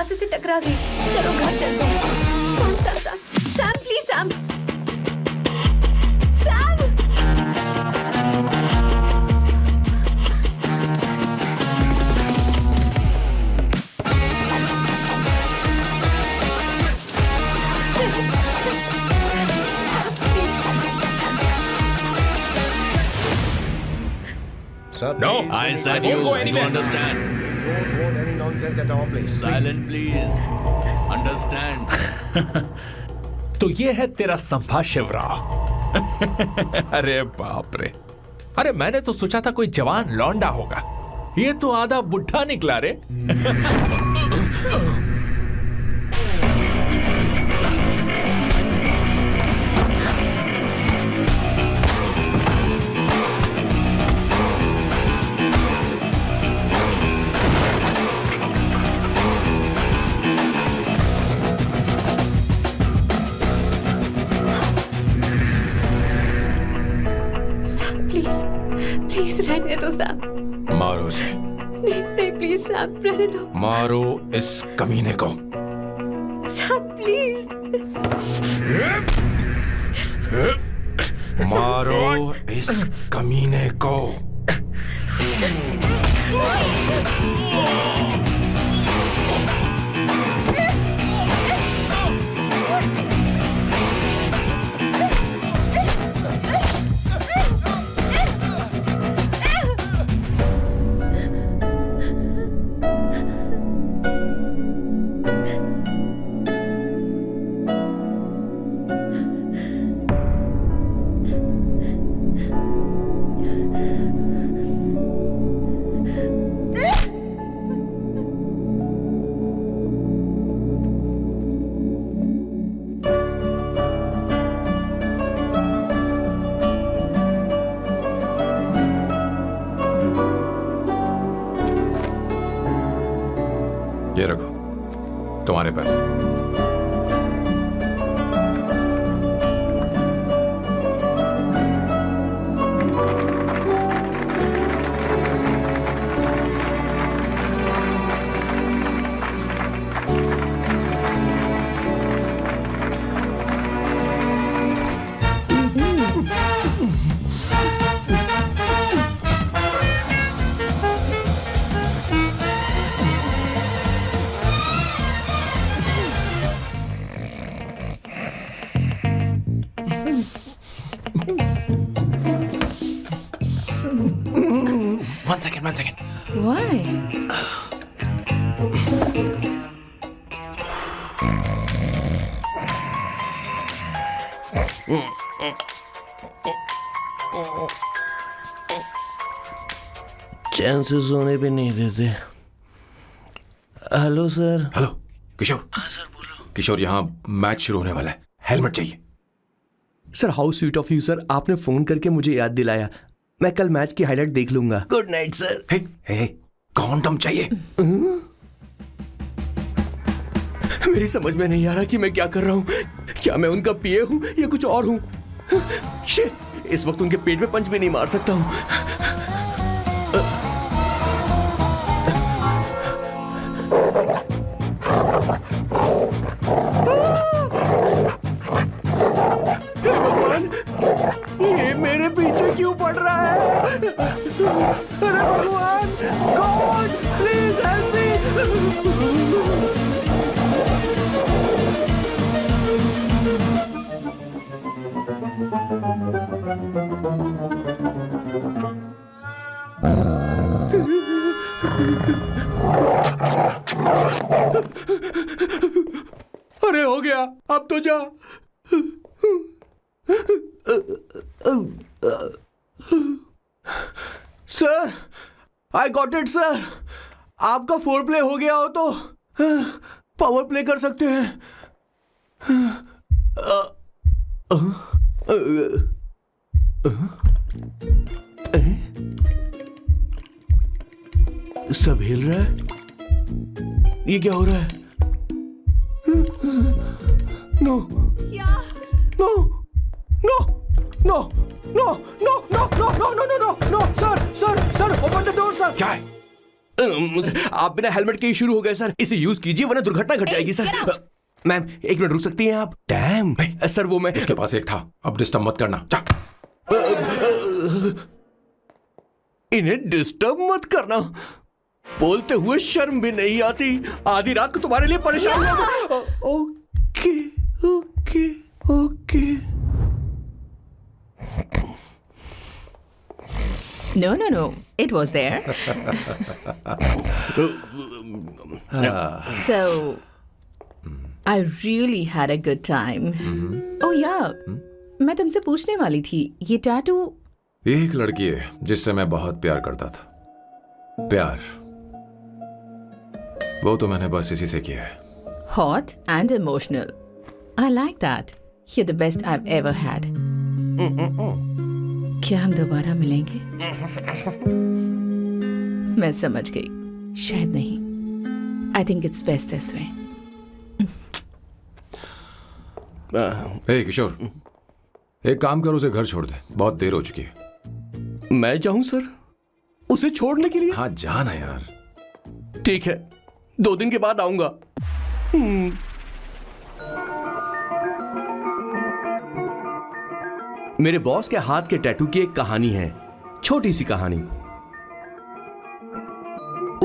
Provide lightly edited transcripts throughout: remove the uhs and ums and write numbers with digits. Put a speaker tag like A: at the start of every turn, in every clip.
A: दरवाजे से टकरा गई। चलो घर चलते हैं। Sam Sam Sam Sam please Sam Sam.
B: Sir,
C: No,
B: please,
C: I
B: we
C: said
B: won't
C: you
B: go
C: you
B: anywhere.
C: understand.
B: Don't want any nonsense at all, please.
C: Silent, please. Understand.
D: तो ये है तेरा संभा शिवराव। अरे बाप रे, अरे मैंने तो सोचा था कोई जवान लौंडा होगा, ये तो आधा बुढ़ा निकला रे।
A: प्लीज रहने दो सैम।
E: मारो उसे,
A: नहीं नहीं प्लीज सैम रहने दो।
E: मारो इस कमीने को।
A: Sam please.
E: मारो इस कमीने को। ये रखो तुम्हारे पास।
C: One second.
A: Why?
F: चैन से सोने भी नहीं देते। Hello sir.
E: हेलो किशोर।
F: हाँ सर बोलो।
E: किशोर, यहाँ मैच शुरू होने वाला है, हेलमेट चाहिए।
F: Sir how sweet of you sir, आपने फोन करके मुझे याद दिलाया। मैं कल मैच की हाईलाइट देख लूंगा। Good night sir.
E: Hey hey, condom चाहिए।
F: मेरी समझ में नहीं आ रहा कि मैं क्या कर रहा हूँ। क्या मैं उनका पीए हूँ या कुछ और हूँ? शिट, इस वक्त उनके पेट में पंच भी नहीं मार सकता हूँ। ये मेरे पीछे क्यों पड़ रहा है? अरे भगवान, गॉड प्लीज हेल्प मी। अरे हो गया, अब तो जा। Sir, I got it sir. आपका फोर प्ले हो गया हो तो पावर प्ले कर सकते हैं। सब हिल रहा है, ये क्या हो रहा है? No no no no no no no no no no no no no sir sir sir open the door sir.
E: क्या है?
F: आप बिना हेलमेट के ही शुरू हो गए सर। इसे यूज कीजिए वरना दुर्घटना घट जाएगी सर। मैम 1 मिनट रुक सकती हैं आप? डैम सर वो मैं
E: उसके पास एक था, अब डिस्टर्ब मत करना। जा।
F: इन्हें डिस्टर्ब मत करना, बोलते हुए शर्म भी नहीं आती। आधी रात को तुम्हारे लिए परेशान हुआ। Okay okay okay.
G: No. It was there. So, I really had a good time. Oh yeah, मैं तुमसे पूछने वाली थी, ये टैटू।
E: एक लड़की है जिससे मैं बहुत प्यार करता था। प्यार वो तो मैंने बस इसी से किया है।
G: Hot and emotional. I like that. You're the best I've ever had. क्या हम दोबारा मिलेंगे? मैं समझ गई, शायद नहीं। I think it's best this way.
E: हे किशोर, एक काम कर, उसे घर छोड़ दे, बहुत देर हो चुकी है।
F: मैं जाऊं सर उसे छोड़ने के लिए?
E: हाँ जाना यार।
F: ठीक है, 2 दिन के बाद आऊंगा। मेरे बॉस के हाथ के टैटू की एक कहानी है, छोटी सी कहानी।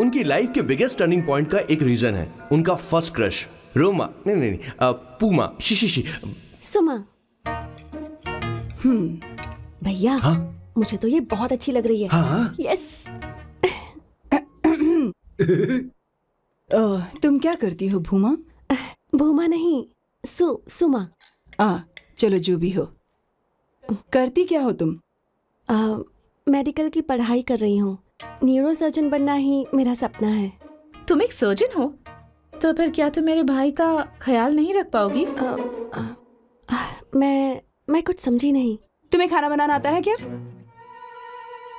F: उनकी लाइफ के बिगेस्ट टर्निंग पॉइंट का एक रीजन है उनका फर्स्ट क्रश रोमा, नहीं, पूमा, शी।
A: सुमा। भैया,
E: हाँ?
A: मुझे तो ये बहुत अच्छी लग रही है।
E: हाँ?
A: यस।
H: तुम क्या करती हो भूमा?
A: भूमा नहीं, सुमा।
H: चलो जो भी हो। करती क्या हो तुम?
A: मेडिकल की पढ़ाई कर रही हूँ। न्यूरो सर्जन बनना ही मेरा सपना है।
G: तुम एक सर्जन हो, तो फिर क्या तुम मेरे भाई का ख्याल नहीं रख पाओगी?
A: मैं कुछ समझी नहीं।
H: तुम्हें खाना बनाना आता है क्या?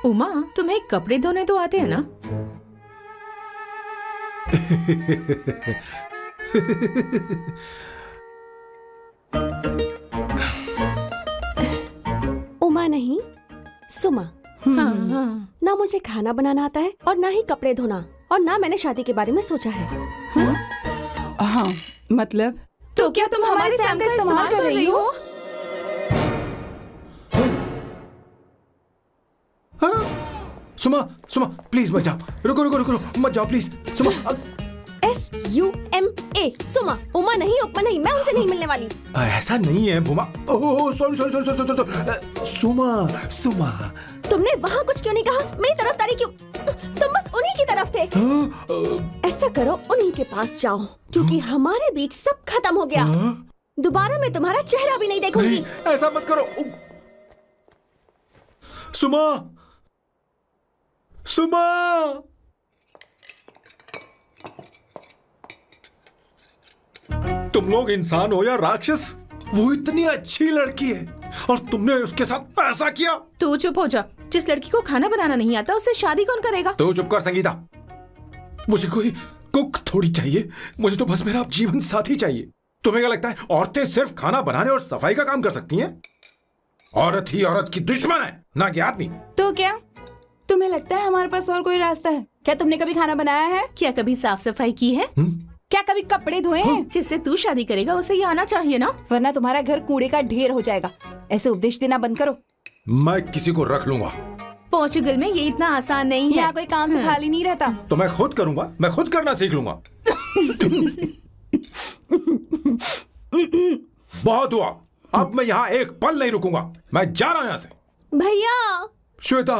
G: उमा, तुम्हें कपड़े धोने तो आते हैं ना?
A: उमा नहीं, सुमा।
G: हाँ।
A: ना मुझे खाना बनाना आता है और ना ही कपड़े धोना, और ना मैंने शादी के बारे में सोचा है।
H: हाँ, मतलब तो क्या तुम हमारे सैम का इस्तेमाल कर रही हो?
E: सुमा प्लीज मत जाओ। रुको मत जाओ प्लीज। सुमा
A: SUMA, सुमा। उमा नहीं, उपमा नहीं, मैं उनसे नहीं मिलने वाली।
E: ऐसा नहीं है भूमा। Oh sorry. सुमा
A: तुमने वहाँ कुछ क्यों नहीं कहा? मेरी तरफदारी क्यों? तुम बस उन्हीं की तरफ थे। ऐसा करो, उन्हीं के पास जाओ, क्योंकि हमारे बीच सब खत्म हो गया। दोबारा मैं तुम्हारा चेहरा भी नहीं देखूंगी।
E: ऐसा मत करो सुमा। तुम लोग इंसान हो या राक्षस? वो इतनी अच्छी लड़की है और तुमने उसके साथ ऐसा किया।
G: तू चुप हो जा। जिस लड़की को खाना बनाना नहीं आता उससे शादी कौन करेगा?
E: तो चुप कर संगीता। मुझे कोई कुक थोड़ी चाहिए, मुझे तो बस मेरा जीवन साथी चाहिए। तुम्हें क्या लगता है औरतें सिर्फ खाना बनाने और सफाई का काम कर सकती हैं? औरत ही औरत की दुश्मन है, ना कि आदमी।
H: तो क्या तुम्हें लगता है हमारे पास और कोई रास्ता है? क्या तुमने कभी खाना बनाया है?
G: क्या कभी साफ सफाई की है?
H: क्या कभी कपड़े धोए हैं?
G: जिससे तू शादी करेगा उसे ये आना चाहिए ना,
H: वरना तुम्हारा घर कूड़े का ढेर हो जाएगा। ऐसे उपदेश देना बंद करो।
E: मैं किसी को रख लूंगा।
G: पोर्चुगल में ये इतना आसान नहीं है।
H: यहाँ कोई काम से खाली नहीं रहता।
E: तो मैं खुद करूंगा, मैं खुद करना सीख लूंगा। बहुत हुआ, अब मैं यहाँ एक पल नहीं रुकूंगा। मैं जा रहा हूं यहाँ से।
A: भैया।
E: श्वेता,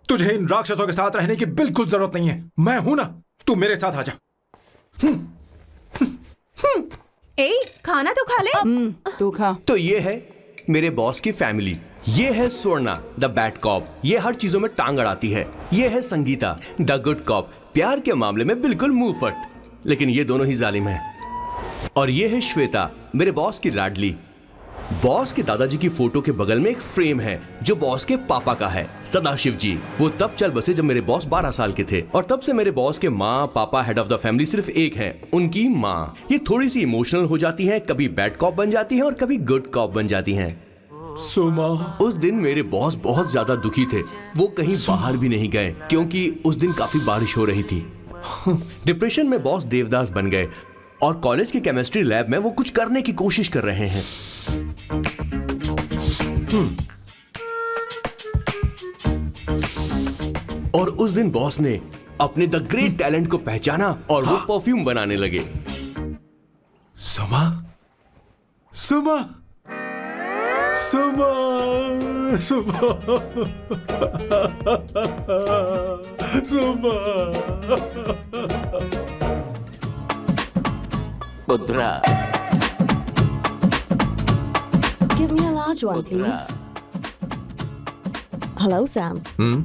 E: तुझे इन राक्षसों के साथ रहने की बिल्कुल जरूरत नहीं है। मैं हूं ना, तू मेरे साथ आ जा।
G: खाना तो खा ले।
H: तू खा।
F: तो ये है मेरे बॉस की फैमिली। ये है स्वर्णा द बैड कॉप, ये हर चीजों में टांग अड़ाती है। ये है संगीता द गुड कॉप, प्यार के मामले में बिल्कुल मुंह फट, लेकिन ये दोनों ही जालिम हैं। और ये है श्वेता, मेरे बॉस की लाडली। बॉस के दादाजी की फोटो के बगल में एक फ्रेम है जो बॉस के पापा का है, सदाशिव जी। वो तब चल बसे जब मेरे बॉस 12 साल के थे, और तब से मेरे बॉस के माँ पापा हेड ऑफ द फैमिली सिर्फ एक हैं, उनकी माँ। ये थोड़ी सी इमोशनल हो जाती हैं, कभी बैड कॉप बन जाती हैं और कभी गुड कॉप बन जाती हैं।
E: सुमा।
F: उस दिन मेरे बॉस बहुत ज्यादा दुखी थे। वो कहीं बाहर भी नहीं गए क्योंकि उस दिन काफी बारिश हो रही थी। डिप्रेशन में बॉस देवदास बन गए और कॉलेज की केमिस्ट्री लैब में वो कुछ करने की कोशिश कर रहे हैं। और उस दिन बॉस ने अपने द ग्रेट टैलेंट को पहचाना और वो परफ्यूम बनाने लगे।
E: सुमा, सुमा, सुमा, सुमा, सुमा।
C: पुत्रा,
A: Give me a large one, please. Hello, Sam.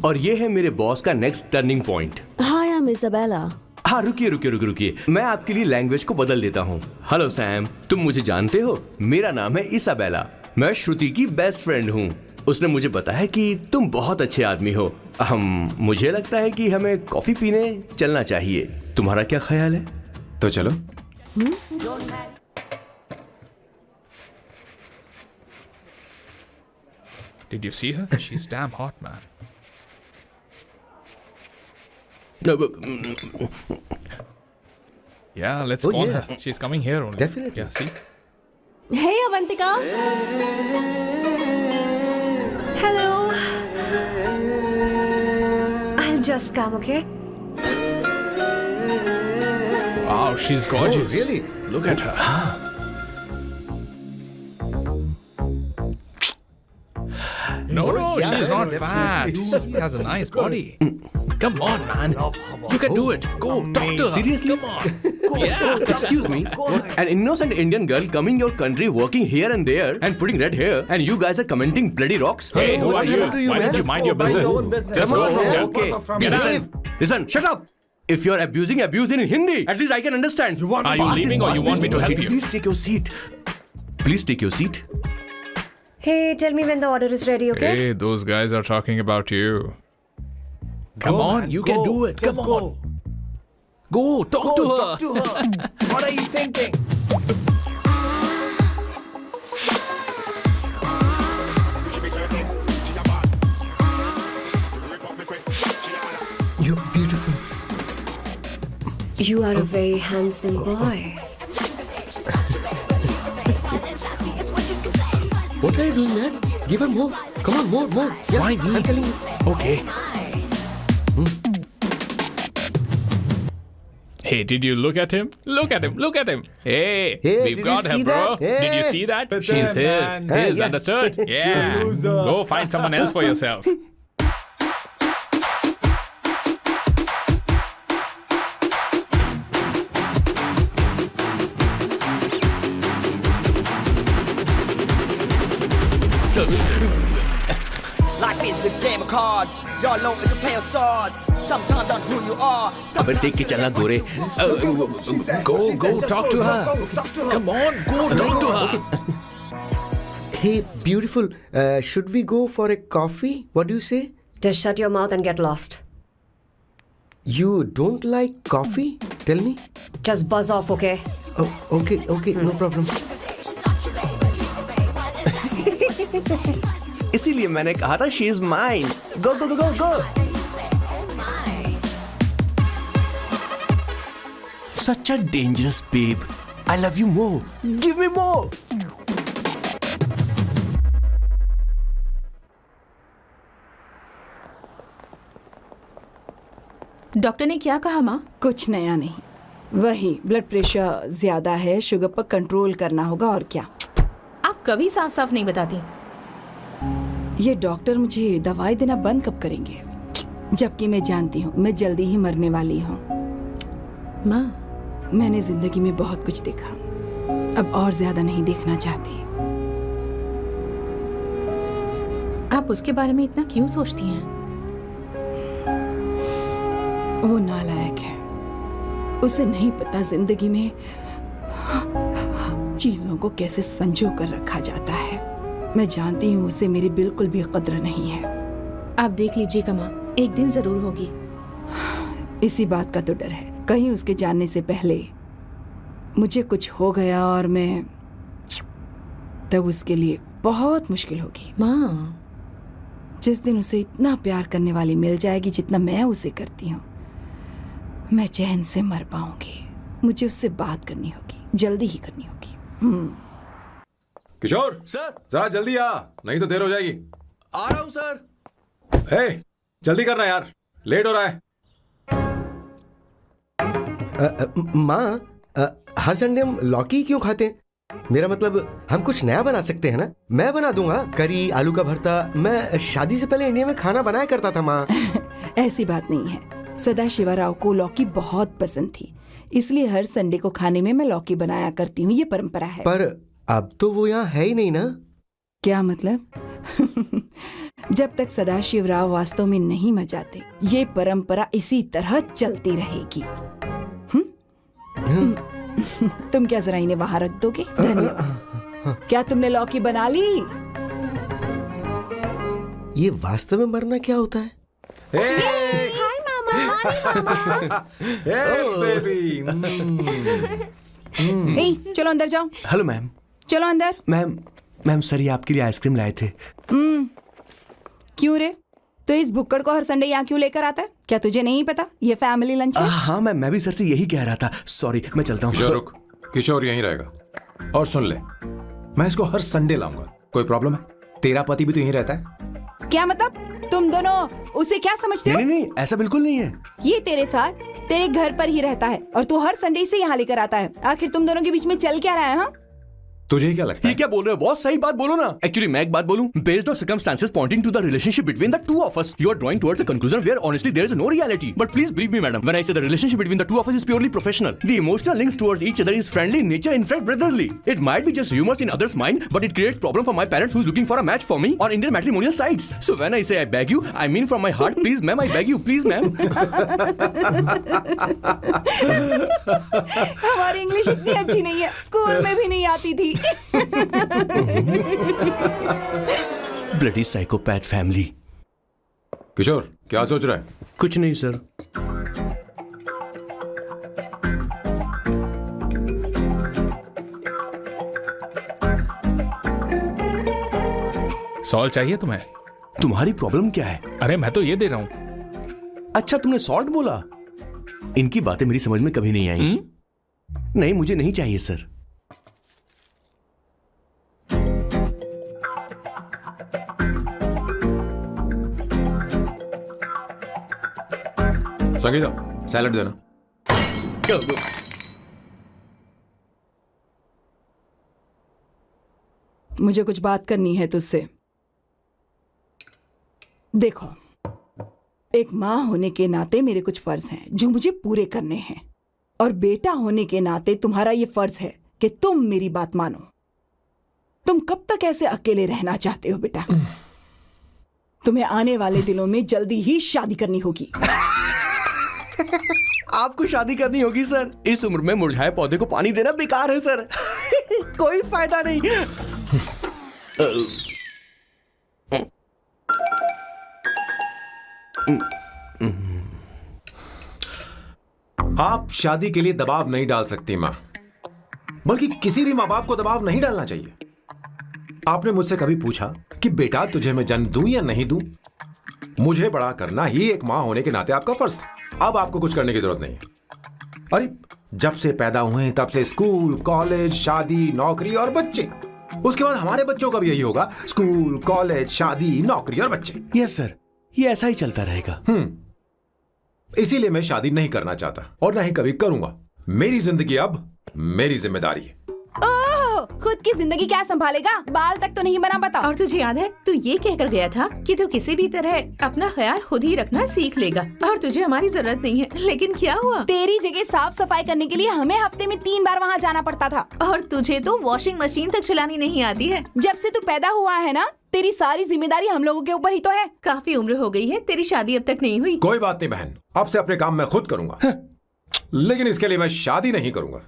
F: और ये है मेरे बॉस का next turning point.
A: Hi, I'm Isabella.
F: हाँ, रुकिए। मैं आपके लिए लैंग्वेज को बदल देता हूँ। हेलो सैम, तुम मुझे जानते हो? मेरा नाम है इसाबेला। मैं श्रुति की बेस्ट फ्रेंड हूँ। उसने मुझे बताया कि तुम बहुत अच्छे आदमी हो। मुझे लगता है कि हमें कॉफी पीने चलना चाहिए। तुम्हारा क्या ख्याल है?
E: तो चलो।
D: Did you see her? She's damn hot, man. Yeah, let's call her. She's coming here only.
B: Definitely.
D: Yeah, see?
A: Hey, Avantika.
I: Hello. I'll just come, okay?
D: Wow, she's gorgeous.
B: Oh, really?
D: Look at her. No, she's not fat. She has a nice body. Come on, man. You can do it. Go, talk to her.
F: Seriously?
D: Come on. Yeah.
F: Excuse me, an innocent Indian girl coming your country, working here and there, and putting red hair, and you guys are commenting bloody rocks?
D: Hey, who are you? Why don't you mind your business? Just go from there.
F: Okay.
D: Get out.
F: Listen, shut up. If you're abuse it in Hindi. At least I can understand.
D: Are you leaving or you want me to help you?
F: Please take your seat. Please take your seat.
I: Hey, tell me when the order is ready, okay?
D: Hey, those guys are talking about you. Come on, you can do it. Come on. Go, talk to her.
C: what are you thinking?
B: You're beautiful.
I: You are a very handsome boy.
B: What are you doing, man? Give her more. Come on, more. Yeah,
D: Why me?
B: I'm telling you.
D: Okay. Hey, did you look at him? Look at him. Hey,
B: Hey,
D: we've
B: did
D: got
B: you
D: her,
B: see
D: bro.
B: that?
D: Did you
B: Hey.
D: see that? She's his.
B: Yeah.
D: Understood? Yeah. Go find someone else for yourself.
J: Life is a game of cards. Y'all know it's a play of swords. Sometimes on who you are.
F: अबे देख के चलना गोरे.
D: Go, talk to her. Come on, go talk to her.
B: Hey, beautiful. Should we go for a coffee? What do you say?
I: Just shut your mouth and get lost.
B: You don't like coffee? Tell me.
I: Just buzz off, okay?
B: Oh, okay, no problem.
F: इसीलिए मैंने कहा था she is mine. Go. Such a dangerous babe. I love you more. Give me more.
G: Doctor ने क्या कहा माँ?
H: कुछ नया नहीं, वही ब्लड प्रेशर ज्यादा है, शुगर पर कंट्रोल करना होगा और क्या।
G: आप कभी साफ साफ नहीं बताती।
H: ये डॉक्टर मुझे दवाई देना बंद कब करेंगे, जबकि मैं जानती हूँ मैं जल्दी ही मरने वाली हूँ।
G: माँ,
H: मैंने जिंदगी में बहुत कुछ देखा, अब और ज्यादा नहीं देखना चाहती।
G: आप उसके बारे में इतना क्यों सोचती हैं?
H: वो नालायक है, उसे नहीं पता जिंदगी में चीजों को कैसे संजो कर रखा जाता है। मैं जानती हूँ उसे मेरी बिल्कुल भी कद्र नहीं है।
G: आप देख लीजिएगा माँ, एक दिन जरूर होगी।
H: इसी बात का तो डर है, कहीं उसके जानने से पहले मुझे कुछ हो गया और मैं तब उसके लिए बहुत मुश्किल होगी।
G: माँ,
H: जिस दिन उसे इतना प्यार करने वाली मिल जाएगी जितना मैं उसे करती हूँ, मैं चैन से मर पाऊंगी। मुझे उससे बात करनी होगी, जल्दी ही करनी होगी।
E: किशोर
F: सर,
E: जरा जल्दी आ, नहीं तो देर हो जाएगी।
F: आ रहा हूँ सर।
E: हे, जल्दी करना यार, लेट हो रहा है।
B: माँ, हर संडे हम लौकी क्यों खाते हैं? मेरा मतलब हम कुछ नया बना सकते हैं ना? मैं बना दूंगा करी, आलू का भरता। मैं शादी से पहले इंडिया में खाना बनाया करता था माँ।
H: ऐसी बात नहीं है। सदाशिवा राव को लौकी बहुत पसंद थी, इसलिए हर संडे को खाने में मैं लौकी बनाया करती हूँ। ये परंपरा है।
B: पर अब तो वो यहाँ है ही नहीं ना।
H: क्या मतलब? जब तक सदाशिव राव वास्तव में नहीं मर जाते, ये परंपरा इसी तरह चलती रहेगी। तुम क्या जरा इन्हें वहां रख दोगे? धन्यवाद। क्या तुमने लौकी बना ली?
B: ये वास्तव में मरना क्या होता है?
A: हाय मामा।
E: बेबी।
H: ए, चलो अंदर जाओ।
F: Hello ma'am.
H: चलो अंदर।
F: मैम सर, ये आपके लिए आइसक्रीम लाए थे।
H: क्यों रे? तो इस भुक्कड़ को हर संडे यहाँ क्यों लेकर आता है? क्या तुझे नहीं पता ये फैमिली लंच है?
F: हाँ मैम, मैं भी सर से यही कह रहा था। सॉरी, मैं चलता हूँ।
E: किशोर रुक, किशोर यहीं रहेगा। और सुन ले, मैं इसको हर संडे लाऊंगा। कोई प्रॉब्लम है? तेरा पति भी तो यहीं रहता है।
H: क्या मतलब? तुम दोनों उसे क्या समझते हो?
F: नहीं, ऐसा बिल्कुल नहीं है।
H: ये तेरे साथ तेरे घर पर ही रहता है और तू हर संडे से यहाँ लेकर आता है। आखिर तुम दोनों के बीच में चल क्या रहा है? हाँ,
E: तुझे क्या लगता
F: ये
E: है?
F: क्या बोल रहे हो बॉस? सही बात बोलो ना। एक्चुअली मैं एक बात बोलूं, based on circumstances pointing to the relationship between the two of us, you are drawing towards a conclusion where honestly there is no reality. But please believe me madam, when I say the relationship between the two of us is purely professional. The emotional links towards each other is friendly in nature, in fact brotherly. It might be just rumors in others' mind, but it creates problem for my parents who's looking for a match for me on Indian matrimonial sites. So when I say I beg you, I mean from my heart, please ma'am, I beg you, please ma'am.
H: हमारी English इतनी अच्छी नहीं है, school में भी नहीं आती थी।
F: Bloody psychopath family.
E: किशोर क्या सोच रहा है?
F: कुछ नहीं सर।
D: सॉल्ट चाहिए तुम्हें?
F: तुम्हारी प्रॉब्लम क्या है?
D: अरे मैं तो ये दे रहा हूँ।
F: अच्छा, तुमने सॉल्ट बोला? इनकी बातें मेरी समझ में कभी नहीं आएंगी। नहीं, मुझे नहीं चाहिए सर।
E: संगीता, सैलड देना।
H: मुझे कुछ बात करनी है तुझसे। देखो, एक माँ होने के नाते मेरे कुछ फर्ज हैं जो मुझे पूरे करने हैं, और बेटा होने के नाते तुम्हारा ये फर्ज है कि तुम मेरी बात मानो। तुम कब तक ऐसे अकेले रहना चाहते हो बेटा? तुम्हें आने वाले दिनों में जल्दी ही शादी करनी होगी।
F: आपको शादी करनी होगी सर? इस उम्र में मुरझाए पौधे को पानी देना बेकार है सर। कोई फायदा नहीं।
E: आप शादी के लिए दबाव नहीं डाल सकती माँ, बल्कि किसी भी माँ बाप को दबाव नहीं डालना चाहिए। आपने मुझसे कभी पूछा कि बेटा तुझे मैं जन्म दूं या नहीं दूं? मुझे बड़ा करना ही एक माँ होने के नाते आपका फर्ज था। अब आपको कुछ करने की जरूरत नहीं है। अरे जब से पैदा हुए हैं तब से स्कूल, कॉलेज, शादी, नौकरी और बच्चे। उसके बाद हमारे बच्चों का भी यही होगा, स्कूल, कॉलेज, शादी, नौकरी और बच्चे।
F: यस सर, ये ऐसा ही चलता रहेगा।
E: इसीलिए मैं शादी नहीं करना चाहता और ना ही कभी करूंगा। मेरी जिंदगी अब मेरी जिम्मेदारी है।
H: ओह, खुद की जिंदगी क्या संभालेगा? बाल तक तो नहीं बना पता।
G: और तुझे याद है तू ये कहकर गया था कि तू किसी भी तरह अपना ख्याल खुद ही रखना सीख लेगा और तुझे हमारी जरूरत नहीं है। लेकिन क्या हुआ?
H: तेरी जगह साफ सफाई करने के लिए हमें हफ्ते में 3 बार वहाँ जाना पड़ता था।
G: और तुझे तो वॉशिंग मशीन तक चलानी नहीं आती है।
H: जब से तू पैदा हुआ है ना, तेरी सारी जिम्मेदारी हम लोगों के ऊपर ही तो है।
G: काफी उम्र हो गई है, तेरी शादी अब तक नहीं हुई।
E: कोई बात नहीं बहन, अब से अपने काम मैं खुद करूंगा। लेकिन इसके लिए मैं शादी नहीं करूंगा।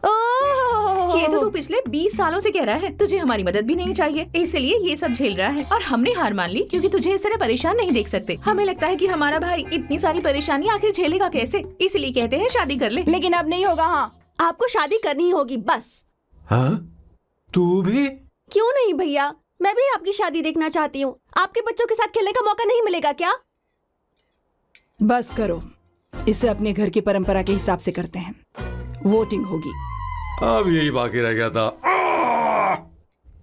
G: ये तो तू पिछले 20 सालों से कह रहा है। तुझे हमारी मदद भी नहीं चाहिए, इसलिए ये सब झेल रहा है। और हमने हार मान ली क्योंकि तुझे इस तरह परेशान नहीं देख सकते। हमें लगता है कि हमारा भाई इतनी सारी परेशानी आखिर झेलेगा कैसे, इसलिए कहते हैं शादी कर ले।
H: लेकिन अब नहीं होगा। हाँ,
A: आपको शादी करनी होगी बस।
E: हाँ? तू भी?
A: क्यों नहीं भैया, मैं भी आपकी शादी देखना चाहती हूँ। आपके बच्चों के साथ खेलने का मौका नहीं मिलेगा क्या?
H: बस करो, इसे अपने घर की परंपरा के हिसाब से करते हैं। वोटिंग होगी।
E: अब यही बाकी रह गया था।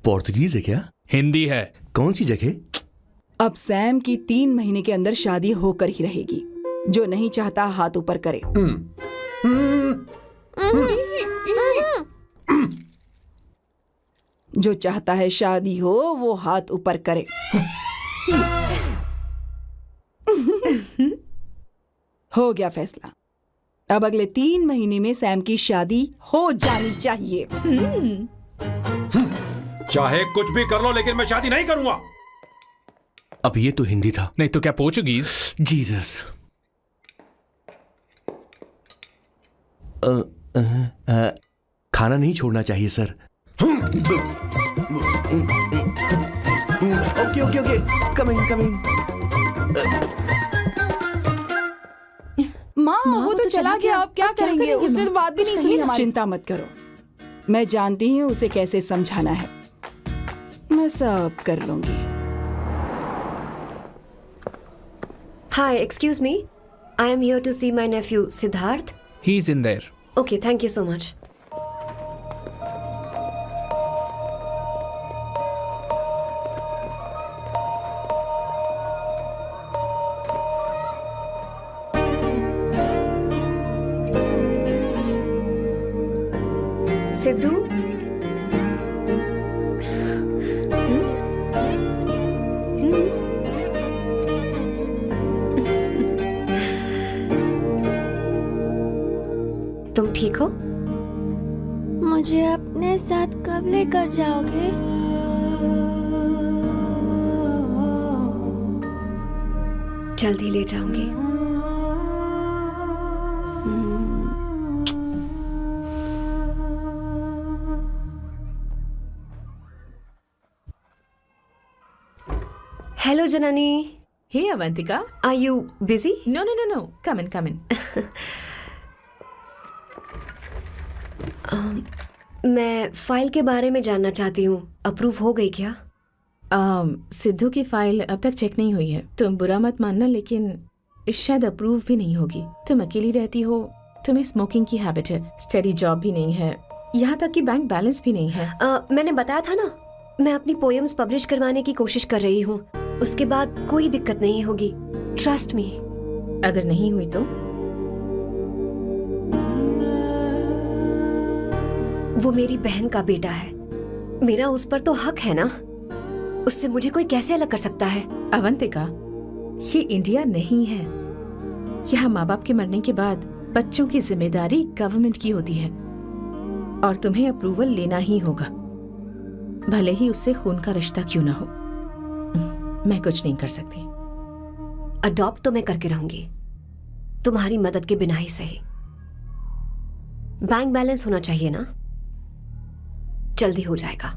F: पोर्तुगीज है क्या?
D: हिंदी है।
F: कौन सी जगह?
H: अब सैम की 3 महीने के अंदर शादी होकर ही रहेगी। जो नहीं चाहता हाथ ऊपर करे। जो चाहता है शादी हो वो हाथ ऊपर करे। हो गया फैसला। अब अगले 3 महीने में सैम की शादी हो जानी चाहिए।
E: चाहे कुछ भी कर लो, लेकिन मैं शादी नहीं करूंगा।
F: अब ये तो हिंदी था।
D: नहीं तो क्या पोर्चुगीज?
F: जीसस। खाना नहीं छोड़ना चाहिए sir. Okay okay okay, coming coming.
H: माँ वो तो चला गया, अब क्या करेंगे? उसने तो बात भी नहीं सुनी हमारी। चिंता मत करो, मैं जानती हूँ उसे कैसे समझाना है। मैं सब कर लूंगी।
I: Hi, excuse me. I am here to see my nephew Siddharth.
D: He's in there.
I: Okay, thank you so much. Sidhu, तुम ठीक हो?
A: मुझे अपने साथ कब लेकर जाओगे?
I: जल्दी ले जाऊंगी। Hello, Janani.
G: Hey, Avantika.
I: Are you busy?
G: No, no, no, no. Come in, come in.
I: मैं फाइल के बारे में जानना चाहती हूँ। अप्रूव हो गई क्या?
G: सिद्धू की फाइल अब तक चेक नहीं हुई है। तुम बुरा मत मानना, लेकिन शायद अप्रूव भी नहीं होगी। तुम अकेली रहती हो, तुम्हें स्मोकिंग की हैबिट है, स्टडी जॉब भी नहीं है, यहाँ तक कि बैंक बैलेंस भी नहीं है।
I: मैंने बताया था ना, मैं अपनी पोएम्स पब्लिश करवाने की कोशिश कर रही हूँ। उसके बाद कोई दिक्कत नहीं होगी। Trust me.
G: अगर नहीं हुई तो?
I: वो मेरी बहन का बेटा है, मेरा उस पर तो हक है ना। उससे मुझे कोई कैसे अलग कर सकता है?
G: अवंतिका, ये इंडिया नहीं है। यहाँ माँ बाप के मरने के बाद बच्चों की जिम्मेदारी गवर्नमेंट की होती है और तुम्हें अप्रूवल लेना ही होगा, भले ही उससे खून का रिश्ता क्यों ना हो। मैं कुछ नहीं कर सकती।
I: अडॉप्ट तो मैं करके रहूंगी, तुम्हारी मदद के बिना ही सही। बैंक बैलेंस होना चाहिए ना, जल्दी हो जाएगा।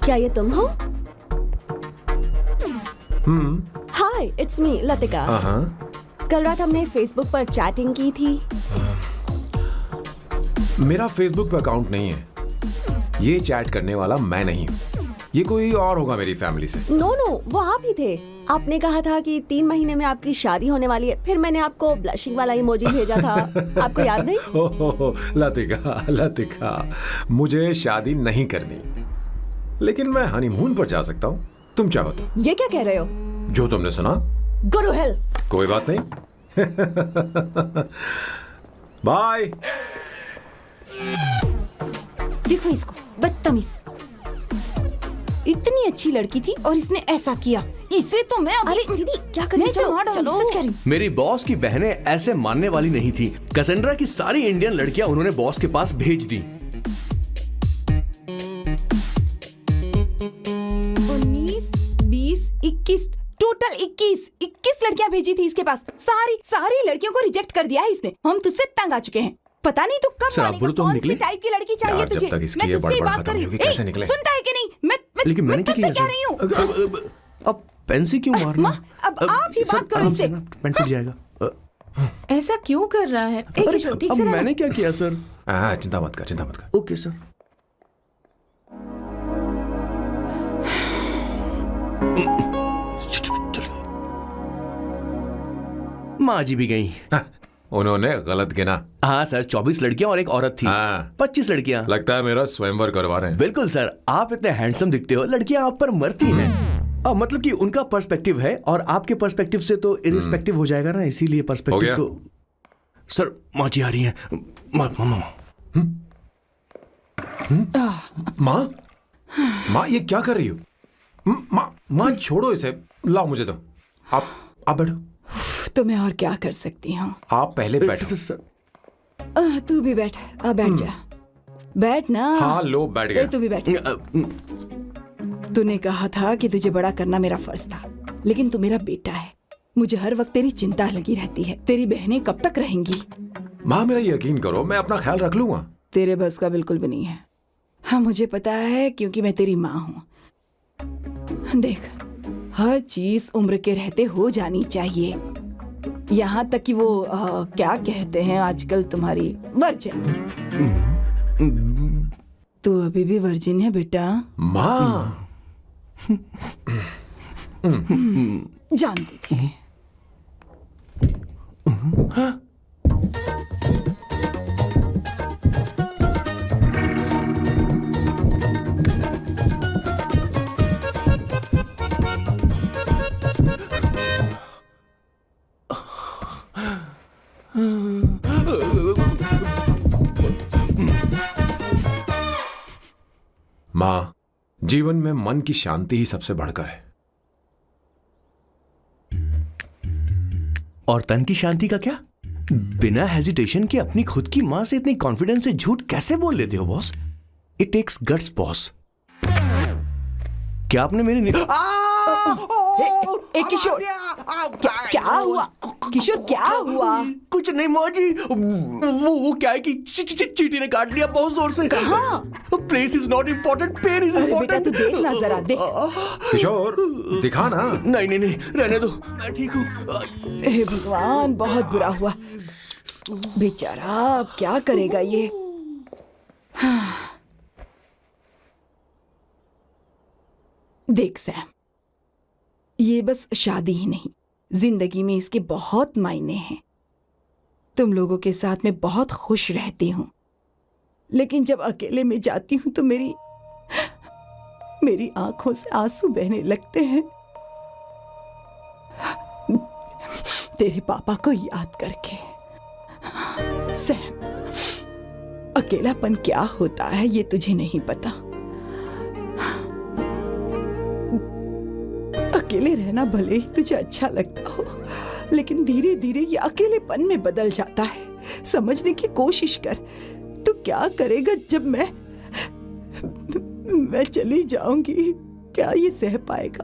A: क्या ये तुम हो? हाय, इट्स मी लतिका। कल रात हमने फेसबुक पर चैटिंग की थी।
E: मेरा फेसबुक पे अकाउंट नहीं है। ये चैट करने वाला मैं नहीं हूँ, ये कोई और होगा मेरी फैमिली से।
A: नो नो, वो आप ही थे। आपने कहा था कि 3 महीने में आपकी शादी होने वाली है, फिर मैंने आपको ब्लशिंग वाला इमोजी भेजा था। आपको याद नहीं?
E: ओहो, लतिका लतिका, मुझे शादी नहीं करनी, लेकिन मैं हनीमून पर जा सकता हूँ, तुम चाहो तो।
A: ये क्या कह रहे हो?
E: जो तुमने सुना।
A: Go to hell।
E: कोई बात नहीं। बाय।
H: देखो इसको, बदतमीज। इतनी अच्छी लड़की थी और इसने ऐसा किया। इसे तो मैं
A: अरे दीदी क्या कर रही हो?
H: चलो, सच कह रही हूं।
F: मेरी बॉस की बहनें ऐसे मानने वाली नहीं थी। कैसेंड्रा की सारी इंडियन लड़कियां उन्होंने बॉस के पास भेज दी।
H: 19, 20, 21, टोटल 21 लड़कियां भेजी थी इसके पास। सारी लड़कियों को रिजेक्ट कर दिया है इसने। हम तुझसे तंग आ चुके हैं। पता नहीं तो कब
F: सर, आप बोलो तो हम
H: कौन सी
F: निकले?
H: टाइप की लड़की चाहिए
E: यार, जब
H: तुझे?
E: तक इसकी
H: मैं
E: ये
H: तुझसे ही
E: बड़बड़
H: बात
E: खत्म
H: कर रही
E: नहीं
H: हूँ।
E: होगी, कैसे निकले?
H: सुनता है कि नहीं?
F: लेकिन मैंने
H: तुझसे
F: क्या
H: कह
F: किया
H: रही हूँ।
F: अब पेन से क्यों मारना?
H: अब आप ही बात करो इससे।
F: पेन टूट जाएगा।
G: ऐसा क्यों कर रहा है? एक किशोर ठीक से
F: अब
G: रहना।
F: मैंने क्या किया सर?
E: हाँ, चिंता मत कर।
F: Okay sir. माँ जी भी गई।
E: हाँ, उन्होंने गलत गिना।
F: हाँ सर, 24 लड़कियां और एक औरत थी।
E: हाँ।
F: 25 लड़कियां।
E: लगता है मेरा स्वयंवर करवा रहे हैं।
F: बिल्कुल सर, आप इतने हैंडसम दिखते हो, लड़कियां आप पर मरती हैं। मतलब कि उनका पर्सपेक्टिव है और आपके पर्सपेक्टिव से तो इरिस्पेक्टिव हो जाएगा ना, इसीलिए पर्सपेक्टिव तो। सर माँ जी आ रही हैं।
E: माँ ये क्या कर रही हो? माँ छोड़ो इसे, लाओ मुझे दो। आप बैठो।
H: तो मैं और क्या कर सकती हूँ?
E: आप पहले बैठो।
H: तू भी बैठ, अब बैठ जा। बैठ ना।
E: हाँ लो, बैठ गया।
H: तू भी बैठ। तूने कहा था कि तुझे बड़ा करना मेरा फर्ज था, लेकिन तू मेरा बेटा है। मुझे हर वक्त तेरी चिंता लगी रहती है। तेरी बहनें कब तक रहेंगी?
E: माँ मेरा यकीन करो, मैं अपना ख्याल रख लूंगा।
H: तेरे बस का बिल्कुल भी नहीं है। हाँ मुझे पता है, क्योंकि मैं तेरी माँ हूँ। देख, हर चीज उम्र के रहते हो जानी चाहिए, यहाँ तक कि वो क्या कहते हैं आजकल तुम्हारी वर्जिन। तू अभी भी वर्जिन है बेटा?
E: माँ
H: जानती थी।
E: माँ, जीवन में मन की शांति ही सबसे बढ़कर है।
F: और तन की शांति का क्या? बिना हेजिटेशन के अपनी खुद की माँ से इतनी कॉन्फिडेंस से झूठ कैसे बोल लेते हो boss? It takes guts boss. क्या आपने मेरी
H: किशोर, क्या हुआ? किशोर क्या हुआ?
F: कुछ नहीं माँ जी, वो क्या है कि चींटी ने काट लिया बहुत जोर से।
H: कहाँ?
F: Place is not important, pen is
H: अरे बेटा
F: इम्पोर्टेंट।
H: तू देख ना जरा, देख।
E: किशोर दिखा ना।
F: नहीं, रहने दो, मैं ठीक हूँ।
H: हे भगवान, बहुत बुरा हुआ बेचारा। अब क्या करेगा ये? देख सैम, ये बस शादी ही नहीं, जिंदगी में इसके बहुत मायने हैं। तुम लोगों के साथ मैं बहुत खुश रहती हूँ, लेकिन जब अकेले में जाती हूँ तो मेरी आंखों से आंसू बहने लगते हैं, तेरे पापा को याद करके। सैम, अकेलापन क्या होता है ये तुझे नहीं पता। अकेले रहना भले ही तुझे अच्छा लगता हो, लेकिन धीरे धीरे ये अकेलेपन में बदल जाता है। समझने की कोशिश कर। तू क्या करेगा जब मैं चली जाऊंगी? क्या ये सह पाएगा?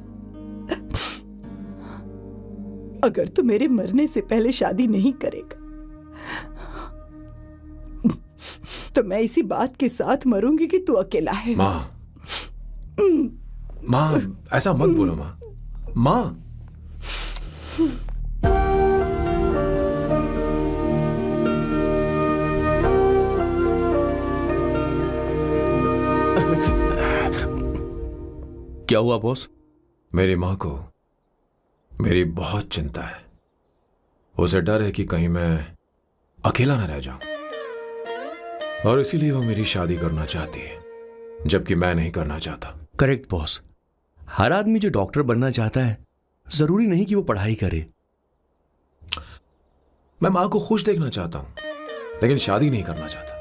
H: अगर तू मेरे मरने से पहले शादी नहीं करेगा तो मैं इसी बात के साथ मरूंगी कि तू अकेला है।
E: माँ ऐसा मत बोलो माँ। माँ
F: क्या हुआ बॉस?
E: मेरी माँ को मेरी बहुत चिंता है। उसे डर है कि कहीं मैं अकेला न रह जाऊं, और इसीलिए वो मेरी शादी करना चाहती है, जबकि मैं नहीं करना चाहता।
F: Correct boss. हर आदमी जो डॉक्टर बनना चाहता है, जरूरी नहीं कि वो पढ़ाई करे।
E: मैं माँ को खुश देखना चाहता हूं, लेकिन शादी नहीं करना चाहता।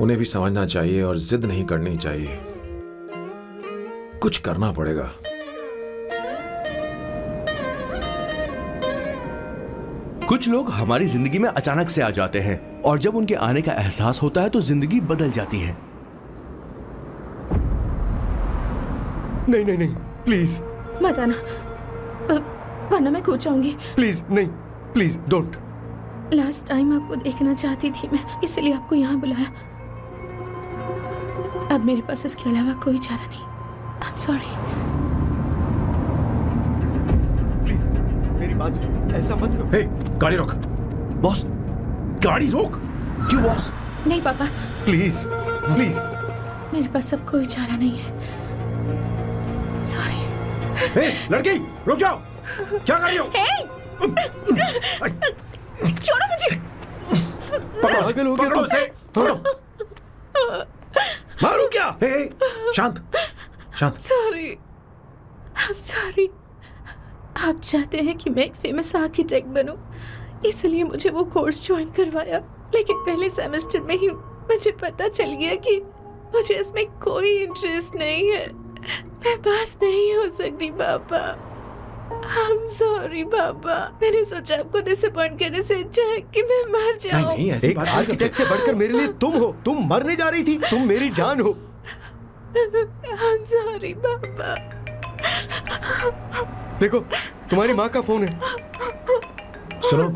E: उन्हें भी समझना चाहिए और जिद नहीं करनी चाहिए। कुछ करना पड़ेगा।
F: कुछ लोग हमारी जिंदगी में अचानक से आ जाते हैं, और जब उनके आने का एहसास होता है तो जिंदगी बदल जाती है। नहीं, प्लीज
G: मत आना, वरना मैं कूद जाऊंगी।
F: प्लीज नहीं, प्लीज डोंट।
G: लास्ट टाइम आपको देखना चाहती थी मैं, इसलिए आपको यहाँ बुलाया। अब मेरे पास इसके अलावा कोई चारा नहीं। आई एम सॉरी।
B: आज ऐसा मत करो।
E: हे, गाड़ी रोक।
F: बॉस,
E: गाड़ी रोक।
F: क्यों बॉस?
G: नहीं पापा,
B: प्लीज प्लीज।
G: मेरे पास अब कोई चारा नहीं है। सॉरी।
E: हे, लड़की, रुक जाओ। क्या कर रही हो?
G: छोड़ो मुझे।
B: पागल हो गया
E: पकड़ो
B: तुम?
E: उसे, पकड़ो।
B: मारू क्या?
E: हे, शांत, शांत।
G: Sorry, I am sorry. आप चाहते हैं कि मैं एक फेमस आर्किटेक्ट बनूं, इसलिए मुझे वो कोर्स ज्वाइन करवाया। लेकिन पहले सेमेस्टर में ही मुझे पता चल गया कि मुझे इसमें कोई इंटरेस्ट नहीं है। मैं पास नहीं हो सकती पापा। आई एम सॉरी पापा। मैंने सोचा आपको डिसअपॉइंट करने से अच्छा है कि मैं मर जाऊं।
E: नहीं, ऐसी
B: एक
E: बात नहीं
B: आर्किटेक्ट से बढ़कर मेरे लिए तुम हो। तुम मरने जा रही थी, तुम मेरी जान हो।
G: आई एम सॉरी पापा।
B: देखो, तुम्हारी माँ का फोन है।
E: सुनो,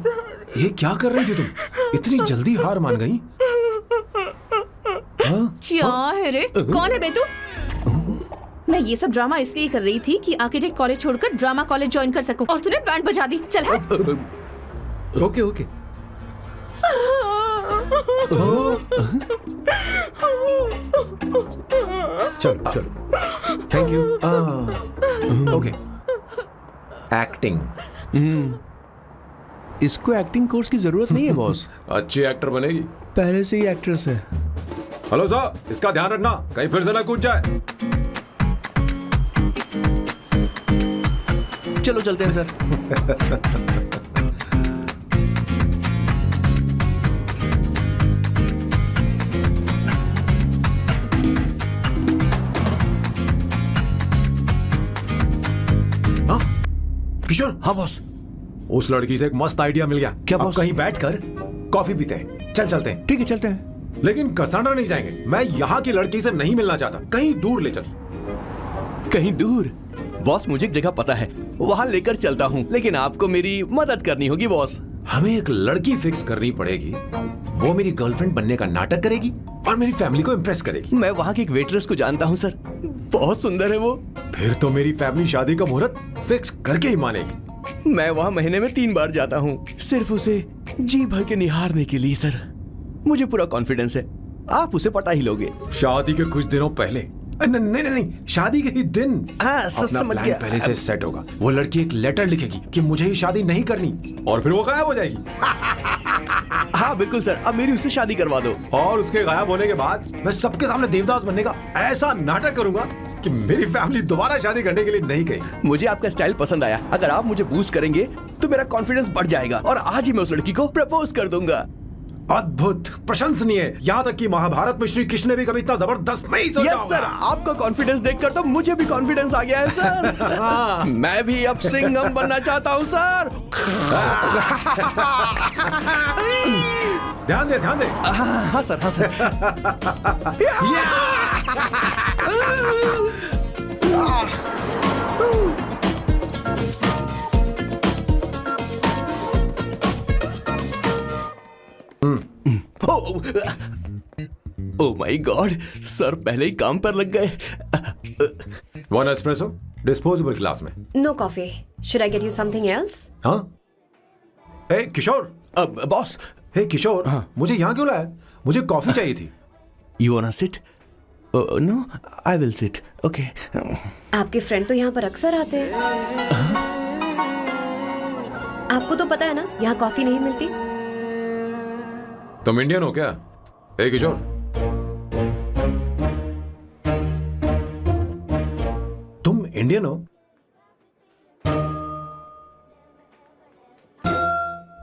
E: ये क्या कर रही थी तुम? इतनी जल्दी हार मान गई?
G: क्या है रे? कौन है बे तू? मैं ये सब ड्रामा इसलिए कर रही थी कि आर्किटेक्ट कॉलेज छोड़कर ड्रामा कॉलेज ज्वाइन कर सकूं, और तूने बैंड बजा दी। चल हट।
B: Okay okay. चलो चलो, थैंक यू।
E: ओके। एक्टिंग।
F: इसको एक्टिंग कोर्स की जरूरत नहीं है बॉस।
E: अच्छी एक्टर बनेगी।
F: पहले से ही एक्ट्रेस है।
E: हेलो सर, इसका ध्यान रखना, कहीं फिर से ना कूद जाए।
F: चलो चलते हैं सर।
E: हाँ? किशोर।
F: हाँ बॉस।
E: उस लड़की से एक मस्त आइडिया मिल गया।
F: क्या
E: अब
F: बॉस?
E: कहीं बैठकर कॉफी पीते हैं। चल चलते हैं।
F: ठीक है, चलते हैं।
E: लेकिन कसाना नहीं जाएंगे। मैं यहाँ की लड़की से नहीं मिलना चाहता। कहीं दूर ले चल।
F: कहीं दूर? बॉस, मुझे एक जगह पता है, वहां लेकर चलता हूँ, लेकिन आपको मेरी मदद करनी होगी बॉस।
E: हमें एक लड़की फिक्स करनी पड़ेगी। वो मेरी गर्लफ्रेंड बनने का नाटक करेगी और मेरी फैमिली को इम्प्रेस करेगी।
F: मैं वहाँ की एक वेट्रेस को जानता हूँ सर, बहुत सुंदर है वो।
E: फिर तो मेरी फैमिली शादी का मुहूर्त फिक्स करके ही मानेगी।
F: मैं वहाँ महीने में 3 बार जाता हूँ, सिर्फ उसे जी भर के निहारने के लिए सर। मुझे पूरा कॉन्फिडेंस है आप उसे पटा ही लोगे।
E: शादी के कुछ दिनों पहले। नहीं नहीं नहीं, शादी के ही दिन अपना
F: समझ
E: प्लान
F: गया।
E: पहले से सेट होगा। वो लड़की एक लेटर लिखेगी कि मुझे ही शादी नहीं करनी, और फिर वो गायब हो जाएगी।
F: हाँ बिल्कुल सर, अब मेरी उससे शादी करवा दो।
E: और उसके गायब होने के बाद मैं सबके सामने देवदास बनने का ऐसा नाटक करूंगा कि मेरी फैमिली दोबारा शादी करने के लिए नहीं कहेगी।
F: मुझे आपका स्टाइल पसंद आया। अगर आप मुझे बूस्ट करेंगे तो मेरा कॉन्फिडेंस बढ़ जाएगा और आज ही मैं उस लड़की को प्रपोज कर दूंगा।
E: अद्भुत, प्रशंसनीय। यहाँ तक कि महाभारत में श्री कृष्ण ने भी कभी इतना जबरदस्त नहीं सोचा
F: यस सर, आपका कॉन्फिडेंस देखकर तो मुझे भी कॉन्फिडेंस आ गया है सर। मैं भी अब सिंघम बनना चाहता हूँ सर।
E: ध्यान दे, ध्यान दे।
F: हाँ सर, हाँ sir. Oh my God, sir पहले ही काम पर लग गए।
E: 1 एस्प्रेसो, डिस्पोजेबल ग्लास में।
I: No coffee. Should I get you something else?
E: हाँ? ए किशोर।
F: अब बॉस।
E: हे किशोर, मुझे यहाँ क्यों लाया? मुझे कॉफी चाहिए थी।
F: You wanna sit? No, I will sit. Okay.
I: आपके फ्रेंड तो यहाँ पर अक्सर आते हैं। आपको तो पता है ना, यहाँ कॉफी नहीं मिलती।
E: तुम इंडियन हो क्या? हे किशोर, तुम इंडियन हो?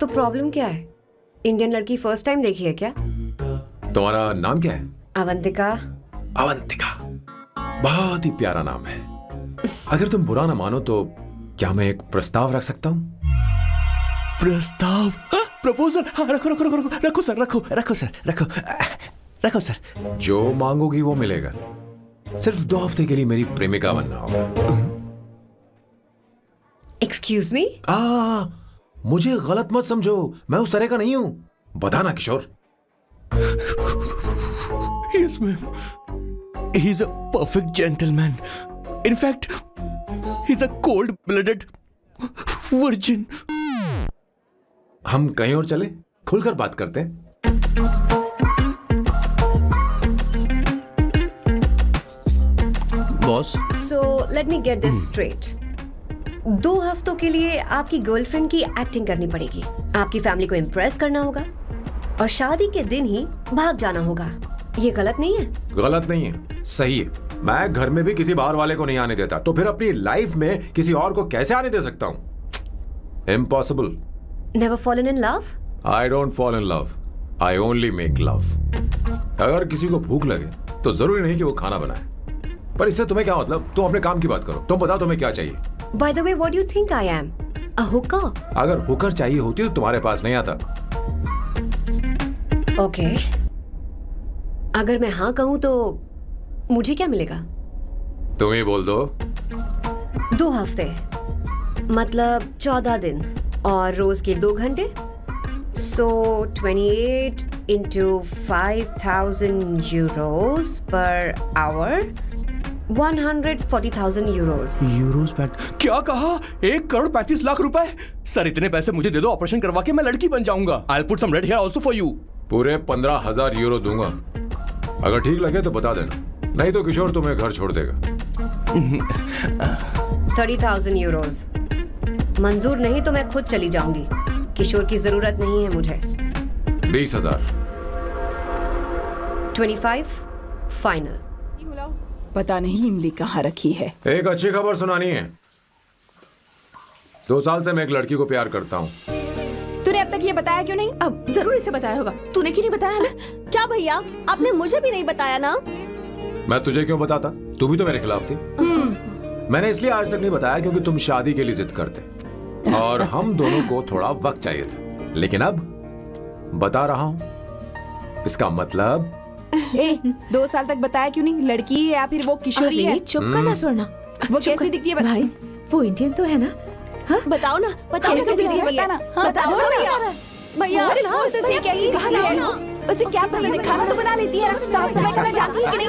I: तो प्रॉब्लम क्या है? इंडियन लड़की फर्स्ट टाइम देखी है क्या?
E: तुम्हारा नाम क्या है?
I: अवंतिका।
E: अवंतिका, बहुत ही प्यारा नाम है। अगर तुम बुरा ना मानो तो क्या मैं एक प्रस्ताव रख सकता हूँ?
F: प्रस्ताव? प्रपोजल? हाँ, रखो रखो रखो रखो रखो सर, रखो रखो सर, रखो रखो सर।
E: जो मांगोगी वो मिलेगा। सिर्फ 2 हफ्ते के लिए मेरी प्रेमिका बनना होगा।
I: Excuse me?
E: मुझे गलत मत समझो, मैं उस तरह का नहीं हूं। बताना किशोर।
F: Yes, ma'am. He's a perfect gentleman. In fact, he's a cold-blooded virgin.
E: हम कहीं और चले, खुलकर बात करते हैं।
F: Boss,
I: so let me get this straight. 2 हफ्तों के लिए आपकी गर्लफ्रेंड की एक्टिंग करनी पड़ेगी, आपकी फैमिली को इम्प्रेस करना होगा और शादी के दिन ही भाग जाना होगा। ये गलत नहीं है?
E: गलत नहीं है, सही है। मैं घर में भी किसी बाहर वाले को नहीं आने देता, तो फिर अपनी लाइफ में किसी और को कैसे आने दे सकता हूँ? Impossible.
I: Never fallen in love?
E: I don't fall in love, I only make love. अगर किसी को भूख लगे तो जरूरी नहीं कि वो खाना बनाए, पर इससे तुम्हें क्या मतलब? तुम अपने काम की बात करो, तुम बताओ तुम्हें क्या चाहिए।
I: Bye the way, what do you think I am? A Hooker?
E: अगर हुकर चाहिए होती तो तुम्हारे पास नहीं आता।
I: ओके, अगर मैं हाँ कहूँ तो मुझे क्या मिलेगा?
E: तुम ही बोल दो।
I: 2 हफ्ते मतलब 14 दिन और रोज के 2 घंटे। सो 28 into 5,000 euros per hour, 140,000 euros.
F: Euros PAT क्या कहा? 1,35,00,000 रुपए? सर इतने पैसे मुझे दे दो, ऑपरेशन करवा के मैं लड़की बन जाऊंगा। I'll put some red hair also for you.
E: पूरे 15,000 यूरो दूंगा। अगर ठीक लगे तो बता देना, नहीं तो किशोर तुम्हें घर छोड़ देगा।
I: 30,000 euros. मंजूर नहीं तो मैं खुद चली जाऊंगी। किशोर की जरूरत नहीं है मुझे।
E: 20,000।
I: 25 फाइनल।
H: पता नहीं इमली कहाँ रखी है।
E: एक अच्छी खबर सुनानी है। 2 साल से मैं एक लड़की को प्यार करता हूँ।
A: तूने अब तक ये बताया क्यों नहीं?
G: अब जरूर इसे बताया होगा। तूने क्यों नहीं बताया हमें?
A: क्या भैया, आपने मुझे भी नहीं बताया ना?
E: मैं तुझे क्यों बताता? तू भी तो मेरे खिलाफ थी। मैंने इसलिए आज तक नहीं बताया क्योंकि तुम शादी के लिए जिद करते और हम दोनों को थोड़ा वक्त चाहिए था। लेकिन अब बता रहा हूँ। इसका मतलब
H: 2 साल तक बताया क्यों नहीं? लड़की है या फिर वो किशोरी है?
G: चुप करना स्वर्णा।
H: वो
G: चुप
H: कैसी
G: कर।
H: दिखती है?
G: भाई वो इंडियन तो है ना? हाँ
A: बताओ ना, बताओ ना
H: कैसी
A: कैसी
H: दिखती है?
A: दिखती है?
H: बताना।
A: हाँ,
H: बताओ
A: बताओ
H: ना
A: ना। भैया,
H: उसे कैसी दिखती है? उसे क्या पसंद है? खाना तो बना लेती है, साफ सफाई करना जानती है कि नहीं?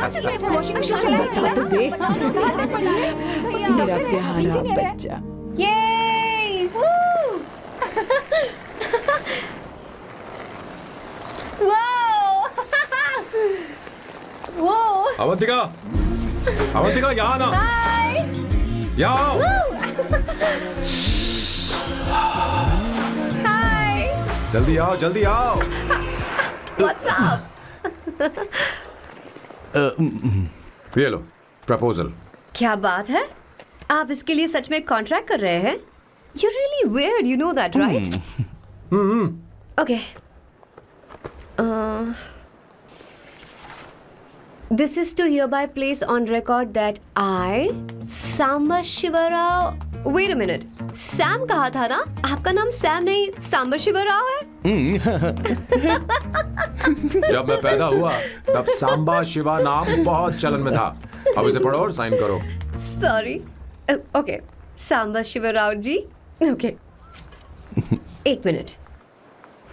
H: वॉशिंग मशीन चला लेती है? तो देख मेरा प्यारा बच्चा।
E: अवंतिका, अवंतिका यहाँ ना, यहाँ आओ। जल्दी आओ, जल्दी आओ।
I: What's up?
E: ये लो प्रपोजल।
I: क्या बात है? आप इसके लिए सच में कॉन्ट्रैक्ट कर रहे हैं? You're really weird, you know that, right? Okay. This is to hereby place on record that I, Samba Shivarao. Wait a minute. Sam कहा था ना? आपका नाम सैम नहीं सांबा शिवराव है?
E: जब मैं पैदा हुआ तब सांबा शिवा नाम बहुत चलन में था। अब इसे पढ़ो और साइन करो।
I: Sorry. Okay. सांबा शिवराव जी. Okay. 1 मिनट।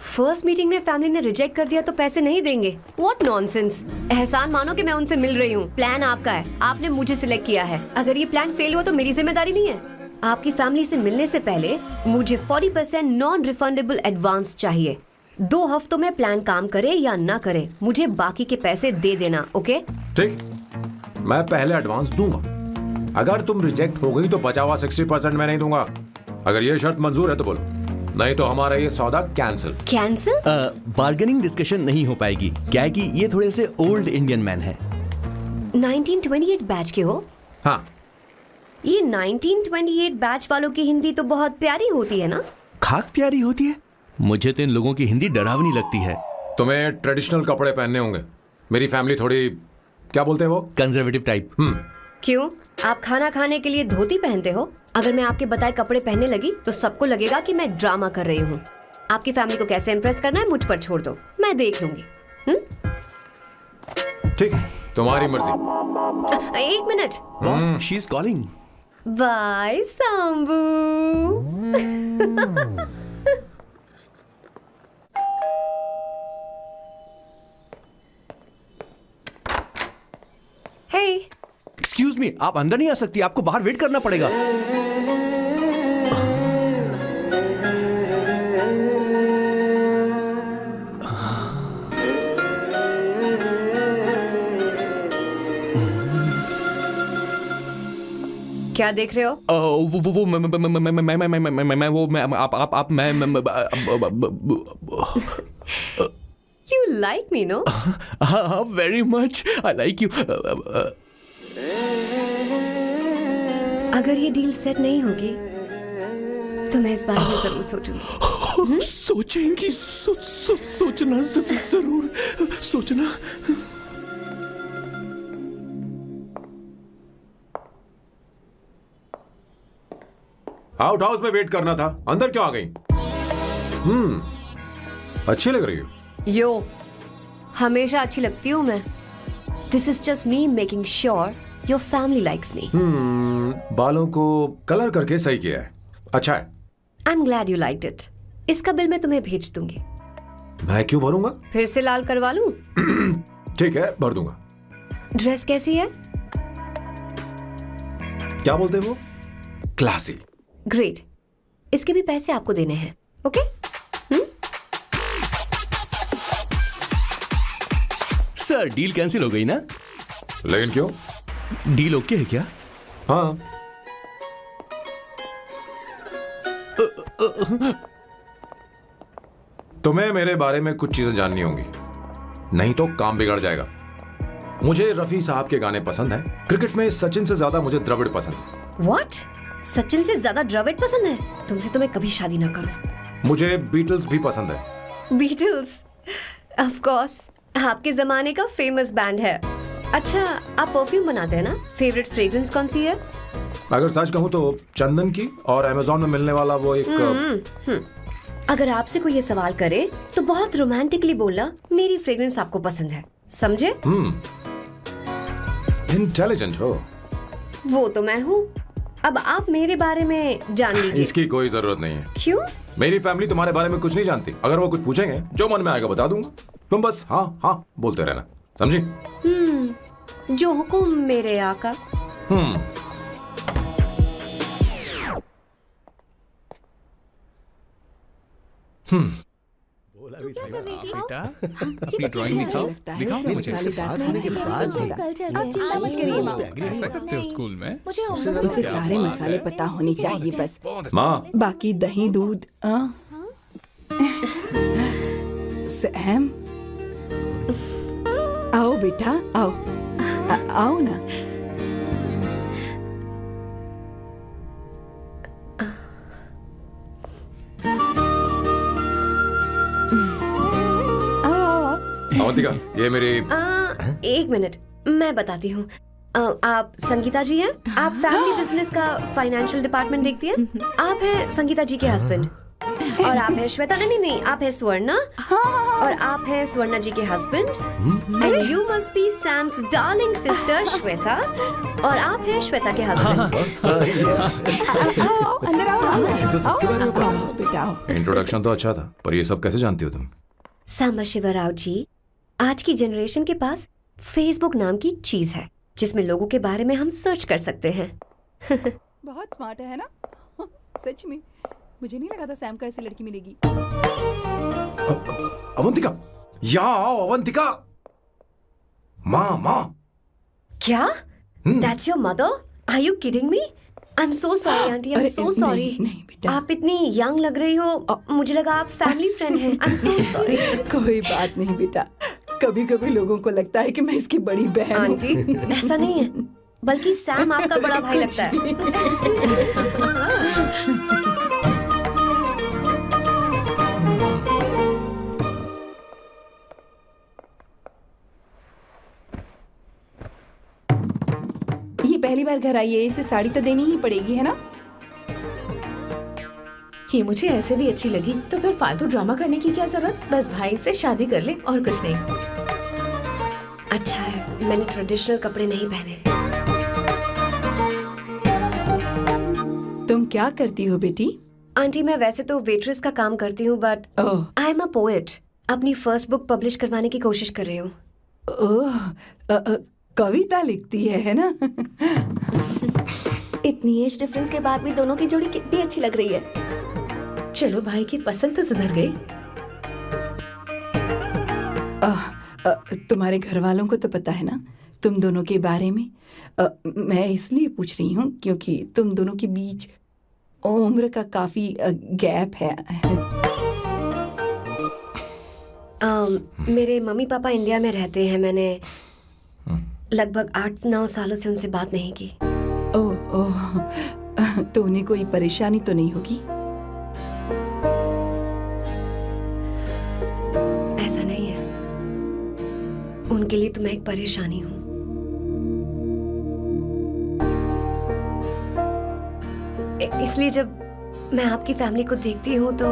I: फर्स्ट मीटिंग में फैमिली ने रिजेक्ट कर दिया तो पैसे नहीं देंगे? What nonsense! एहसान मानो कि मैं उनसे मिल रही हूँ। प्लान आपका है, आपने मुझे सिलेक्ट किया है। अगर ये प्लान फेल हुआ तो मेरी जिम्मेदारी नहीं है। आपकी फैमिली से मिलने से पहले मुझे 40% नॉन रिफंडेबल एडवांस चाहिए। 2 हफ्तों में प्लान काम करे या ना करे, मुझे बाकी के पैसे दे देना। ओके?
E: ठीक, मैं पहले एडवांस दूंगा। अगर तुम रिजेक्ट हो गई तो बचा हुआ 60% मैं नहीं दूंगा। अगर ये शर्त मंजूर है तो बोलो, नहीं तो हमारा ये सौदा कैंसिल।
I: कैंसिल?
F: बार्गेनिंग डिस्कशन नहीं हो पाएगी। क्या है कि ये थोड़े से ओल्ड इंडियन मैन है।
I: 1928 बैच के हो?
E: हाँ।
I: ये 1928 बैच वालों की हिंदी तो बहुत प्यारी होती है ना?
F: खाक प्यारी होती है? मुझे तो इन लोगों की हिंदी डरावनी लगती है।
E: तुम्हें ट्रेडिशनल कपड़े पहनने होंगे। मेरी फैमिली थोड़ी, क्या बोलते हैं वो,
F: कंजर्वेटिव टाइप।
I: क्यों? आप खाना खाने के लिए धोती पहनते हो? अगर मैं आपके बताए कपड़े पहनने लगी तो सबको लगेगा कि मैं ड्रामा कर रही हूँ। आपकी फैमिली को कैसे इम्प्रेस करना है मुझ पर छोड़ दो, मैं देख लूंगी।
E: ठीक है, तुम्हारी मर्जी।
I: 1 minute.
F: She is calling.
I: Bye Sambu. Hey,
F: excuse me, आप अंदर नहीं आ सकती, आपको बाहर वेट करना पड़ेगा।
I: क्या देख रहे हो?
F: वो मैं
I: You like me, no?
F: हाँ, very much. I like you.
I: अगर ये डील सेट नहीं होगी तो मैं इस बारे में जरूर सोचूंगी।
F: सोचेंगी, सोचना जरूर सोचना।
E: आउट हाउस में वेट करना था, अंदर क्यों आ गई? अच्छी लग रही हो।
I: यो, हमेशा अच्छी लगती हूँ मैं। This is just me making sure your family likes me.
E: बालों को कलर करके सही किया है, अच्छा है।
I: I am glad you liked it. इसका बिल मैं तुम्हें भेज दूंगी।
E: मैं क्यों भरूंगा?
I: फिर से लाल करवा लूं?
E: ठीक है, भर दूंगा।
I: ड्रेस कैसी है?
E: क्या बोलते हो? क्लासी।
I: ग्रेट। इसके भी पैसे आपको देने हैं, ओके?
F: सर, डील कैंसिल हो गई ना?
E: लेकिन क्यों?
F: डील ओके है क्या?
E: हाँ। तुम्हें मेरे बारे में कुछ चीजें जाननी होंगी, नहीं तो काम बिगड़ जाएगा। मुझे रफी साहब के गाने पसंद हैं। क्रिकेट में सचिन से ज्यादा मुझे द्रविड़ पसंद है।
I: What? सचिन से ज्यादा द्रविड़ पसंद है? तुमसे तो मैं कभी शादी ना करूं।
E: मुझे बीटल्स भी पसंद है।
I: बीटल्स? ऑफ कोर्स, आपके जमाने का फेमस बैंड है। अच्छा, आप परफ्यूम बनाते हैं ना? फेवरेट फ्रेग्रेंस कौन सी है?
E: अगर सच कहूं तो चंदन की, और अमेज़न में मिलने वाला वो एक
I: अगर आपसे कोई ये सवाल करे तो बहुत रोमांटिकली बोलना मेरी फ्रेग्रेंस आपको पसंद है, समझे?
E: इंटेलिजेंट हो।
I: वो तो मैं हूँ। अब आप मेरे बारे में जान लीजिए।
E: इसकी कोई जरूरत नहीं है।
I: क्यों?
E: मेरी फैमिली तुम्हारे बारे में कुछ नहीं जानती। अगर वो कुछ पूछेंगे, जो मन में आएगा बता दूंगा। तुम बस हाँ हाँ बोलते रहना, समझी?
I: जो हुकुम मेरे आका।
D: बेटा, अपनी ड्राइंग दिखाओ, दिखाओ ना मुझे।
B: बात होने के बाद भी
H: आप चिंता मत करिए माँ।
D: ऐसा करते हो स्कूल में?
H: उसे सारे मसाले पता होने चाहिए बस।
E: माँ,
H: बाकी दही दूध सैम, आओ बेटा आओ। आओ ना।
E: अवंतिका, ये मेरी।
I: एक मिनट, मैं बताती हूँ। आप संगीता जी हैं? आप फैमिली बिजनेस का फाइनेंशियल डिपार्टमेंट देखती हैं? आप हैं संगीता जी के हस्बैंड। और आप हैं श्वेता। नहीं, आप हैं स्वर्णा। और आप हैं स्वर्णा जी के husband. And you must be Sam's darling sister Shweta. और आप हैं श्वेता के हस्बैंड।
H: आओ अंदर आओ।
B: तो सबके बारे में पता है।
H: आओ बेटा आओ।
E: इंट्रोडक्शन तो अच्छा था, पर ये सब कैसे जानती हो तुम?
I: सांबा शिवराव जी, आज की जनरेशन के पास फेसबुक नाम की चीज है जिसमें लोगों के बारे में हम सर्च कर सकते हैं।
H: बहुत स्मार्ट है ना? सच में मुझे नहीं लगा था सैम को ऐसी लड़की मिलेगी।
E: अवंतिका, यहाँ आओ अवंतिका। माँ।
I: क्या? That's your mother? Are you kidding me? I'm so sorry, auntie. I'm so sorry.
H: नहीं बेटा।
I: आप इतनी यंग लग रही हो, मुझे लगा आप फैमिली फ्रेंड हैं। I'm so sorry.
H: कोई बात नहीं बेटा। कभी कभी लोगों को लगता है कि मैं इसकी बड़ी बहन हूँ।
I: आंटी, ऐसा नहीं है, बल्कि सैम आपका बड़ा भाई लगता है।
H: ये पहली बार घर आई है, इसे साड़ी तो देनी ही पड़ेगी, है ना?
G: ये मुझे ऐसे भी अच्छी लगी, तो फिर फालतू ड्रामा करने की क्या जरूरत? बस भाई से शादी कर ले और कुछ नहीं।
I: अच्छा है, मैंने ट्रेडिशनल कपड़े नहीं पहने।
H: तुम क्या करती हो बेटी?
I: आंटी, मैं वैसे तो वेट्रेस का काम करती हूँ, but
H: oh
I: I am a poet. अपनी फर्स्ट बुक पब्लिश करवाने की कोशिश कर रही हूँ।
H: ओह, कविता लिखती है ना?
A: इतनी एज डिफरेंस के बाद भी दोनों की जोड़ी कितनी अच्छी लग रही है।
G: चलो, भाई की पसंद तो सुधर गई।
H: तुम्हारे घर वालों को तो पता है ना तुम दोनों के बारे में मैं इसलिए पूछ रही हूँ क्योंकि तुम दोनों के बीच उम्र का काफी गैप है।
I: मेरे मम्मी पापा इंडिया में रहते हैं। मैंने लगभग 8-9 सालों से उनसे बात नहीं की।
H: ओह, तो उन्हें कोई परेशानी तो नहीं होगी?
I: ऐसा नहीं है, उनके लिए तो मैं एक परेशानी हूँ। इसलिए जब मैं आपकी फैमिली को देखती हूँ तो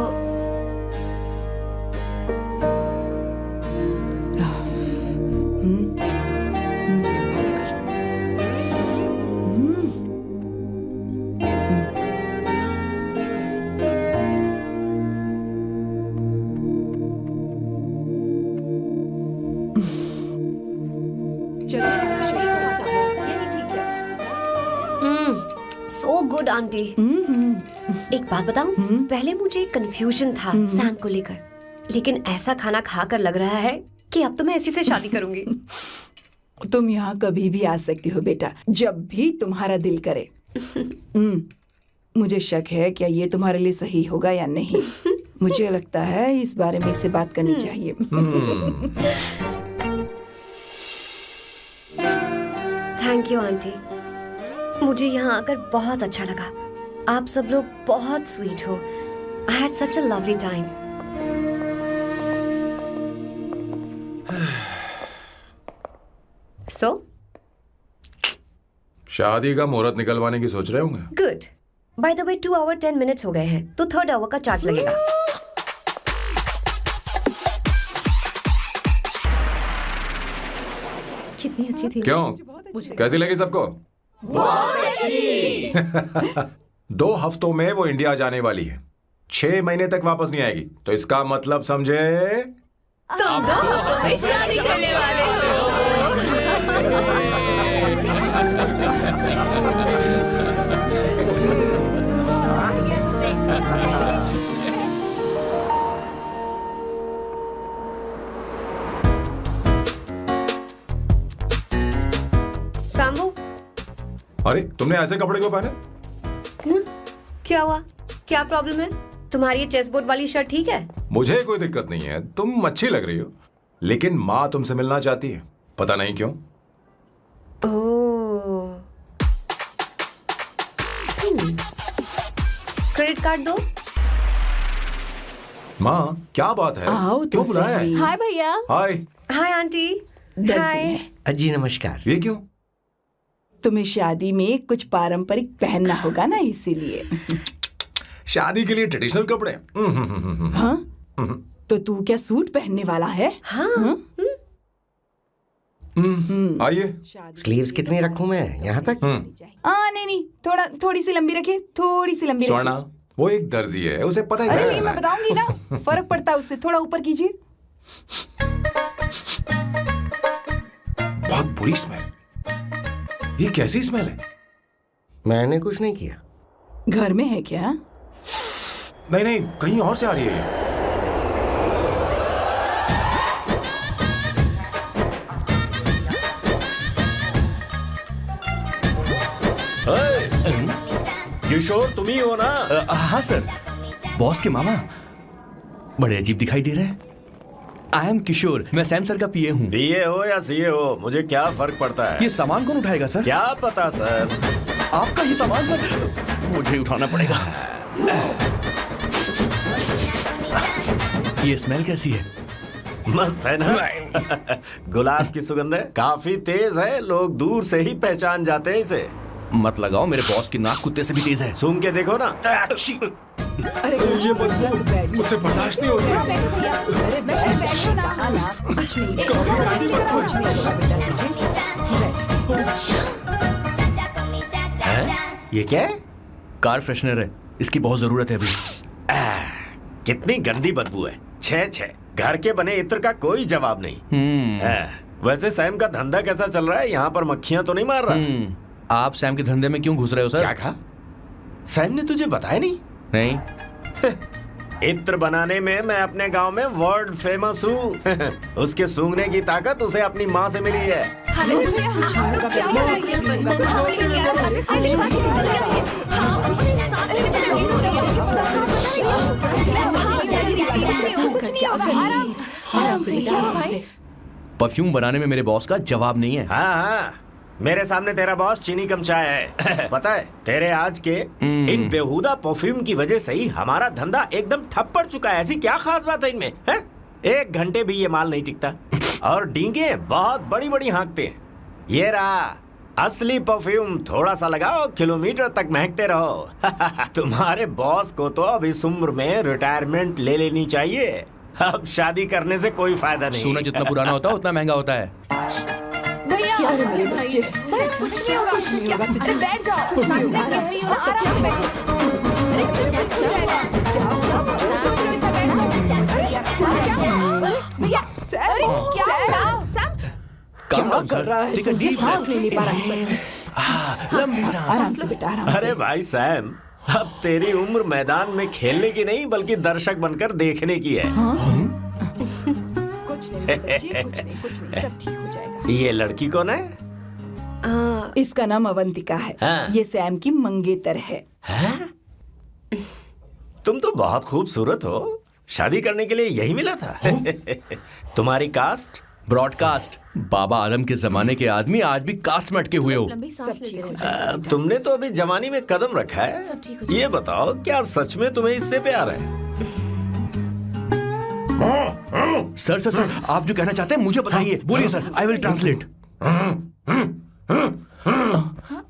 I: सो गुड आंटी। एक बात बताऊं, पहले मुझे कंफ्यूजन था सैम को लेकर, लेकिन ऐसा खाना खाकर लग रहा है कि अब तो मैं इसी से शादी करूंगी।
H: तुम यहाँ कभी भी आ सकती हो बेटा, जब भी तुम्हारा दिल करे। मुझे शक है क्या ये तुम्हारे लिए सही होगा या नहीं। मुझे लगता है इस बारे में इससे बात करनी चाहिए।
I: थैंक यू आंटी, मुझे यहाँ आकर बहुत अच्छा लगा। आप सब लोग बहुत स्वीट हो। I had such a lovely time. So
E: शादी का मुहूर्त निकलवाने की सोच रहे होंगे।
I: Good. By the way 2 hour 10 minutes हो गए हैं, तो 3rd आवर का चार्ज लगेगा।
G: कितनी अच्छी थी।
E: क्यों, कैसी लगी सबको?
I: बहुत अच्छी।
E: 2 हफ्तों में वो इंडिया जाने वाली है, 6 महीने तक वापस नहीं आएगी। तो इसका मतलब समझे
G: तुम दो शादी करने वाले हो।
I: सांबू,
E: अरे तुमने ऐसे कपड़े क्यों पहने?
I: क्या हुआ? क्या प्रॉब्लम है? तुम्हारी ये चेस्ट बोर्ड वाली शर्ट ठीक है?
E: मुझे कोई दिक्कत नहीं है, तुम अच्छी लग रही हो, लेकिन माँ तुमसे मिलना चाहती है, पता नहीं क्यों।
I: ओह, क्रेडिट कार्ड दो।
E: माँ क्या बात है,
H: आओ तो
E: क्यों बुलाया है?
H: सही।
A: हाय भैया।
E: हाय।
I: हाय आंटी।
H: दर्जी
I: हाय।
H: है।
B: जी नमस्कार।
E: ये क्यों?
H: तुम्हें शादी में कुछ पारंपरिक पहनना होगा ना, इसीलिए।
E: शादी के लिए ट्रेडिशनल कपड़े?
H: हाँ, तो तू क्या सूट पहनने वाला है?
I: हाँ।
E: आइए।
B: स्लीव्स कितनी रखूं मैं, यहाँ तक?
H: नहीं, थोड़ी सी लंबी रखे, थोड़ी सी लंबी रखे।
E: स्वर्णा, वो एक दर्जी है, उसे पता ही
H: अरे
E: क्या
H: नहीं,
E: करना
H: मैं
E: है।
H: बताऊंगी ना, फर्क पड़ता है उससे। थोड़ा ऊपर कीजिए।
E: बहुत बुरी स्मेल। ये कैसी स्मेल है?
B: मैंने कुछ नहीं किया।
H: घर में है क्या?
E: नहीं नहीं, कहीं और से आ रही है ये।
C: किशोर तुम ही हो ना?
F: हाँ सर, बॉस के मामा बड़े अजीब दिखाई दे रहे हैं। आई एम किशोर, मैं सैम सर का पीए हूँ।
C: बीए हो या सीए हो, मुझे क्या फर्क पड़ता है?
F: ये सामान कौन उठाएगा सर?
C: क्या पता सर।
F: आपका ही सामान सर, मुझे उठाना पड़ेगा। ये स्मेल कैसी है?
C: मस्त है ना? गुलाब की सुगंध है, काफी तेज है, लोग दूर से ही पहचान जाते हैं इसे।
F: मत लगाओ, मेरे बॉस की नाक कुत्ते से भी तेज है।
C: सूंघ के देखो ना।
H: अरे
E: ये बदबू मुझसे बर्दाश्त नहीं हो रही है।
H: बैठो भैया। अरे बैठो ना। कहा ना, कुछ नहीं। कुछ नहीं होगा बेटा तुझे।
C: ये क्या है?
F: कार फ्रेशनर है, इसकी बहुत जरूरत है अभी।
C: कितनी गंदी बदबू है। छे घर के बने इत्र का कोई जवाब नहीं। वैसे सैम का धंधा कैसा चल रहा है? यहाँ पर मक्खियां तो नहीं मार रहा?
F: आप सैम के धंधे में क्यों घुस रहे हो सर?
C: क्या कहा? सैम ने तुझे बताया नहीं?
F: नहीं।
C: इत्र बनाने में मैं अपने गांव में वर्ल्ड फेमस हूँ। उसके सूंघने की ताकत उसे अपनी माँ से मिली है।
F: परफ्यूम बनाने में मेरे बॉस का जवाब नहीं है।
C: हाँ हाँ, मेरे सामने तेरा बॉस चीनी कम चाय है। पता है तेरे आज के इन बेहुदा परफ्यूम की वजह से ही हमारा धंधा एकदम ठप पड़ चुका है। ऐसी क्या खास बात है इनमें है? 1 घंटे भी ये माल नहीं टिकता और डींगे बहुत बड़ी बड़ी हाँकते हैं। ये रहा असली परफ्यूम, थोड़ा सा लगाओ किलोमीटर तक महकते रहो। तुम्हारे बॉस को तो अब इस उम्र में रिटायरमेंट ले लेनी चाहिए। अब शादी करने से कोई फायदा नहीं।
F: सोना जितना पुराना होता है उतना महंगा होता है।
H: क्या रे मेरे बच्चे, कुछ नहीं होगा, कुछ नहीं होगा, तुझे बैठ जाओ, सांस लेके आराम से क्या कर रहा है? ये सांस ले नहीं पा रहा है।
F: लंबी सांस।
H: आराम से बेटा, आराम से।
C: अरे भाई सैम, अब तेरी उम्र मैदान में खेलने की नहीं बल्कि दर्शक बनकर देखने की है।
H: कुछ नहीं बच्चे, कुछ नहीं, सब ठीक हो जाएगा।
C: ये लड़की कौन है?
H: इसका नाम अवंतिका है।
C: हाँ।
H: ये सैम की मंगेतर है।
C: हैं? तुम तो बहुत खूबसूरत हो, शादी करने के लिए यही मिला था। तुम्हारी कास्ट?
F: ब्रॉडकास्ट। बाबा आलम के जमाने के आदमी आज भी कास्ट में अटके हुए हो।
G: लंबी सांस
H: सब ठीक
G: लेते
H: हो
G: रहो।
H: जाएगा।
C: तुमने तो अभी जवानी में कदम रखा है।
G: सब ठीक हो
C: ये बताओ क्या सच में तुम्हें इससे प्यार है?
F: सर सर सर, आप जो कहना चाहते हैं मुझे बताइए। बोलिए सर, आई विल ट्रांसलेट।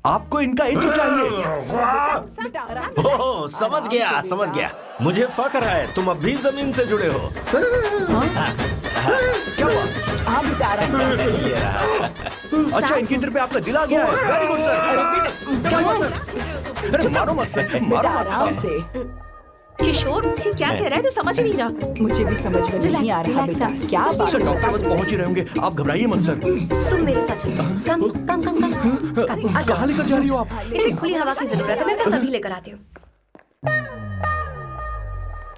F: आपको इनका इंट्रो चाहिए।
C: ओह, समझ गया। मुझे फख्र है तुम अब भी जमीन से जुड़े हो।
F: क्या हुआ?
H: हाँ बेटा, आराम से।
F: अच्छा, इनके इंटर पे आपका दिल आ गया है। Very good sir. क्या हुआ सर? अरे मारो मत सर,
H: बेटा
F: मारो
H: आराम
F: मत।
H: से।
G: किशोर ये क्या कह रहा है? तो समझ नहीं रहा।
H: मुझे भी समझ में नहीं आ रहा बेटा, क्या बात
F: सर
H: है?
F: डॉक्टर बस पहुंच ही रहे होंगे, आप घबराइए मत सर।
I: तुम मेरे साथ चलो। कम कम कम कम कम।
F: कहाँ लेकर जा रही हो आप?
I: इसे खुली हवा की जरूरत है, मैं बस अभी लेकर आती हूँ।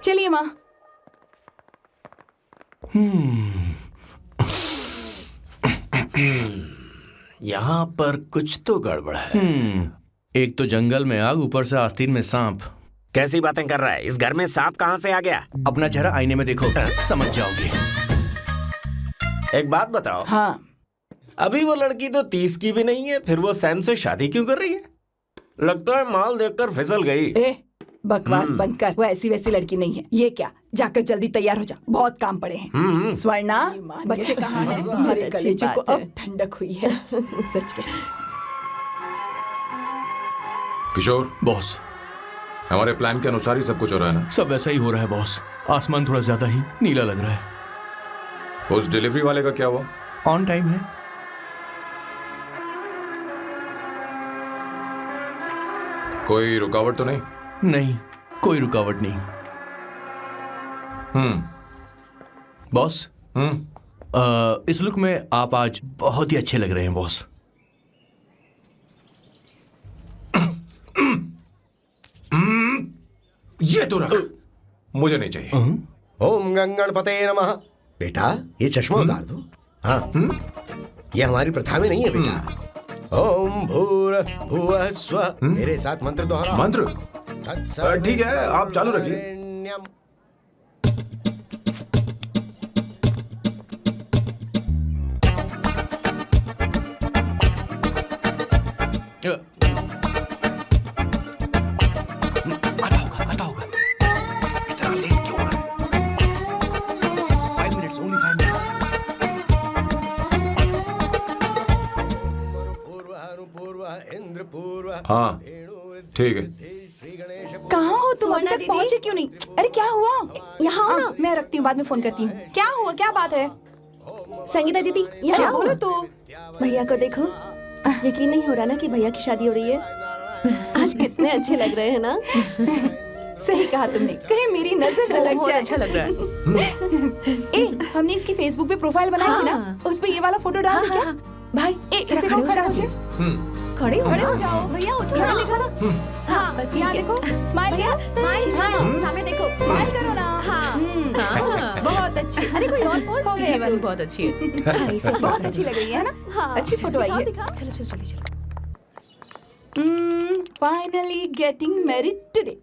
H: चलिए माँ।
C: यहाँ पर कुछ तो गड़बड़ है।
F: एक तो जंगल में आग, ऊपर से आस्तीन में सांप।
C: कैसी बातें कर रहा है? इस घर में सांप कहाँ से आ गया?
F: अपना चेहरा आईने में देखो, समझ जाओगे।
C: एक बात बताओ।
H: हाँ,
C: अभी वो लड़की तो 30 की भी नहीं है, फिर वो सैम से शादी क्यों कर रही है? लगता है माल देखकर फिसल गई।
H: ए बकवास बंद कर, वो ऐसी वैसी लड़की नहीं है। ये क्या, जाकर जल्दी तैयार हो जा, बहुत काम पड़े हैं। स्वर्णा, बच्चे कहाँ हैं? हमारे कलेजे को अब ठंडक हुई है। सच कह।
E: किशोर,
F: बॉस,
E: हमारे प्लान के अनुसार ही सब कुछ हो रहा है ना?
F: सब वैसा ही हो रहा है बॉस। आसमान थोड़ा ज्यादा ही नीला लग रहा है।
E: उस डिलीवरी वाले का क्या हुआ?
F: ऑन टाइम है।
E: कोई रुकावट तो नहीं?
F: नहीं, कोई रुकावट नहीं। बॉस, इस लुक में आप आज बहुत ही अच्छे लग रहे हैं बॉस।
E: ये तो रख, मुझे नहीं चाहिए।
B: ओम गंगणपते नमः। बेटा ये चश्मा उतार दो। हाँ, ये हमारी प्रथा में नहीं है बेटा। ओम भूर भुवः स्वः। मेरे साथ मंत्र दोहराओ।
E: मंत्र?
B: तत्सवितुर्वरेण्यं।
E: ठीक है, आप चालू रखिए।
F: आता होगा। इतना लेट क्यों हो रहा है? 5 minutes, only 5 minutes।
B: इंद्र पूर्व।
E: हाँ, ठीक है।
H: कहाँ हो तुम?
A: स्वर्णा
H: अभी तक
A: दीदी।
H: पहुंचे क्यों नहीं? अरे क्या हुआ?
A: यहाँ आओ ना।
H: मैं रखती हूँ, बाद में फोन करती हूँ। क्या हुआ, क्या बात है?
A: संगीता दीदी,
H: क्या
A: यहाँ
H: बोलो
A: बोलो
H: तो?
A: भैया को देखो। यकीन नहीं हो रहा ना कि भैया की शादी हो रही है। आज कितने अच्छे लग रहे हैं ना।
H: सही कहा तुमने, कहीं मेरी नजर न लग
G: बहुत
H: जाए।
G: अच्छा लग रहा है।
H: ए, हमने इसकी फेसबुक पे प्रोफाइल बनाई थी ना,
G: हाँ।
H: उस पे ये वाला फोटो डाल दे क्या?
G: भाई
H: इसे
G: खड़े
H: को
G: हो
H: खड़ा
G: जाओ
H: हो
G: please। खड़े हो
H: खड़े हो
G: जाओ।
H: जाओ भैया, उठो
G: खड़े
H: ना।
G: हो जाओ।
H: हाँ
G: बस
H: यहाँ
G: ठीक है।
H: देखो, स्माइल भैया, स्माइल सामने देखो, स्माइल करो ना।
G: हाँ।
H: बहुत अच्छी। अरे कोई और पोज
G: हो गई, ये वाली बहुत अच्छी है।
H: बहुत अच्छी लग रही है ना। हाँ अच्छी फोटो आई है।
G: चलो चलो चलो चलो।
H: Finally getting married today.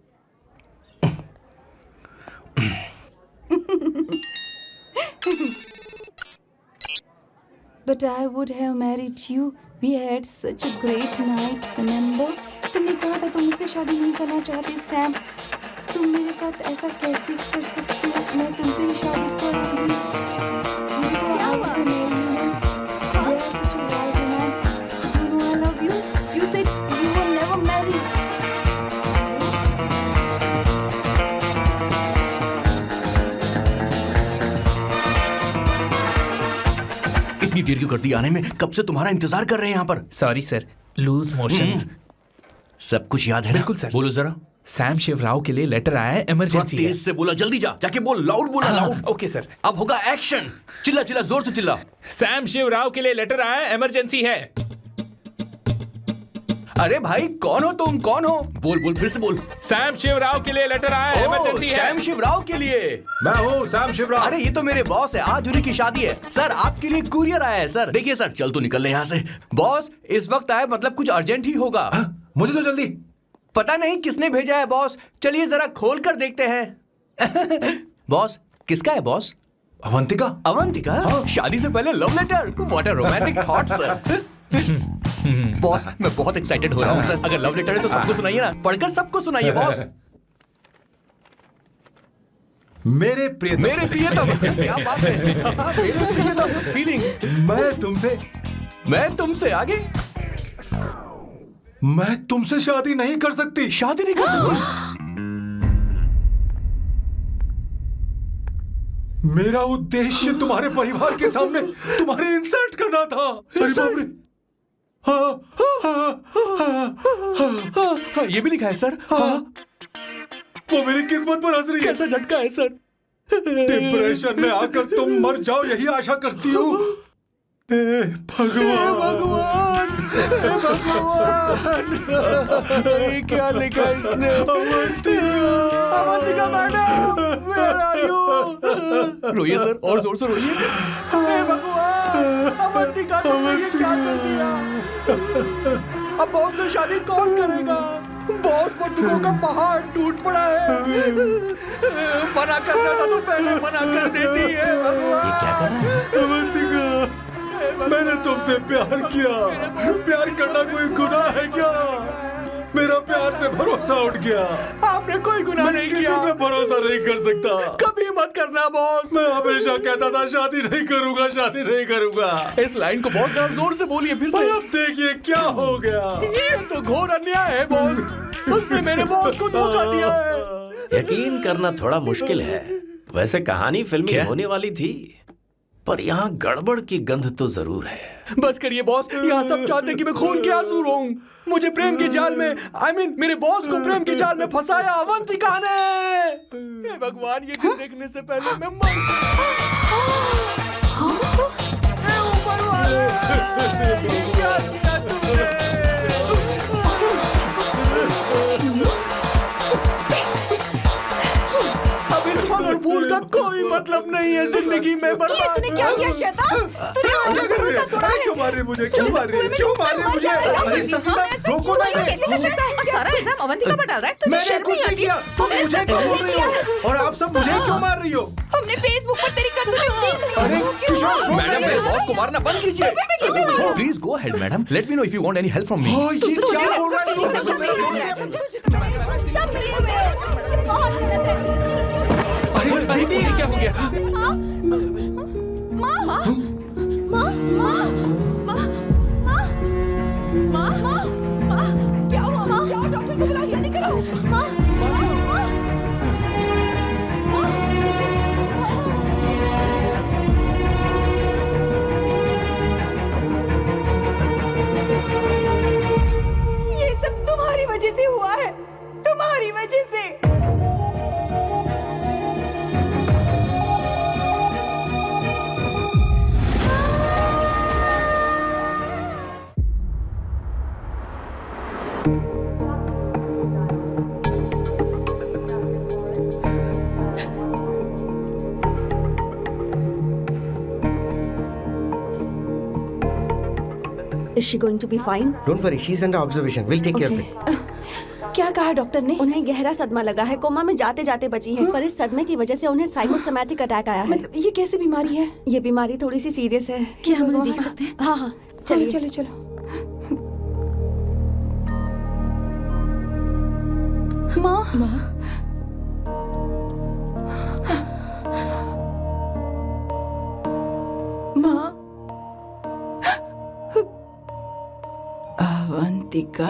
H: But I would have married you. We had such a great night, remember? तुमने कहा था तुम मुझसे शादी नहीं करना चाहती, सैम। तुम मेरे साथ ऐसा कैसे कर सकती हो? मैं तुमसे ही शादी करूंगी। क्या हुआ? They are such a wild romance. You know I love you. You said you will never marry.
F: इतनी देर क्यों कर दी आने में? कब से तुम्हारा इंतजार कर रहे हैं यहाँ पर।
D: Sorry sir, loose motions.
F: सब कुछ याद है ना?
D: बिल्कुल सर।
F: बोलो जरा।
D: सैम शिवराव के लिए लेटर आया है,
F: थोड़ा
D: इमरजेंसी है।
F: तेज से बोला, जल्दी जा, जाके बोल, लाउड बोला, लाउड।
D: Okay sir.
F: अब होगा एक्शन। चिल्ला चिल्ला, जोर से चिल्ला।
D: सैम शिवराव के लिए लेटर आया है, इमरजेंसी है।
F: अरे भाई कौन हो तुम, कौन हो? बोल बोल, फिर से बोल।
D: सैम शिवराव के लिए लेटर आया है, इमरजेंसी है।
F: सैम शिवराव के लिए।
E: मैं हूँ सैम शिवराव।
F: अरे ये तो मेरे बॉस है, आज उन्हीं की शादी है। सर आपके लिए कुरियर आया है सर। देखिए सर, चल तो निकल ले यहाँ से। बॉस इस वक्त आए, मतलब कुछ अर्जेंट ही होगा।
E: मुझे तो जल्दी।
F: पता नहीं किसने भेजा है बॉस, चलिए जरा खोल कर देखते हैं। बॉस किसका है बॉस?
E: अवंतिका।
F: अवंतिका? शादी से पहले love letter? What a romantic thought sir. Boss मैं बहुत एक्साइटेड हो रहा हूँ सर। अगर लव लेटर है तो सबको सुनाइए ना, पढ़कर सबको सुनाइए बॉस।
E: मेरे प्रियतम।
F: मेरे प्रियतम, क्या बात है। मेरे प्रियतम, फीलिंग। मैं तुमसे आगे।
E: मैं तुमसे शादी नहीं कर सकती।
F: शादी नहीं कर सकती?
E: मेरा उद्देश्य तुम्हारे परिवार के सामने तुम्हारे इंसल्ट करना था। अरे बाप रे।
F: हाँ, ये भी लिखा है सर। हाँ।
E: वो मेरी किस्मत पर हंस रही है।
F: कैसा झटका है सर।
E: डिप्रेशन में आकर तुम मर जाओ, यही आशा करती हूँ। भगवान
F: भगवान, ये क्या लिखा है इसने? Avantika madam, where are you? रोइए सर, और जोर से रोइए। हे भगवान, अवंतिका तुमने ये क्या कर दिया? अब बॉस से शादी कौन करेगा? बॉस पर दुखों का पहाड़ टूट पड़ा है। मना करना था तो पहले मना कर देती है। भगवान ये क्या कर रहा है?
E: अवंतिका, मैंने तुमसे प्यार किया। प्यार करना कोई गुनाह है क्या? मेरा प्यार से भरोसा उठ गया।
F: आपने कोई गुनाह नहीं किया।
E: किसी पे भरोसा नहीं कर सकता।
F: कभी मत करना बॉस।
E: मैं हमेशा कहता था शादी नहीं करूंगा, शादी नहीं करूंगा।
F: इस लाइन को बहुत ज्यादा जोर से बोलिए फिर से।
E: अब देखिए क्या हो गया।
F: ये तो घोर अन्याय है बॉस। उसने मेरे बॉस को धोखा दिया है।
C: यकीन करना थोड़ा मुश्किल है। वैसे कहानी फिल्मी होने वाली थी, पर यहाँ गड़बड़ की गंध तो जरूर है।
F: बस करिए बॉस, यहाँ सब चाहते हैं कि मैं खून के आंसू रोऊं। मुझे प्रेम के जाल में, मेरे बॉस को प्रेम के जाल में फंसाया अवंतिका ने। हे भगवान, ये दिन देखने से पहले मैं मर। हे ऊपर वाले, ये क्या किया तुमने? अब इस फल और फूल का कोई मतलब नहीं है जिंदगी में। बर्बाद।
H: तूने क्या किया शैतान? तूने मेरा भरोसा तोड़ा है।
E: क्यों मार रही मुझे? क्यों मार रही? क्यों मार रही मुझे? अरे संगीता, रोको ना इसे।
G: कैसे कर सकता है? और सारा इल्जाम अवंतिका पर डाल रहा है। तुझे
E: मैंने
G: शर्म
E: कुछ
G: नहीं
E: नहीं
G: आती?
E: किया। तुम
G: तुमने
E: मुझे
G: सब
E: क्यों
G: कुछ
E: बोल रही हो? और आप सब मुझे क्यों मार रही हो?
H: हमने फेसबुक पर तेरी करतूतें देख ली।
E: अरे किशोर,
F: मैडम मेरे बॉस को मारना बंद कीजिए। Please go ahead madam, let me know if you want any help from me.
E: ये क्या बोल रहा है?
H: सब मिले हुए हैं। ये बहुत गलत है।
D: अरे ये क्या हो गया?
H: माँ, माँ, माँ, माँ, माँ, माँ, माँ, माँ, क्या हुआ माँ? जाओ डॉक्टर को बुलाओ, जल्दी करो। माँ, माँ, ये सब तुम्हारी वजह से हुआ है, तुम्हारी वजह से।
A: Is she going to be fine?
B: Don't worry, she is under observation, will take care of it.
H: क्या कहा डॉक्टर ने?
A: उन्हें गहरा सदमा लगा है, कोमा में जाते जाते बची है, पर इस सदमे की वजह से उन्हें साइकोसोमैटिक अटैक आया है।
H: मतलब ये कैसी बीमारी है?
A: ये बीमारी थोड़ी सी सीरियस है।
G: क्या हम उन्हें देख सकते हैं?
A: हाँ हाँ,
H: चलो
A: चलिए।
H: चलो चलो। माँ
G: माँ,
H: माँ, अवंतिका,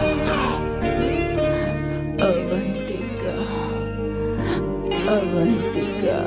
H: अवंतिका, अवंतिका,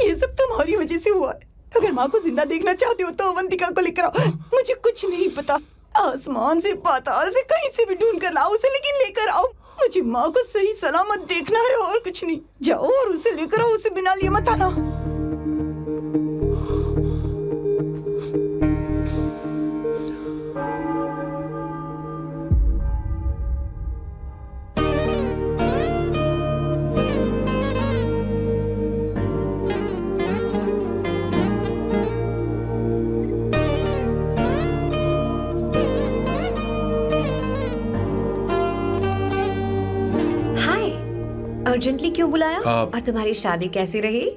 H: ये सब तुम्हारी वजह से हुआ है। अगर माँ को जिंदा देखना चाहते हो तो अवंतिका को लेकर आओ। मुझे कुछ नहीं पता, आसमान से पाताल से कहीं से भी ढूंढ कर लाओ उसे, लेकिन लेकर आओ। मुझे माँ को सही सलामत देखना है और कुछ नहीं। जाओ और उसे लेकर आओ, उसे बिना लिए मत आना।
I: अर्जेंटली क्यों बुलाया?
E: आप-
I: और तुम्हारी शादी कैसी रही?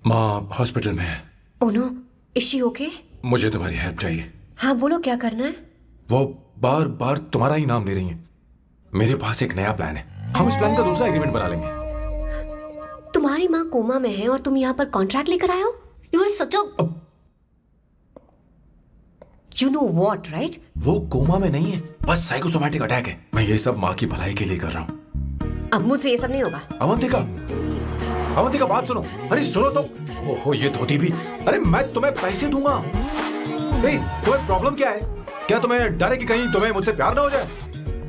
E: माँ हॉस्पिटल में है।
I: Oh no, is she okay?
E: मुझे तुम्हारी हेल्प चाहिए।
I: हाँ बोलो, क्या करना है?
E: वो बार बार तुम्हारा ही नाम ले रही हैं। मेरे पास एक नया प्लान है, हम इस प्लान का दूसरा एग्रीमेंट बना लेंगे।
I: तुम्हारी माँ कोमा में है और तुम यहाँ पर कॉन्ट्रैक्ट लेकर आए हो? You are such a you know what, right?
E: वो कोमा में नहीं है, बस साइकोसोमैटिक अटैक है। मैं ये सब माँ की भलाई के लिए कर रहा हूँ।
I: अब मुझसे ये सब नहीं होगा।
E: अवंतिका, अवंतिका बात सुनो। अरे सुनो तो। ओहो ये धोती भी। अरे मैं तुम्हें पैसे दूंगा। तुम्हें प्रॉब्लम क्या है? क्या तुम्हें डर है कि कहीं तुम्हें मुझसे प्यार ना हो जाए?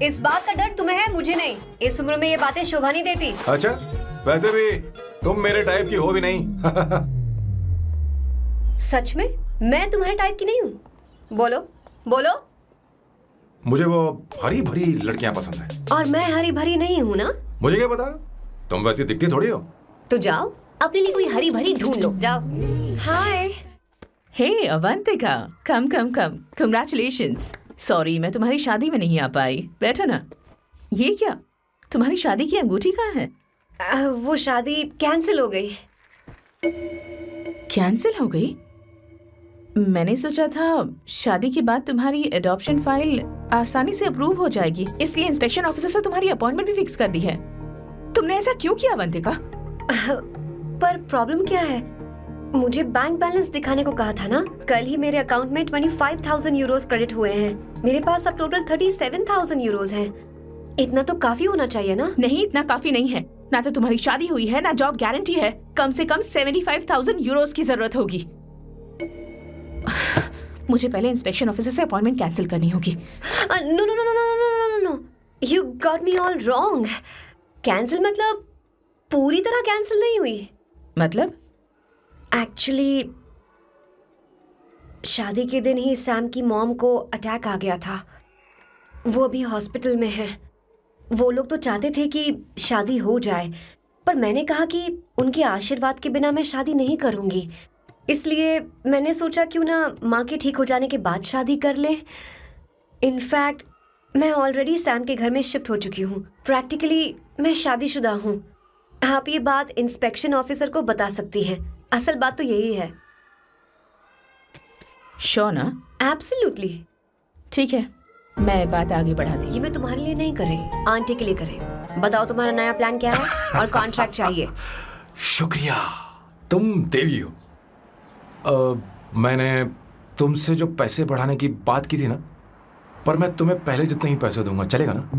I: इस बात का डर तुम्हें है, मुझे नहीं। इस उम्र में ये बातें शोभा नहीं देती।
E: अच्छा, वैसे भी तुम मेरे टाइप की हो भी नहीं।
I: सच में मैं तुम्हारे टाइप की नहीं हूँ? बोलो बोलो।
E: मुझे वो हरी भरी लड़कियां पसंद है।
I: और मैं हरी भरी नहीं हूँ ना?
E: मुझे क्या पता, तुम वैसी दिखती थोड़ी हो।
I: तो जाओ अपने लिए कोई हरी भरी ढूंढ लो, जाओ। हाय।
G: हे अवंतिका, कम कम कम, कंग्रेचुलेशंस। सॉरी मैं तुम्हारी शादी में नहीं आ पाई। बैठो ना। ये क्या, तुम्हारी शादी की अंगूठी कहाँ है?
I: वो शादी कैंसिल हो गई।
G: कैंसिल हो गई? मैंने सोचा था शादी के बाद तुम्हारी एडॉप्शन फाइल आसानी से अप्रूव हो जाएगी, इसलिए इंस्पेक्शन ऑफिसर से तुम्हारी अपॉइंटमेंट भी फिक्स कर दी है। तुमने ऐसा क्यों किया अवंतिका?
I: पर प्रॉब्लम क्या है? मुझे बैंक बैलेंस दिखाने को कहा था ना। कल ही मेरे अकाउंट में 25,000 यूरोस क्रेडिट हुए हैं। मेरे पास अब टोटल 37,000 यूरोस हैं। इतना तो काफी होना चाहिए ना?
G: नहीं, इतना काफी नहीं है। ना तो तुम्हारी शादी हुई है, ना जॉब गारंटी है। कम से कम 75,000 यूरोस की जरूरत होगी। मुझे पहले इंस्पेक्शन ऑफिसर से अपॉइंटमेंट कैंसिल करनी होगी।
I: No no no no no no no no, you got me all wrong. Cancel मतलब पूरी तरह कैंसिल नहीं हुई।
G: मतलब?
I: एक्चुअली शादी के दिन ही सैम की मॉम को अटैक आ गया था। वो अभी हॉस्पिटल में है। वो लोग तो चाहते थे कि शादी हो जाए, पर मैंने कहा कि उनके आशीर्वाद के बिना मैं शादी नहीं करूंगी। इसलिए मैंने सोचा क्यों ना माँ के ठीक हो जाने के बाद शादी कर ले। इनफैक्ट मैं ऑलरेडी सैम के घर में शिफ्ट हो चुकी हूँ। प्रैक्टिकली मैं शादीशुदा हूँ। आप ये बात इंस्पेक्शन ऑफिसर को बता सकती हैं। असल बात तो यही है।
G: श्योर ना?
I: एब्सोल्युटली।
G: ठीक है, मैं बात आगे बढ़ाती हूँ।
I: ये मैं तुम्हारे लिए नहीं कर रही, आंटी के लिए कर रही। बताओ तुम्हारा नया प्लान क्या है और कॉन्ट्रैक्ट चाहिए।
E: शुक्रिया, तुम देवी हो। मैंने तुमसे जो पैसे बढ़ाने की बात की थी ना, पर मैं तुम्हें पहले जितने ही पैसे दूंगा, चलेगा ना?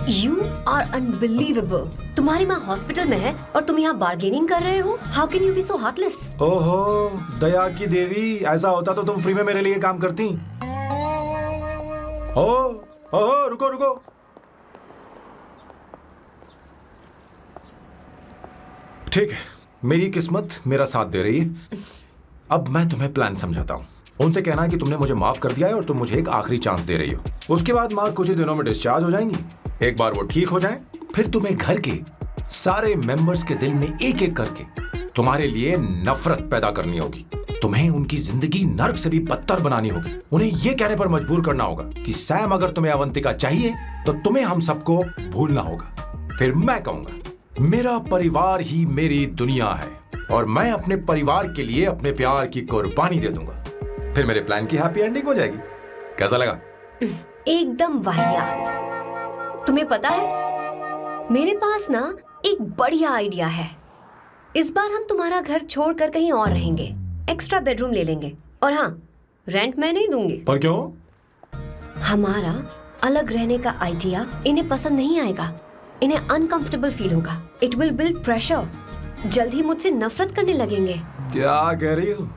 I: You are unbelievable. तुम्हारी माँ हॉस्पिटल में है और तुम यहाँ बार्गेनिंग कर रहे हो? How can you be so heartless?
E: ओहो दया की देवी, ऐसा होता तो तुम फ्री में मेरे लिए काम करती। ओहो रुको रुको। ठीक है, मेरी किस्मत मेरा साथ दे रही है। अब मैं तुम्हें प्लान समझाता हूँ। उनसे कहना है कि तुमने मुझे माफ कर दिया है और तुम मुझे एक आखिरी चांस दे रही हो। उसके बाद माँ कुछ ही दिनों में डिस्चार्ज हो जाएंगी। एक बार वो ठीक हो जाए, फिर तुम्हें घर के सारे मेंबर्स के दिल में एक एक करके तुम्हारे लिए नफरत पैदा करनी होगी। तुम्हें उनकी जिंदगी नर्क से भी बदतर बनानी होगी। उन्हें यह कहने पर मजबूर करना होगा कि सैम, अगर तुम्हें अवंतिका चाहिए तो तुम्हें हम सबको भूलना होगा। फिर मैं कहूंगा मेरा परिवार ही मेरी दुनिया है और मैं अपने परिवार के लिए अपने प्यार की कुर्बानी दे दूंगा। फिर मेरे प्लान की हैप्पी एंडिंग हो जाएगी। कैसा लगा?
I: एकदम वाहियात। तुम्हें पता है मेरे पास ना एक बढ़िया आइडिया है। इस बार हम तुम्हारा घर छोड़कर कहीं और रहेंगे, एक्स्ट्रा बेडरूम ले लेंगे। और हाँ, रेंट मैं नहीं दूंगी।
E: पर क्यों?
I: हमारा अलग रहने का आइडिया इन्हें पसंद नहीं आएगा। इन्हें अनकंफर्टेबल फील होगा। It will build pressure. जल्द ही मुझसे नफरत करने लगेंगे।
E: क्या कह रही हो?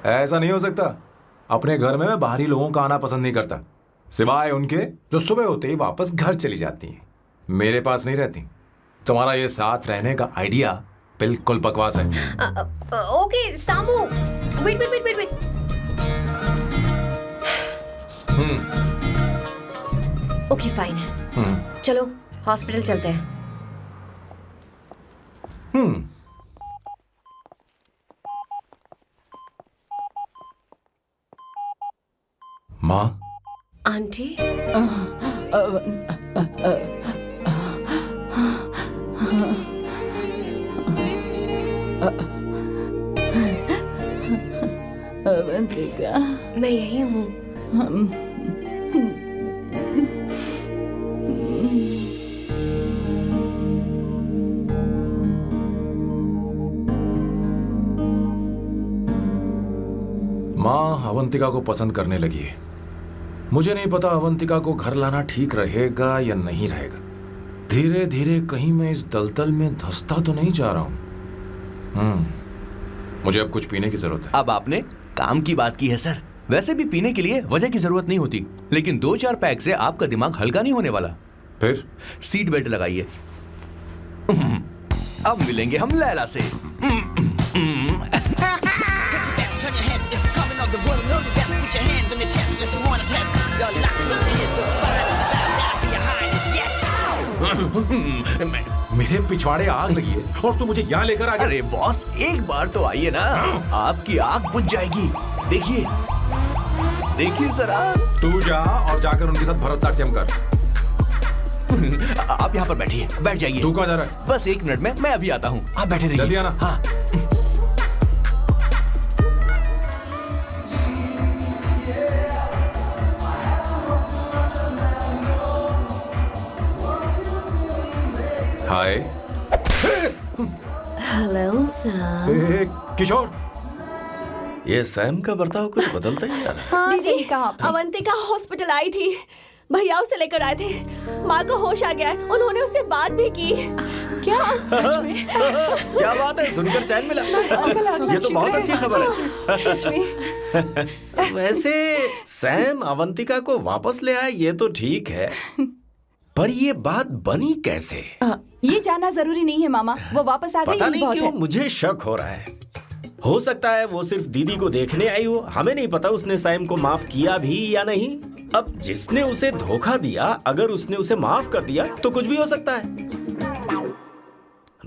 E: ऐसा नहीं हो सकता। अपने घर में मैं बाहरी लोगों का आना पसंद नहीं करता, सिवाय उनके जो सुबह होते ही वापस घर चली जाती हैं, मेरे पास नहीं रहती। तुम्हारा ये साथ रहने का आइडिया बिल्कुल बकवास है।
I: Okay Samu, wait wait wait wait. Okay fine है। चलो हॉस्पिटल चलते हैं।
E: माँ,
I: आंटी,
H: अवंतिका,
I: मैं यही हूँ।
E: माँ अवंतिका को पसंद करने लगी है। मुझे नहीं पता अवंतिका को घर लाना ठीक रहेगा या नहीं रहेगा। धीरे धीरे कहीं मैं इस दलदल में धंसता तो नहीं जा रहा हूं। मुझे अब कुछ पीने की जरूरत है।
F: अब आपने काम की बात की है सर। वैसे भी पीने के लिए वजह की जरूरत नहीं होती, लेकिन 2-4 पैक से आपका दिमाग हल्का नहीं होने वाला।
E: फिर
F: सीट बेल्ट लगाइए। अब मिलेंगे हम लैला से।
J: Turn your heads, it's coming of the one and only best. Put your hands on your chest, let's wanna test. Your luck is the finest, bow down to your highness, yes.
E: मेरे पिछवाड़े आग लगी है और तू मुझे यहाँ लेकर आ गया।
F: अरे बॉस, एक बार तो आइए ना, आपकी आग बुझ जाएगी। देखिए देखिए जरा।
E: तू जा और जाकर उनके साथ भरतनाट्यम कर।
F: आप यहाँ पर बैठिए, बैठ जाइए।
E: तू कहाँ जा रहा है?
F: बस 1 मिनट में मैं अभी आता हूँ, आप बैठे रहिए।
E: जल्दी आना।
F: हाँ।
E: हाय।
A: Hello Sam.
E: किशोर,
C: ये सैम का बर्ताव कुछ बदलता ही जा रहा है।
A: दीदी, अवंतिका हॉस्पिटल आई थी, भैया उसे लेकर आए थे। माँ को होश आ गया है, उन्होंने उससे बात भी की।
G: क्या सच में?
C: क्या बात है, सुनकर चैन मिला। ये तो बहुत अच्छी खबर है।
H: सच में।
C: वैसे सैम अवंतिका को वापस ले आए ये तो ठीक है, पर ये बात बनी कैसे?
H: ये जानना जरूरी नहीं है मामा, वो वापस आ गई,
C: पता
H: यही
C: नहीं
H: बहुत
C: क्यों
H: है।
C: मुझे शक हो रहा है। हो सकता है वो सिर्फ दीदी को देखने आई हो। हमें नहीं पता उसने सैम को माफ किया भी या नहीं। अब जिसने उसे धोखा दिया, अगर उसने उसे माफ कर दिया तो कुछ भी हो सकता है।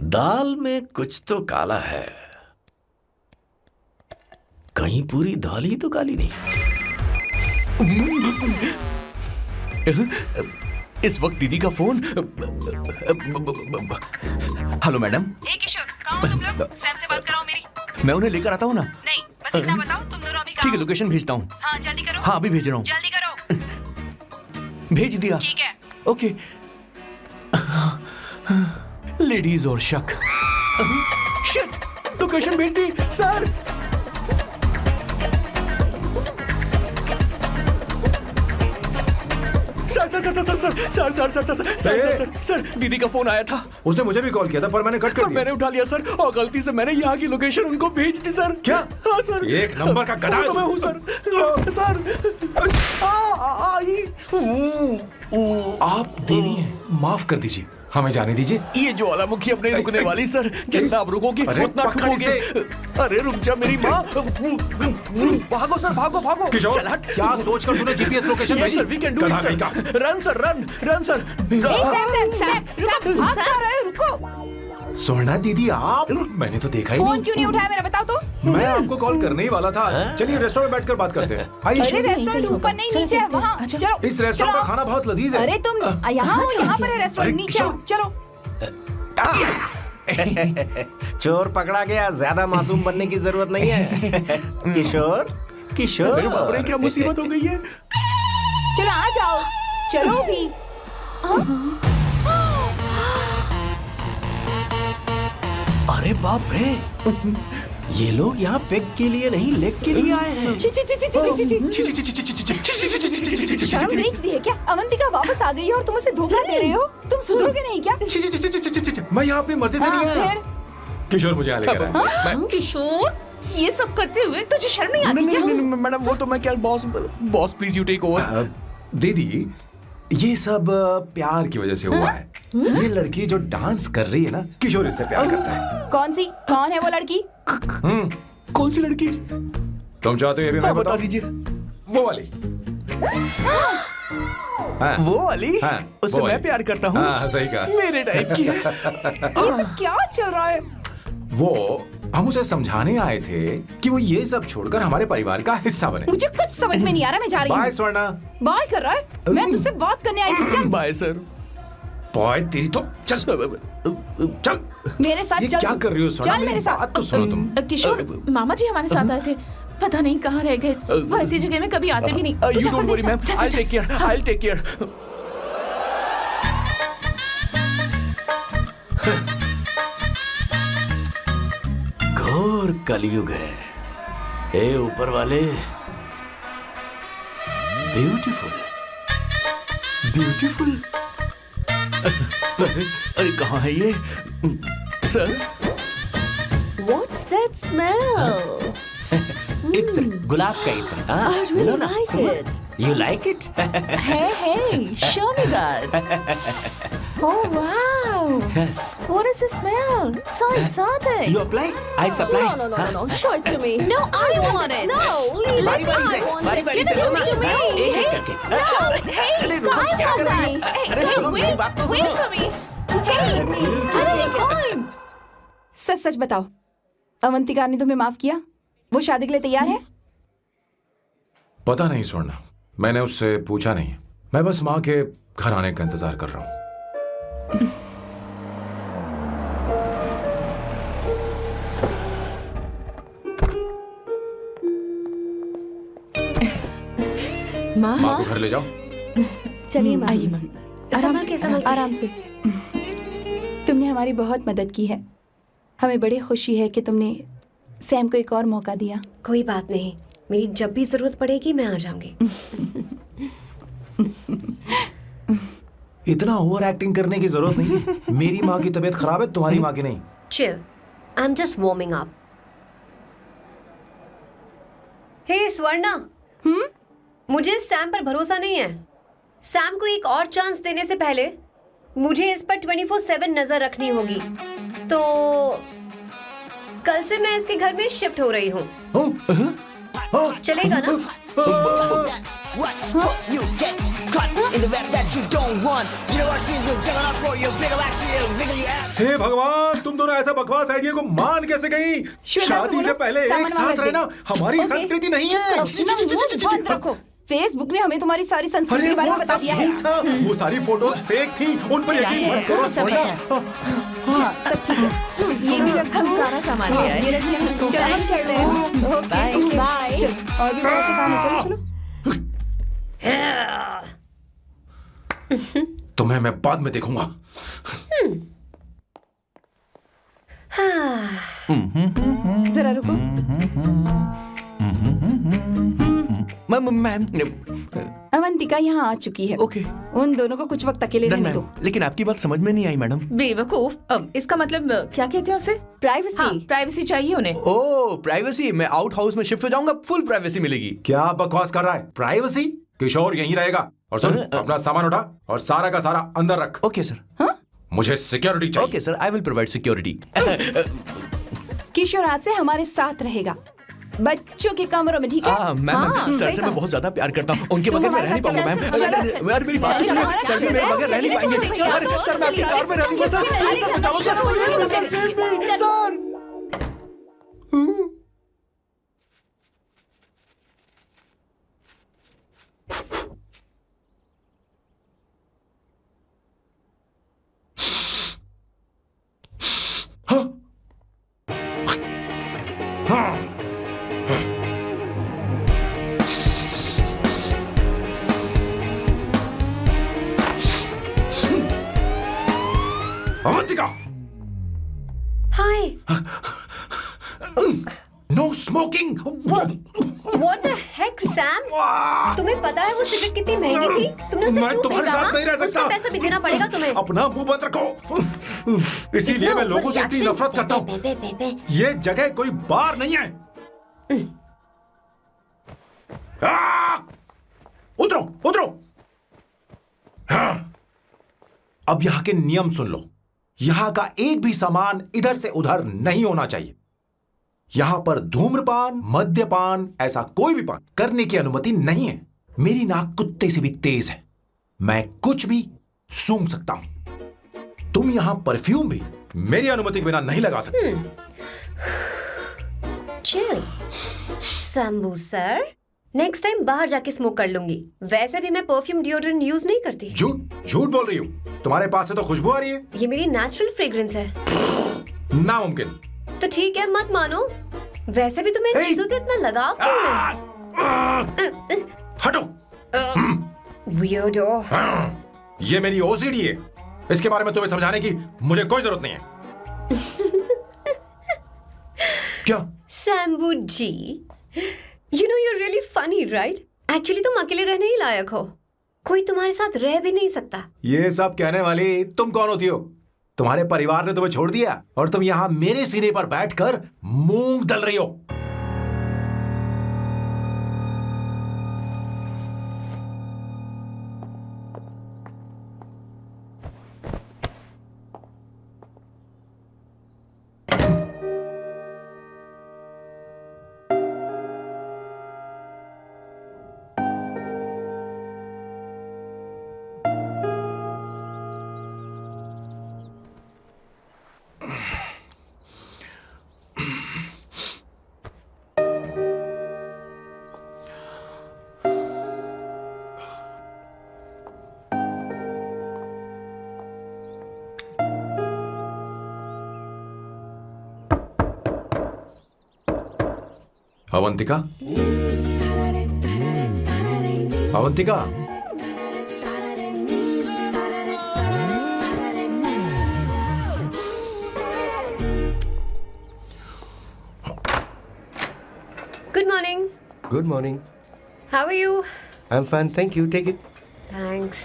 C: दाल में कुछ तो काला है, कहीं पूरी दाल ही तो काली नहीं।
F: इस वक्त दीदी का फोन। Hello madam.
K: ए किशोर, कहाँ हो तुम लोग? सैम से बात कराओ मेरी।
F: मैं उन्हें लेकर आता हूँ ना।
K: नहीं, बस इतना बताओ तुम दोनों अभी
F: ठीक
K: कहाँ
F: है,
K: हो?
F: लोकेशन भेजता हूँ।
K: हाँ जल्दी करो।
F: हाँ अभी भेज रहा हूँ।
K: जल्दी करो।
F: भेज दिया।
K: ठीक है।
F: ओके। लेडीज और शक। शिट, लोकेशन भेज दी सर। सर सर दीदी का फोन आया था।
E: उसने मुझे भी कॉल किया था पर मैंने कट कर
F: पर
E: दिया।
F: मैंने उठा लिया सर, और गलती से मैंने यहाँ की लोकेशन उनको भेज दी सर।
E: क्या?
F: हाँ सर,
E: एक नंबर का गधा है
F: तो मैं हूँ सर। सर
E: आप देवी हैं, माफ कर दीजिए, हमें जाने दीजिए।
F: ये ज्वालामुखी अब नहीं रुकने वाली सर, जितना आप रुकोगे
E: अरे,
F: उतना
E: पकड़
F: ठुकोगे। अरे रुक जा मेरी माँ। भागो सर, भागो भागो।
E: किशोर,
F: चल हट।
E: क्या सोचकर तूने जीपीएस लोकेशन
F: Yes
E: भेजी?
F: sir, we can do it
E: गधा
F: sir.
E: कहीं का।
F: Run sir, run sir.
H: भाग कहाँ रहे हो? रुको।
E: स्वर्णा दीदी आप, मैंने तो देखा ही
H: फोन
E: नहीं।
H: क्यों नहीं उठाया मेरा, बताओ तो।
E: मैं आपको कॉल करने ही वाला था। चलिए रेस्टोरेंट में बैठकर बात करते हैं।
H: अरे
E: आइए।
H: रेस्टोरेंट ऊपर नहीं, नीचे है, वहाँ। चलो
E: इस रेस्टोरेंट का खाना बहुत लजीज है।
H: अरे तुम यहाँ हो, यहाँ पर है रेस्टोरेंट, नीचे आओ, चलो।
C: चोर पकड़ा गया, ज्यादा मासूम बनने की जरूरत नहीं है। किशोर, किशोर।
F: अरे बाप रे, क्या मुसीबत हो गई है।
H: चलो आ जाओ, चलो भी।
C: अरे बाप रे, ये लोग यहाँ पेग के लिए नहीं लेग के लिए आए हैं।
H: ची ची ची ची ची ची ची। शर्म बेच दी है क्या? अवंतिका वापस आ गई है और तुम उसे धोखा दे रहे हो? तुम सुधरोगे नहीं क्या?
E: मैं यहाँ अपनी मर्जी से नहीं आया।
H: फिर
E: किशोर मुझे यहाँ लेकर आया।
G: किशोर, ये सब करते हुए तुझे शर्म नहीं आती क्या?
F: नहीं मैडम, वो तो मैं क्या, boss please you take over.
E: दीदी, ये सब प्यार की वजह से हुआ है। ये लड़की जो डांस कर रही है ना, किशोर इससे प्यार करता है।
H: कौन है वो लड़की?
F: कौन सी लड़की?
E: तुम चाहते हो ये भी मैं
F: बता
E: बताऊं?
F: दीजिए।
E: वो वाली। हाँ,
F: वो वाली?
E: हाँ,
F: उससे
E: वो वाली।
F: मैं प्यार करता हूँ।
E: हाँ, सही कहा।
F: मेरे टाइप की है।
H: ये सब क्या चल रहा है?
E: वो हम उसे समझाने आए थे कि वो ये सब छोड़कर हमारे परिवार का हिस्सा बने।
H: मुझे कुछ समझ में नहीं आ रहा, मैं जा रही
E: बाय
H: हूँ।
E: स्वर्णा।
H: बाय कर रहा है? मैं तुझसे बात करने आई थी, चल।
F: Bye sir.
E: बॉय तेरी तो चल चल।
H: मेरे साथ
E: ये
H: चल।
E: क्या कर रही हो स्वर्णा?
H: चल मेरे
E: मेरी
H: साथ।
E: बात तो सुनो तुम।
G: किशोर, मामा जी हमारे साथ आए थे, पता नहीं कहाँ रह गए। वो ऐसी जगह में कभी आते भी नहीं। तू
F: यू
G: जा
F: डोंट
G: कर
F: वरी
G: देख।
F: मैम,
G: जा, जा,
F: आई
G: जा।
F: Take care, I take care.
C: घोर कलयुग है। हे ऊपर वाले, ब्यूटीफुल, ब्यूटीफुल।
F: अरे कहाँ है ये सर?
A: What's that smell?
C: इत्र, गुलाब का इत्र। हाँ,
A: I really
C: लो ना,
A: like
C: सुनो।
A: it.
C: You like it?
G: Hey, show me that. Oh wow! What is the smell? So exotic.
C: You apply, I supply.
A: No. Show it to me.
G: No, I want it.
A: No, leave
C: बारी
A: it.
C: बारी से,
A: I want
C: बारी
A: it.
C: बारी
A: Give
C: से
A: it
C: सुनो
A: to
C: ना।
A: me.
C: एक एक करके।
G: Stop! Hey,
C: अरे रुको,
G: I
C: क्या
G: want
C: कर रही
G: that.
C: है?
G: Hey,
C: अरे सुनो, मेरी
G: wait,
C: बात तो
G: wait
C: सुनो।
G: for me.
A: I'll take it.
H: सच सच बताओ, अवंतिका ने तुम्हें माफ किया? वो शादी के लिए तैयार है?
E: पता नहीं स्वर्णा, मैंने उससे पूछा नहीं। मैं बस माँ के घर आने का इंतजार कर रहा हूँ।
G: माँ,
E: माँ को घर ले जाओ।
A: चलिए माँ।
G: आइए माँ।
H: आराम से। तुमने हमारी बहुत मदद की है। हमें बड़ी खुशी है कि तुमने सैम को एक और मौका दिया।
I: कोई बात नहीं, मेरी जब भी जरूरत पड़ेगी मैं आ जाऊंगी।
E: इतना ओवर एक्टिंग करने की जरूरत नहीं। मेरी माँ की तबीयत खराब है, तुम्हारी माँ की नहीं।
I: Chill, I am just warming up. Hey Swarna, मुझे सैम पर भरोसा नहीं है। सैम को एक और चांस देने से पहले मुझे इस पर 24/7 नजर रखनी होगी। तो कल से मैं इसके घर में शिफ्ट हो रही हूँ। चलेगा ना?
J: What? You get caught in the web that you don't want. You know what she's doing? Juggling up for you, bigger actually, bigger you have.
E: हे भगवान, तुम दोनों ऐसा बकवास आइडिया को मान कैसे गई? शादी से पहले एक साथ रहना हमारी संस्कृति नहीं है।
H: बंद रखो। फेसबुक ने हमें तुम्हारी सारी संस्कृति के बारे में बता दिया है।
E: ठीक था, वो सारी फोटोज फेक थी, उन पर यकीन मत करो स्वर्णा।
H: हाँ, सब ठीक है। ये भी रख,
G: हम सारा सामान ले आए।
H: ये रखिए। चलो हम चल रहे हैं। Okay, bye. चलो, और भी बहुत से काम है, चलो चलो।
E: तुम्हें मैं बाद में देखूंगा।
H: जरा रुको।
F: मैम
H: अवंतिका, अवंतिका यहाँ आ चुकी है।
F: ओके
H: उन दोनों को कुछ वक्त अकेले
F: डन
H: रहने
F: मैम,
H: दो।
F: लेकिन आपकी बात समझ में नहीं आई मैडम।
G: बेवकूफ, अब इसका मतलब क्या कहते हैं उसे?
A: प्राइवेसी।
G: हाँ, प्राइवेसी चाहिए उन्हें।
F: ओह प्राइवेसी, मैं आउट हाउस में शिफ्ट हो जाऊंगा, फुल प्राइवेसी मिलेगी।
E: क्या बकवास कर रहा है? प्राइवेसी? किशोर यहीं रहेगा। और सुन, अपना सामान उठा और सारा का सारा अंदर रख।
F: Okay sir.
E: मुझे सिक्योरिटी चाहिए।
F: Okay sir, I will provide security.
H: Kishore आज से हमारे साथ रहेगा, बच्चों के कमरों में, ठीक है?
F: मैम सर
G: सही
F: से
G: कहा।
F: मैं बहुत ज्यादा प्यार करता हूँ, उनके बगैर मैं रह नहीं
H: चलो,
F: पाऊंगा मैम।
H: चलो, चलो, चलो।
F: यार मेरी बात सुनिए, सर भी मेरे बगैर रह नहीं पाएंगे। अरे सर मैं आपकी कार में रह लूंगा सर, सर बचाओ sir, sir.
E: Avantika,
I: hi.
E: No smoking.
I: What the heck Sam? तुम्हें पता है वो सिगरेट कितनी महंगी थी? तुमने उसे
E: मैं
I: क्यों
E: तुम्हारे
I: फेंका?
E: साथ नहीं रह सकता।
I: उसका पैसा भी देना पड़ेगा तुम्हें।
E: अपना मुंह बंद रखो। इसीलिए मैं लोगों से इतनी नफरत करता हूँ। ये जगह कोई बार नहीं है। उतरो उतरो। अब यहाँ के नियम सुन लो। यहाँ का एक भी सामान इधर से उधर नहीं होना चाहिए। यहाँ पर धूम्रपान, मद्यपान, ऐसा कोई भी पान करने की अनुमति नहीं है। मेरी नाक कुत्ते से भी तेज है, मैं कुछ भी सूंघ सकता हूं। तुम यहाँ परफ्यूम भी मेरी अनुमति के बिना नहीं लगा सकते।
I: Chill Shambhu sir, next time बाहर जाके स्मोक कर लूंगी। वैसे भी मैं परफ्यूम डिओड्रेंट यूज नहीं करती।
E: झूठ झूठ बोल रही हो। तुम्हारे पास से तो खुशबू आ रही है।
I: ये मेरी नेचुरल फ्रेग्रेंस है।
E: नामुमकिन।
I: तो ठीक है, मत मानो। वैसे भी तुम्हें इन चीजों से इतना लगाव क्यों है?
E: हटो।
I: वियर्डो।
E: ये मेरी ओसीडी है, इसके बारे में तुम्हें समझाने की मुझे कोई जरूरत नहीं है। क्या?
I: शंभू जी, you know you're really funny, right? Actually तुम अकेले रहने ही लायक हो। कोई तुम्हारे साथ रह भी नहीं सकता।
E: ये सब कहने वाली तुम कौन होती हो? तुम्हारे परिवार ने तुम्हें छोड़ दिया और तुम यहाँ मेरे सिरे पर बैठकर मूंग दल रही हो। Avantika, Avantika,
I: Good morning.
B: Good morning.
I: How are you?
B: I am fine, thank you, take it.
I: Thanks.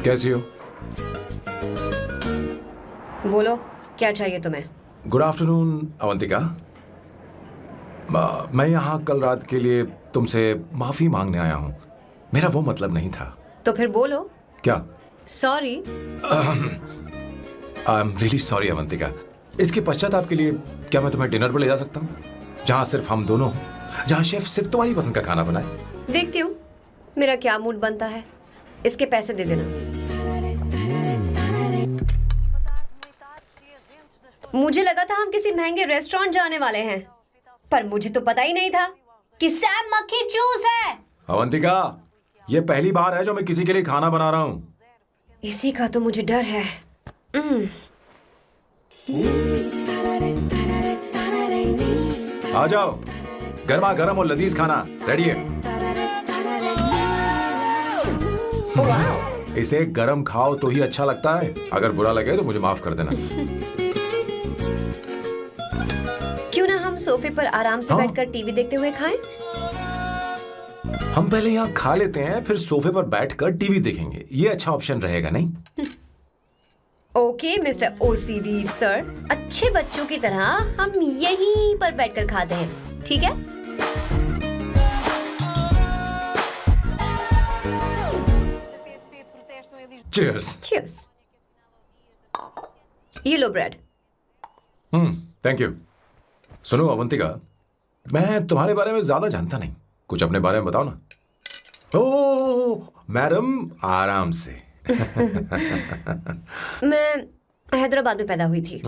E: कैसी हो?
I: बोलो, क्या चाहिए तुम्हें?
E: Good afternoon Avantika. मैं यहाँ कल रात के लिए तुमसे माफी मांगने आया हूँ। मेरा वो मतलब नहीं था।
I: तो फिर बोलो।
E: क्या?
I: Sorry.
E: I am really sorry Avantika. इसके पश्चाताप के लिए क्या मैं तुम्हें डिनर पर ले जा सकता हूँ, जहाँ सिर्फ हम दोनों हों, जहाँ शेफ सिर्फ तुम्हारी पसंद का खाना बनाए?
I: देखती हूँ मेरा क्या मूड बनता है। इसके पैसे दे देना। मुझे लगा था हम किसी महंगे रेस्टोरेंट जाने वाले हैं, पर मुझे तो पता ही नहीं था कि सैम मक्खी चूस है।
E: अवंतिका, ये पहली बार है जो मैं किसी के लिए खाना बना रहा हूँ।
I: इसी का तो मुझे डर है।
E: आ जाओ, गर्मा गर्म और लजीज खाना रेडी है।
I: वाह,
E: इसे गरम खाओ तो ही अच्छा लगता है। अगर बुरा लगे तो मुझे माफ कर देना।
I: क्यों ना सोफे पर आराम से
E: हाँ?
I: बैठकर टीवी देखते हुए खाएं?
E: हम पहले यहाँ खा लेते हैं, फिर सोफे पर बैठकर टीवी देखेंगे। ये अच्छा ऑप्शन रहेगा नहीं?
I: ओके मिस्टर ओसीडी सर, अच्छे बच्चों की तरह हम यहीं पर बैठकर खाते हैं, ठीक है?
E: चीयर्स।
I: Cheers. ये लो ब्रेड।
E: Thank you. सुनो अवंतिका, मैं तुम्हारे बारे में ज्यादा जानता नहीं, कुछ अपने बारे में बताओ ना। ओ मैडम, आराम से।
I: मैं हैदराबाद में पैदा हुई थी।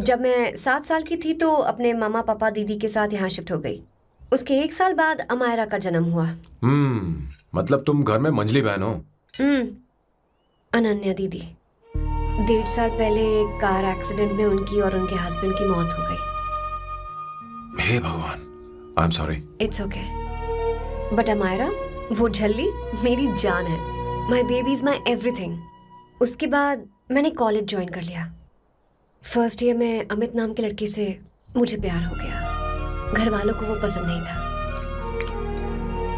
I: जब मैं 7 साल की थी तो अपने मामा पापा दीदी के साथ यहाँ शिफ्ट हो गई। उसके 1 साल बाद अमायरा का जन्म हुआ।
E: मतलब तुम घर में मंझली बहन हो?
I: अनन्या दीदी। 1.5 साल पहले कार एक्सीडेंट में उनकी और उनके हस्बैंड की मौत हो गई।
E: हे भगवान, I am sorry.
I: It's okay. But Amaira, वो झल्ली मेरी जान है। My baby is my everything. उसके बाद मैंने कॉलेज ज्वाइन कर लिया। फर्स्ट ईयर में अमित नाम के लड़के से मुझे प्यार हो गया। घर वालों को वो पसंद नहीं था।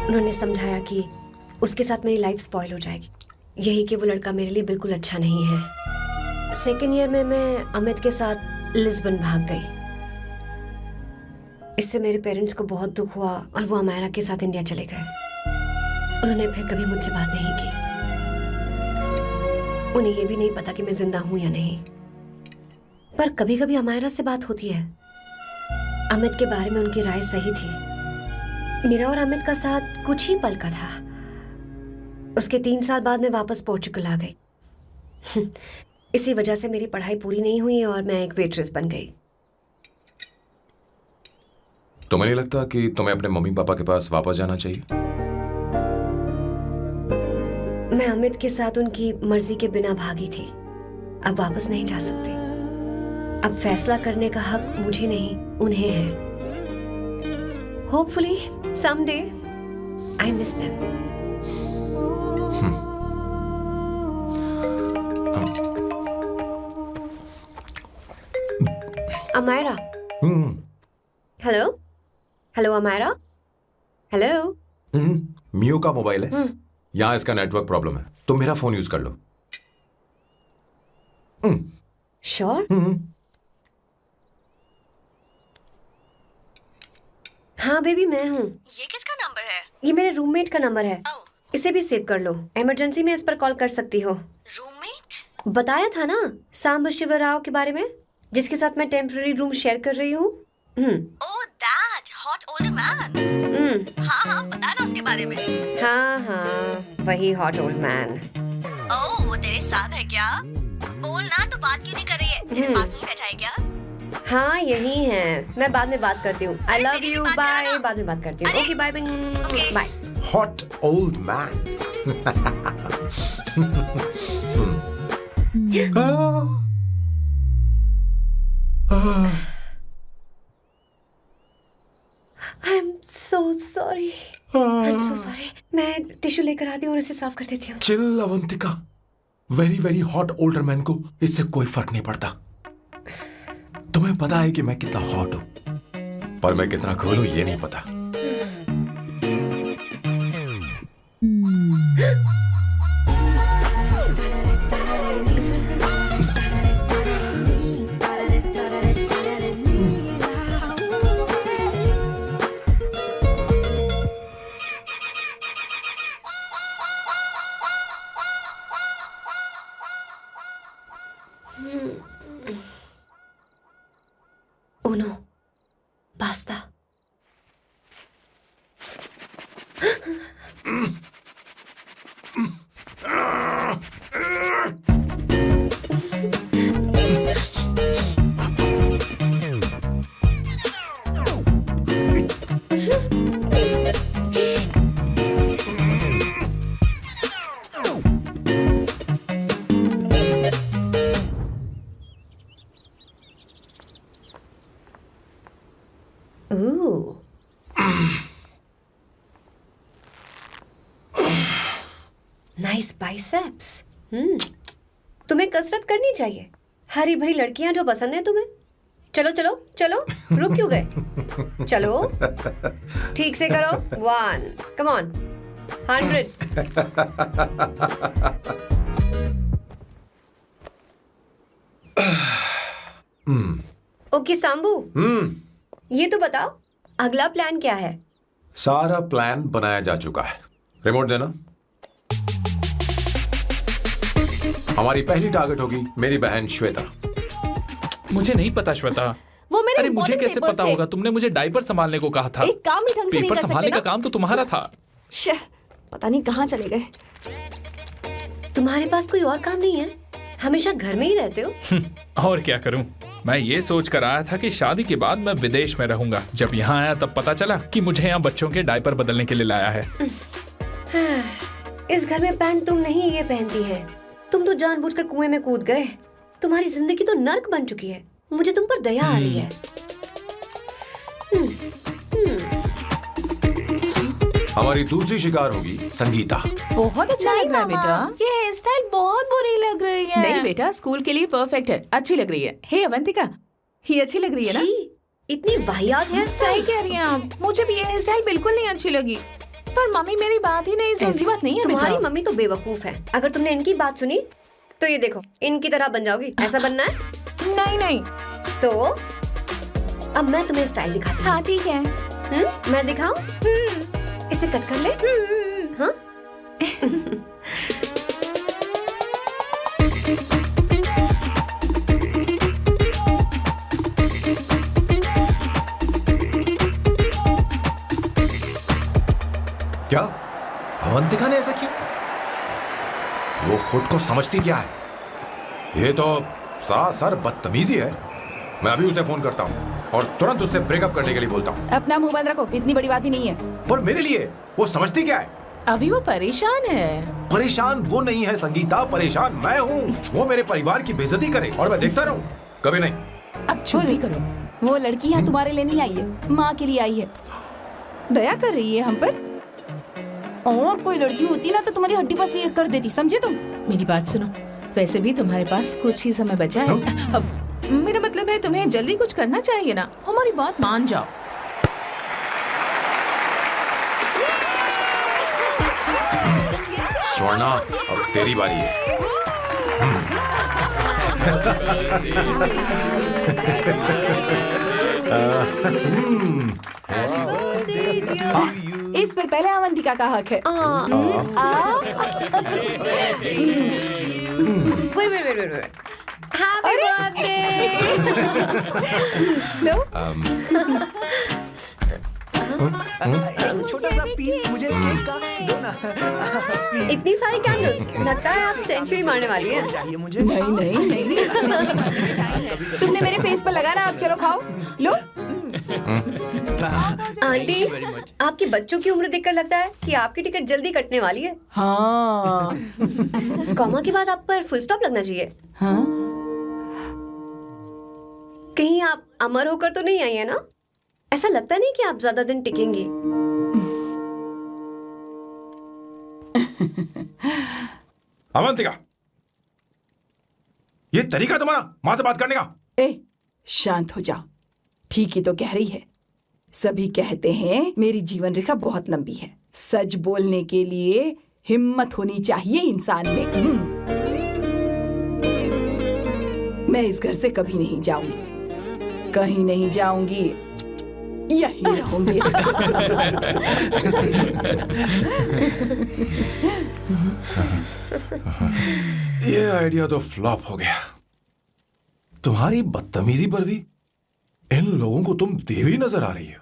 I: उन्होंने समझाया कि उसके साथ मेरी लाइफ स्पॉइल हो जाएगी, यही कि वो लड़का मेरे लिए बिल्कुल अच्छा नहीं है। सेकेंड ईयर में मैं अमित के साथ लिस्बन भाग गई। इससे मेरे पेरेंट्स को बहुत दुख हुआ और वो अमायरा के साथ इंडिया चले गए। उन्होंने फिर कभी मुझसे बात नहीं की। उन्हें ये भी नहीं पता कि मैं जिंदा हूं या नहीं। पर कभी कभी अमायरा से बात होती है। अमित के बारे में उनकी राय सही थी। मेरा और अमित का साथ कुछ ही पल का था। उसके 3 साल बाद मैं वापस पोर्चुगल आ गई। इसी वजह से मेरी पढ़ाई पूरी नहीं हुई और मैं एक वेट्रेस बन गई।
E: तुम्हें नहीं लगता कि तुम्हें अपने मम्मी पापा के पास वापस जाना चाहिए?
I: मैं अमित के साथ उनकी मर्जी के बिना भागी थी। अब वापस नहीं जा सकती। अब फैसला करने का हक मुझे नहीं, उन्हें है। Hopefully someday I miss them. Amayra. Hello hello Amayra. Hello.
E: Miyo का मोबाइल है। यहाँ इसका नेटवर्क प्रॉब्लम है, तुम मेरा फोन यूज कर लो।
I: श्योर? हाँ बेबी, मैं हूँ।
K: ये किसका नंबर है?
I: ये मेरे रूममेट का नंबर है। इसे भी सेव कर लो। इमरजेंसी में इस पर कॉल कर सकती हो।
K: रूममेट?
I: बताया था ना सांब शिवराव के बारे में, जिसके साथ मैं टेम्पररी रूम शेयर कर रही हूँ।
K: Oh that hot older man. हाँ बता ना उसके बारे में।
I: हाँ वही हॉट ओल्ड मैन।
K: ओह वो तेरे साथ है क्या? बोल ना, तो बात क्यों नहीं कर रही है? तेरे पास में बैठा है क्या?
I: हाँ यही है। मैं बाद में बात करती हूँ। आई लव
K: मेरी
I: यू,
K: भी बात
I: बाय।
K: करो ना।
I: बाद में बात करती हूँ।
K: अरे,
I: okay bye
K: okay.
I: Bye.
E: Hot old man.
I: I am so sorry. I am so sorry. मैं टिश्यू लेकर आती हूँ और इसे साफ कर देती हूँ।
E: Chill Avantika, very very hot older man को इससे कोई फर्क नहीं पड़ता। तुम्हें पता है कि मैं कितना हॉट हूं, पर मैं कितना कूल हूं ये नहीं पता।
I: Uno, basta. Ooh. Nice biceps. तुम्हें कसरत करनी चाहिए। हरी भरी लड़कियां जो पसंद है तुम्हें, चलो चलो चलो, रुक क्यों गए? चलो ठीक से करो। 1 कम ऑन 100। ओके सांबू, ये तो बताओ अगला प्लान क्या है?
E: सारा प्लान बनाया जा चुका है। रिमोट देना। हमारी पहली टारगेट होगी मेरी बहन श्वेता।
D: मुझे नहीं पता श्वेता।
A: वो मेरे
D: अरे मुझे
A: important
D: कैसे
A: papers
D: पता
A: थे।
D: होगा? तुमने मुझे डायपर संभालने को कहा था।
A: एक काम ही ढंग से नहीं
D: पेपर
A: कर सकते
D: संभालने
A: ना?
D: का काम तो तुम्हारा था।
A: शह, पता नहीं कहाँ चले गए।
I: तुम्हारे पास कोई और काम नहीं है? हमेशा घर में ही रहते हो?
D: और क्या करूं? मैं ये सोच कर आया था कि शादी के बाद मैं विदेश में रहूंगा। जब यहाँ आया तब पता चला कि मुझे यहाँ बच्चों के डायपर बदलने के लिए लाया है।
I: इस घर में पैंट तुम नहीं ये पहनती है। तुम तो जानबूझकर कुएं में कूद गए। तुम्हारी जिंदगी तो नर्क बन चुकी है। मुझे तुम पर दया आ रही है।
E: हमारी दूसरी शिकार होगी संगीता।
G: बहुत अच्छा लग रहा है बेटा। ये हेयर स्टाइल बहुत बुरी लग रही है। नहीं बेटा, स्कूल के लिए परफेक्ट है, अच्छी लग रही है। हे अवंतिका, ये अच्छी लग रही है ना?
I: छी, इतनी वाहियात हेयर
G: सही
I: स्टाइल।
G: कह रही हैं आप। मुझे भी ये हेयर स्टाइल बिल्कुल नहीं अच्छी लगी। पर मम्मी मेरी बात ही नहीं सुनती। ऐसी बात नहीं है
I: तुम्हारी
G: बेटा।
I: मम्मी तो बेवकूफ है। अगर तुमने इनकी बात सुनी तो ये देखो इनकी तरह बन जाओगी। ऐसा बनना है?
G: नहीं नहीं।
I: तो अब मैं तुम्हें स्टाइल दिखाती हूँ।
G: हाँ ठीक है।
I: मैं दिखाऊं? इसे कट कर ले। हाँ?
E: क्या अवंतिका ने ऐसा किया? वो खुद को समझती क्या है? ये तो सरासर बदतमीजी है। मैं अभी उसे फोन करता हूँ और तुरंत उससे ब्रेकअप करने के लिए बोलता हूँ।
H: अपना मुंह बंद रखो, इतनी बड़ी बात भी नहीं है।
E: पर मेरे लिए वो समझती क्या है?
G: अभी वो परेशान है।
E: परेशान वो नहीं है संगीता, परेशान मैं हूँ। वो मेरे परिवार की बेइज्जती करे और मैं देखता रहूँ? कभी नहीं।
G: अब चुप भी करो।
H: वो लड़की यहाँ तुम्हारे लिए नहीं आई है, माँ के लिए आई है। दया कर रही है हम पर। और कोई लड़की होती ना तो तुम्हारी हड्डी पसली कर देती, समझे तुम?
G: मेरी बात सुनो, वैसे भी तुम्हारे पास कुछ ही समय बचा है। अब मेरा मतलब है तुम्हें जल्दी कुछ करना चाहिए ना। हमारी बात मान जाओ।
E: स्वर्णा, अब तेरी बारी है।
H: इस पर पहले अवंतिका का हक है।
I: Wait. Happy birthday!
H: लो।
J: छोटा सा पीस मुझे केक का दो ना।
I: इतनी सारी कैंडल्स, लगता है आप सेंचुरी मारने वाली हैं।
J: चाहिए मुझे।
H: नहीं। तुमने मेरे फेस पर लगाना, अब चलो खाओ। लो।
I: आंटी, आपके बच्चों की उम्र देखकर लगता है कि आपकी टिकट जल्दी कटने वाली है।
H: हाँ।
I: कॉमा के बाद आप पर फुल स्टॉप लगना चाहिए।
H: हाँ?
I: कहीं आप अमर होकर तो नहीं आई है ना? ऐसा लगता नहीं कि आप ज्यादा दिन टिकेंगी।
E: अवंतिका, ये तरीका तुम्हारा माँ से बात करने का?
H: ए, शांत हो जाओ। ठीक ही तो कह रही है। सभी कहते हैं मेरी जीवन रेखा बहुत लंबी है। सच बोलने के लिए हिम्मत होनी चाहिए इंसान में। मैं इस घर से कभी नहीं जाऊंगी, कहीं नहीं जाऊंगी, यहीं रहूंगी।
E: ये आइडिया तो फ्लॉप हो गया। तुम्हारी बदतमीजी पर भी इन लोगों को तुम देवी नजर आ रही हो।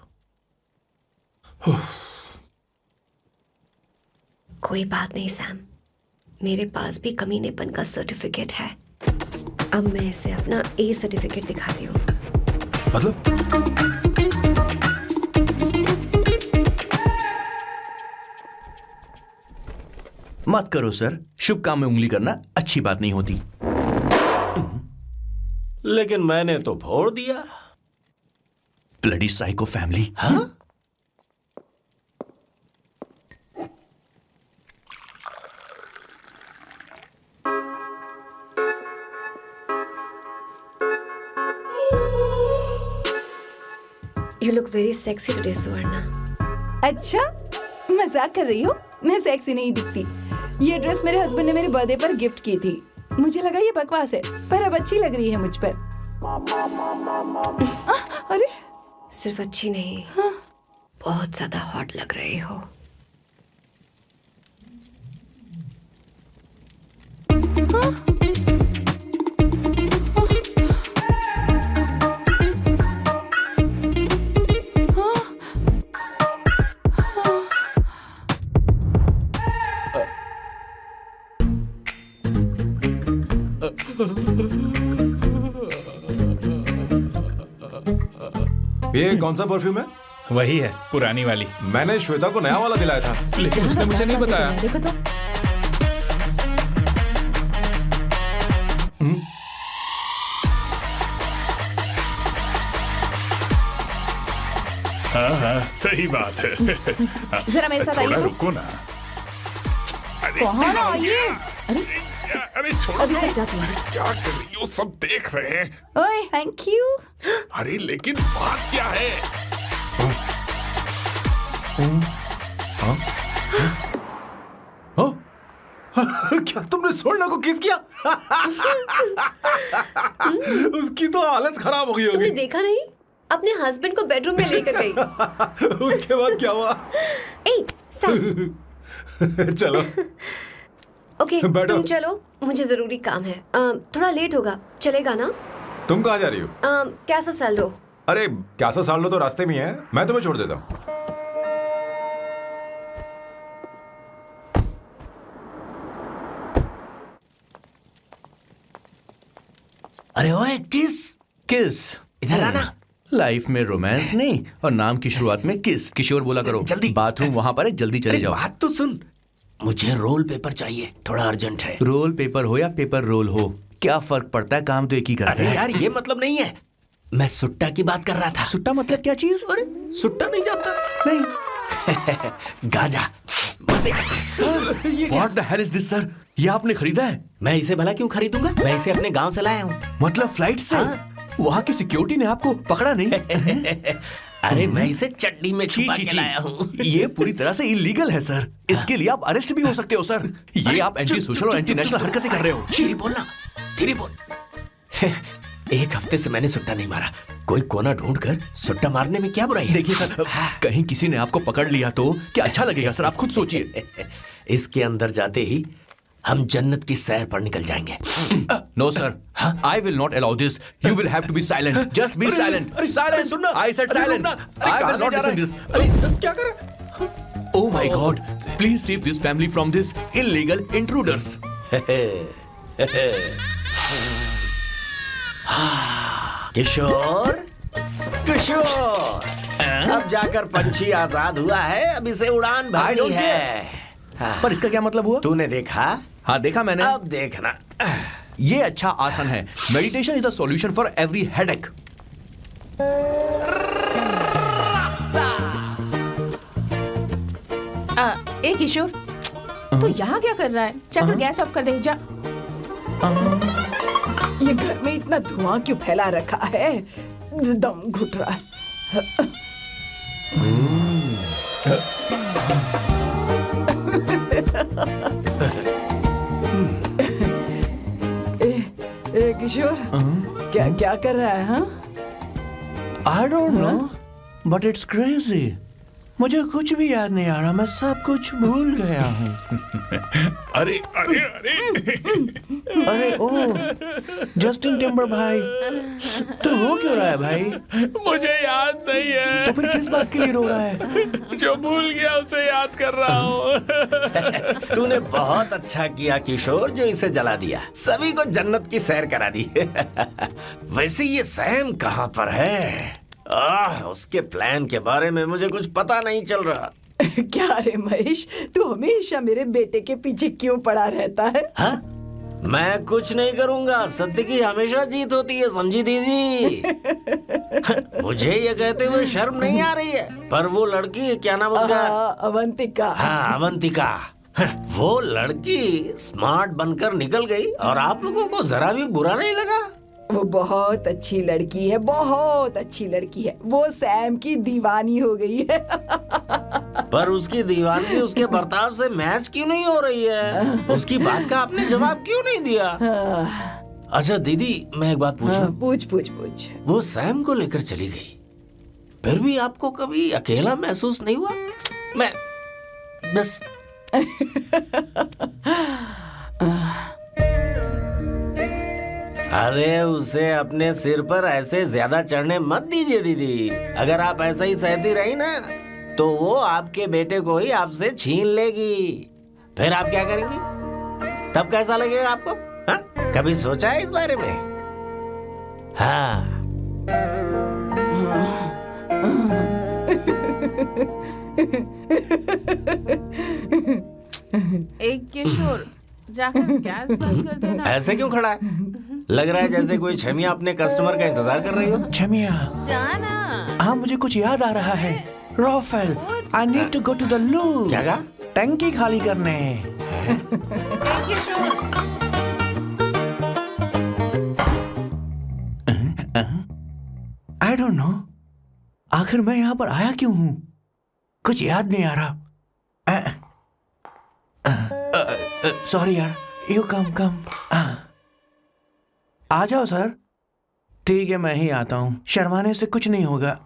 I: कोई बात नहीं सैम, मेरे पास भी कमीनेपन का सर्टिफिकेट है। अब मैं इसे अपना ए सर्टिफिकेट दिखाती हूँ।
E: मतलब
F: मत करो सर, शुभ काम में उंगली करना अच्छी बात नहीं होती।
C: लेकिन मैंने तो फोड़ दिया।
F: Bloody psycho family.
C: हाँ?
I: You look very sexy today, Suvarna.
H: अच्छा, मजाक कर रही हो? मैं सेक्सी नहीं दिखती। ये ड्रेस मेरे हस्बैंड ने मेरे बर्थडे पर गिफ्ट की थी। मुझे लगा ये बकवास है, पर अब अच्छी लग रही है मुझ पर। अरे
I: सिर्फ अच्छी नहीं, बहुत ज्यादा हॉट लग रही हो।
E: ये कौन सा परफ्यूम है?
D: वही है, पुरानी वाली।
E: मैंने श्वेता को नया वाला दिलाया था।
D: लेकिन उसने मुझे नहीं बताया।
G: देखो तो।
D: हाँ, सही बात है।
G: जरा मेरे साथ
D: थोड़ा
G: आइए।
D: रुको ना। अरे
H: कहाँ ना आइए?
D: अरे छोड़ो।
H: अभी सच जाती हूँ।
D: अरे क्या कर रही हो, सब देख रहे हैं।
H: ओए, थैंक यू।
D: अरे लेकिन बात क्या है?
E: क्या तुमने स्वर्णा को किस किया? उसकी तो हालत खराब हो गई
I: तुमने
E: होगी।
I: देखा नहीं? अपने हस्बैंड को बेडरूम में लेकर गई।
E: उसके बाद क्या हुआ?
I: ए, सैम।
E: चलो।
I: ओके,
E: बैठो।
I: तुम चलो, मुझे जरूरी काम है। थोड़ा लेट होगा, चलेगा ना?
E: तुम कहाँ जा रही हो?
I: कैसा सैल्डो?
E: अरे कैसा साल लो तो रास्ते में ही है, मैं तुम्हें छोड़ देता हूँ।
C: अरे ओए किस
F: किस
C: इधर आना।
F: लाइफ में रोमांस नहीं और नाम की शुरुआत में किस। किशोर बोला करो।
C: जल्दी।
F: बाथरूम वहां पर है, जल्दी चले
C: अरे
F: जाओ।
C: बात तो सुन, मुझे रोल पेपर चाहिए, थोड़ा अर्जेंट है।
F: रोल पेपर हो या पेपर रोल हो, क्या फर्क पड़ता है, काम तो एक ही करता
C: अरे
F: है।
C: यार ये मतलब नहीं है, मैं सुट्टा की बात कर रहा था।
F: सुट्टा मतलब क्या चीज?
C: अरे सुट्टा नहीं जानता?
F: नहीं।
C: गाजा मजे का।
F: What the hell is this, sir? ये आपने खरीदा है?
C: मैं इसे भला क्यों खरीदूंगा, मैं इसे अपने गांव से लाया हूँ।
F: मतलब फ्लाइट से? वहाँ की सिक्योरिटी ने आपको पकड़ा नहीं?
C: अरे मैं इसे चड्डी में छुपा के लाया हूँ।
F: ये पूरी तरह से इलीगल है सर। इसके लिए आप अरेस्ट भी हो सकते हो सर। ये आप एंटी सोशल और एंटी नेशनल हरकतें कर रहे हो।
C: धीरे बोलना, धीरे बोल। एक हफ्ते से मैंने सुट्टा नहीं मारा, कोई कोना ढूंढ कर सुट्टा मारने में क्या बुराई है?
F: देखिए सर, कहीं किसी ने आपको पकड़ लिया तो क्या अच्छा लगेगा सर? आप खुद सोचिए।
C: इसके अंदर जाते ही हम जन्नत की सैर पर निकल जाएंगे।
F: No sir, I will not allow this. You will have to be silent. Just be silent. Silent. I said silent. I will not listen this.
C: अरे क्या कर रहा है?
F: Oh my God! Please save this family from this illegal intruders.
C: किशोर, किशोर, अब जाकर पंछी आजाद हुआ है, अब इसे उड़ान
F: I
C: भरनी
F: don't
C: है। हाँ।
F: पर इसका क्या मतलब हुआ?
C: तूने देखा?
F: हाँ देखा मैंने।
C: अब देखना।
F: ये अच्छा आसन है। Meditation is the solution for every headache.
G: ए किशोर, तू यहाँ क्या कर रहा है? जाकर गैस ऑफ कर दे जा।
H: ये घर में इतना धुआं क्यों फैला रखा है? दम घुट रहा है। ए किशोर, क्या क्या कर रहा है? हाँ,
F: I don't know, but it's crazy. मुझे कुछ भी याद नहीं आ रहा, मैं सब कुछ भूल गया हूँ।
D: अरे अरे अरे
F: अरे ओ, जस्टिन टिम्बर भाई, तू रो क्यों रहा है भाई?
D: मुझे याद नहीं है।
F: तो फिर किस बात के लिए रो रहा है?
D: जो भूल गया उसे याद कर रहा हूँ।
C: तूने बहुत अच्छा किया किशोर, जो इसे जला दिया, सभी को जन्नत की सैर करा दी। वैसे ये सैम कहाँ पर है? उसके प्लान के बारे में मुझे कुछ पता नहीं चल रहा।
H: क्या रे महेश, तू हमेशा मेरे बेटे के पीछे क्यों पड़ा रहता है?
C: हाँ? मैं कुछ नहीं करूंगा, सत्य की हमेशा जीत होती है, समझी दीदी? मुझे ये कहते हुए शर्म नहीं आ रही है, पर वो लड़की, क्या नाम उसका?
H: अवंतिका।
C: हाँ, अवंतिका। वो लड़की स्मार्ट बनकर निकल गई और आप लोगों को जरा भी बुरा नहीं लगा?
H: वो बहुत अच्छी लड़की है, बहुत अच्छी लड़की है। वो सैम की दीवानी हो गई है।
C: पर उसकी दीवानगी उसके बर्ताव से मैच क्यों नहीं हो रही है? उसकी बात का आपने जवाब क्यों नहीं दिया? अच्छा दीदी, मैं एक बात पूछूं?
H: पूछ पूछ पूछ।
C: वो सैम को लेकर चली गई, फिर भी आपको कभी अकेला महसूस नहीं हुआ? मैं बस अरे उसे अपने सिर पर ऐसे ज्यादा चढ़ने मत दीजिए दीदी। अगर आप ऐसा ही सहती रही ना तो वो आपके बेटे को ही आपसे छीन लेगी। फिर आप क्या करेंगी? तब कैसा लगेगा आपको? हाँ? कभी सोचा है इस बारे में? हाँ।
G: एक किशोर, जाकर गैस बंद कर देना।
C: ऐसे क्यों खड़ा है? लग रहा है जैसे कोई छमिया अपने कस्टमर का इंतजार कर रही हो।
L: छमिया,
G: जाना।
L: हाँ मुझे कुछ याद आ रहा है। Rafael, I need to go to the loo.
C: क्या कहा?
L: टंकी खाली करने।
G: एक किशोर।
L: आई डोंट नो, आखिर मैं यहाँ पर आया क्यों हूँ? कुछ याद नहीं आ रहा। सॉरी यार, यू कम कम। आ जाओ सर। ठीक है, मैं ही आता हूँ, शर्माने से कुछ नहीं होगा।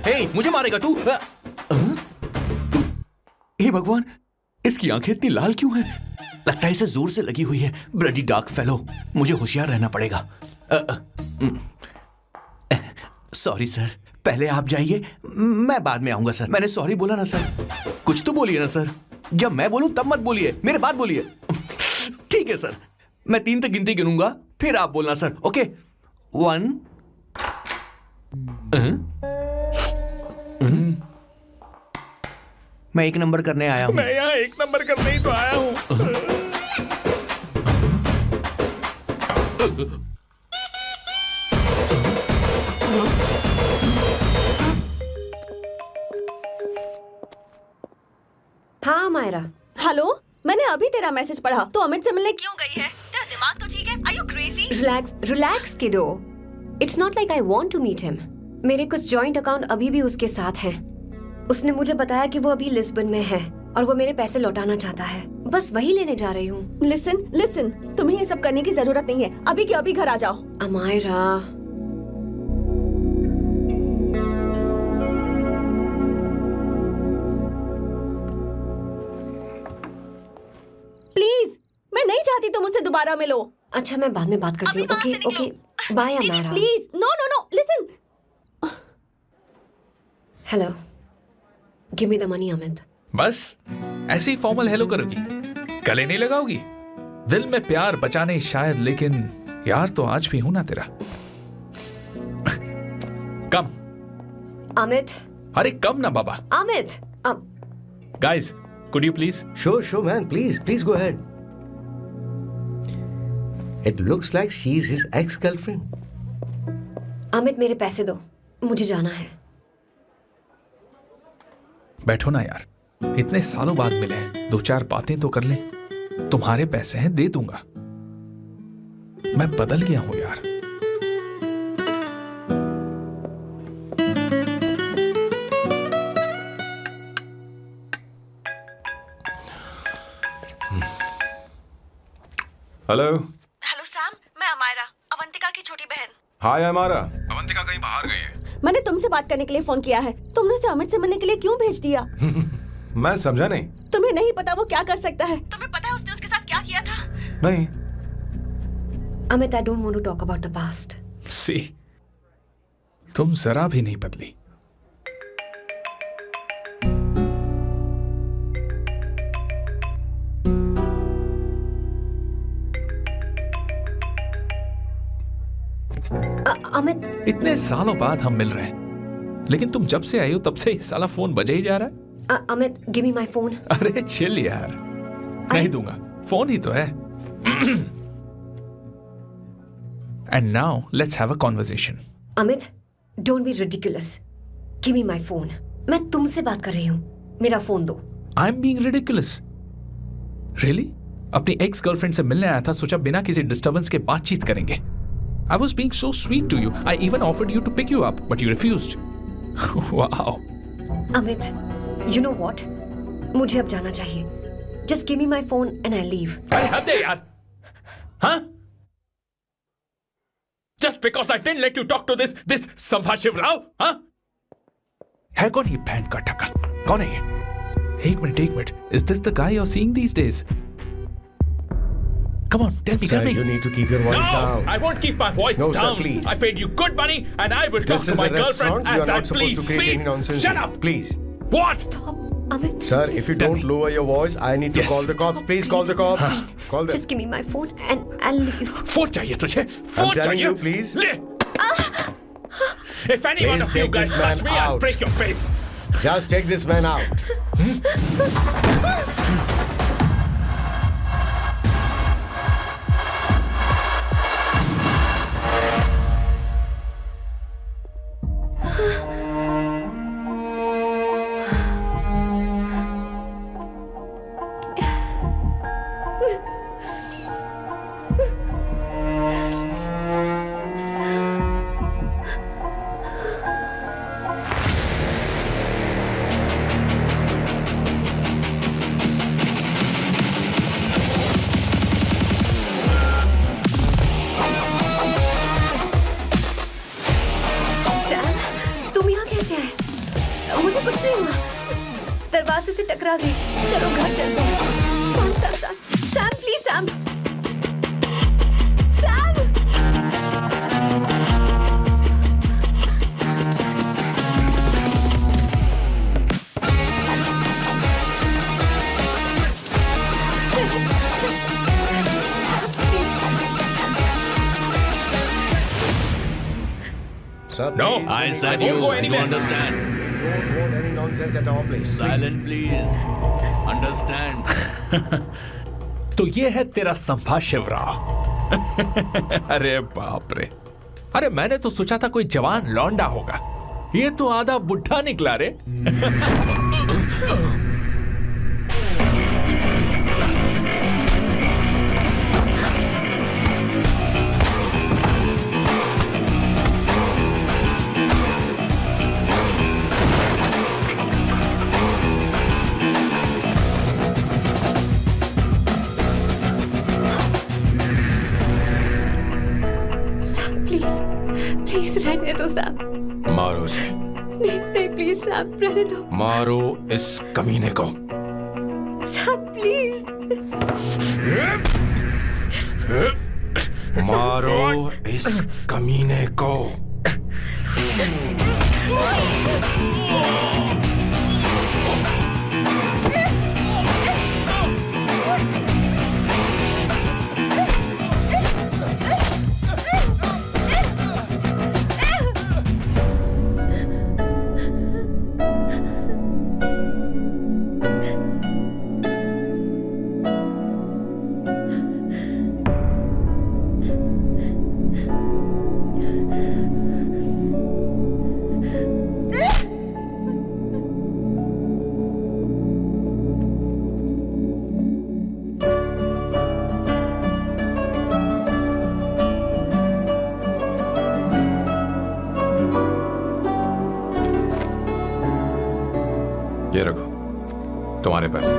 F: हे, मुझे मारेगा तू?
L: हे भगवान, इसकी आंखें इतनी लाल क्यों हैं? लगता है इसे जोर से लगी हुई है। ब्लडी डार्क फेलो, मुझे होशियार रहना पड़ेगा। सॉरी सर, पहले आप जाइए, मैं बाद में आऊंगा सर। मैंने सॉरी बोला ना सर? कुछ तो बोलिए ना सर। जब मैं बोलूं तब मत बोलिए, मेरे बाद बोलिए। ठीक है सर, मैं 3 तक गिनती गिनूंगा, फिर आप बोलना सर। ओके, 1। मैं 1 नंबर करने आया हूं।
D: मैं यहाँ 1 नंबर करने ही तो आया हूँ।
I: हाँ मायरा।
A: हेलो, मैंने अभी तेरा मैसेज पढ़ा। तो अमित से मिलने क्यों गई है? तेरा दिमाग तो ठीक है? Are you crazy?
I: Relax kiddo. It's not like I want to meet him. मेरे कुछ जॉइंट अकाउंट अभी भी उसके साथ हैं। उसने मुझे बताया कि वो अभी लिस्बन में है और वो मेरे पैसे लौटाना चाहता है। बस वही लेने जा रही हूँ।
A: लिसन, तुम्हें ये सब करने की जरूरत नहीं है। अभी के अभी घर आ जाओ।
I: अमायरा,
A: प्लीज, मैं नहीं चाहती तुम मुझसे दोबारा मिलो।
I: अच्छा मैं बाद में बात करती हूँ। Okay okay, bye Amaira.
A: Please, no, listen.
I: Hello, give me the money Amit.
D: बस ऐसे ही फॉर्मल हेलो करोगी? गले नहीं लगाओगी? दिल में प्यार बचा नहीं शायद, लेकिन यार तो आज भी हूं ना तेरा। कम
I: अमित।
D: अरे कम ना बाबा।
I: Amit.
D: Guys, could you please?
B: Sure, man. Please go ahead. It looks like she's his ex-girlfriend.
I: Amit, मेरे पैसे दो, मुझे जाना है।
D: बैठो ना यार, इतने सालों बाद मिले हैं, 2-4 बातें तो कर लें। तुम्हारे पैसे हैं, दे दूंगा। मैं बदल गया हूं यार।
E: हेलो
A: सैम, मैं अमायरा, अवंतिका की छोटी बहन।
E: हाय अमारा। अवंतिका कहीं बाहर गई है।
A: मैंने तुमसे बात करने के लिए फोन किया है। तुमने उसे अमित से मिलने के लिए क्यों भेज दिया?
E: मैं समझा नहीं।
A: तुम्हें नहीं पता वो क्या कर सकता है? तुम्हें पता है उसने उसके साथ क्या किया था?
E: नहीं।
I: Amit, I don't want to talk about the past.
D: See, तुम जरा भी नहीं बदली।
I: अमित,
D: इतने सालों बाद हम मिल रहे हैं, लेकिन तुम जब से आई हो तब से ही साला फोन बजे ही जा रहा है।
I: Amit, give me my phone.
D: अरे चिल यार, नहीं दूंगा, फोन ही तो है। And now let's have a conversation.
I: Amit, don't be ridiculous. Give me my phone. मैं तुमसे बात कर रही हूँ, मेरा फोन दो।
D: I am being ridiculous? Really? अपनी एक्स गर्लफ्रेंड से मिलने आया था, सोचा बिना किसी डिस्टर्बेंस के बातचीत करेंगे। I was being so sweet to you. I even offered you to pick you up, but you refused. Wow.
I: Amit, you know what? मुझे अब जाना चाहिए. Just give me my phone and I leave.
D: अरे हद है यार. Huh? Just because I didn't let you talk to this संभाशिव Rao, huh? है कौन ये बैंड का टक्का? कौन है ये? एक minute. Is this the guy you're seeing these days? Come on, tell me.
B: Sir, you need to keep your voice down.
D: I won't keep my voice
B: No,
D: down.
B: sir, please.
D: I paid you good money, and I will
B: This
D: talk to
B: is
D: my
B: a restaurant.
D: girlfriend
B: You are
D: as I
B: not supposed to create any nonsense.
D: Shut
B: here.
D: up.
B: Please.
D: What?
I: Stop, Amit.
B: Sir, if you
D: Tell
B: don't
D: me.
B: lower your voice, I need to
D: Yes.
B: call the cops. Please call the cops. Call them.
I: Just give me my phone and I'll leave.
D: Phone चाहिए तुझे? Phone
B: telling
D: चाहिए?
B: you, please.
D: ले. If any one
B: Please
D: of you
B: take
D: guys
B: this man
D: touch me, I'll
B: out.
D: break your face.
B: Just take this man out.
I: Sam, तुम यहाँ कैसे आए? मुझे कुछ नहीं हुआ. दरवाजे से टकरा गई. चलो घर चलते हैं. Sam, please Sam. Sam.
B: Sir,
D: No,
B: please,
L: I
B: don't
L: said
D: I won't
L: you.
D: go
L: You
D: anywhere.
L: understand?
B: want any nonsense at our place.
L: Silent, please. Understand?
D: तो ये है तेरा संभाशिव राव. अरे बाप रे. अरे मैंने तो सोचा था कोई जवान लौंडा होगा. ये तो आधा बुढ़ा निकला रे.
I: प्लीज रहने दो सैम.
E: मारो उसे,
I: नहीं प्लीज सैम, रहने दो.
E: मारो इस कमीने को.
I: Sam please.
E: मारो इस कमीने को. ये रखो तुम्हारे पैसे.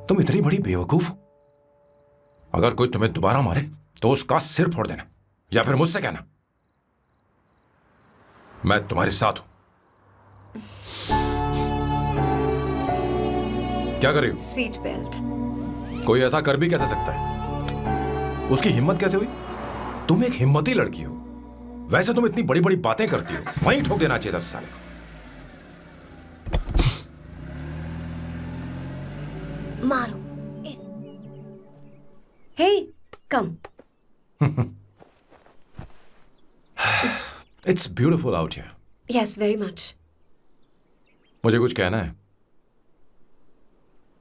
E: तुम इतनी बड़ी बेवकूफ हो. अगर कोई तुम्हें दोबारा मारे तो उसका सिर फोड़ देना या फिर मुझसे कहना. मैं तुम्हारे साथ हूं. क्या कर रही हो?
I: Seat belt.
E: कोई ऐसा कर भी कैसे सकता है? उसकी हिम्मत कैसे हुई? तुम एक हिम्मती लड़की हो. वैसे तुम इतनी बड़ी बड़ी बातें करती हो, वहीं ठोक देना चाहिए 10 साल को.
I: मारो. Hey, come.
E: It's beautiful out here.
I: Yes, very much.
E: मुझे कुछ कहना है।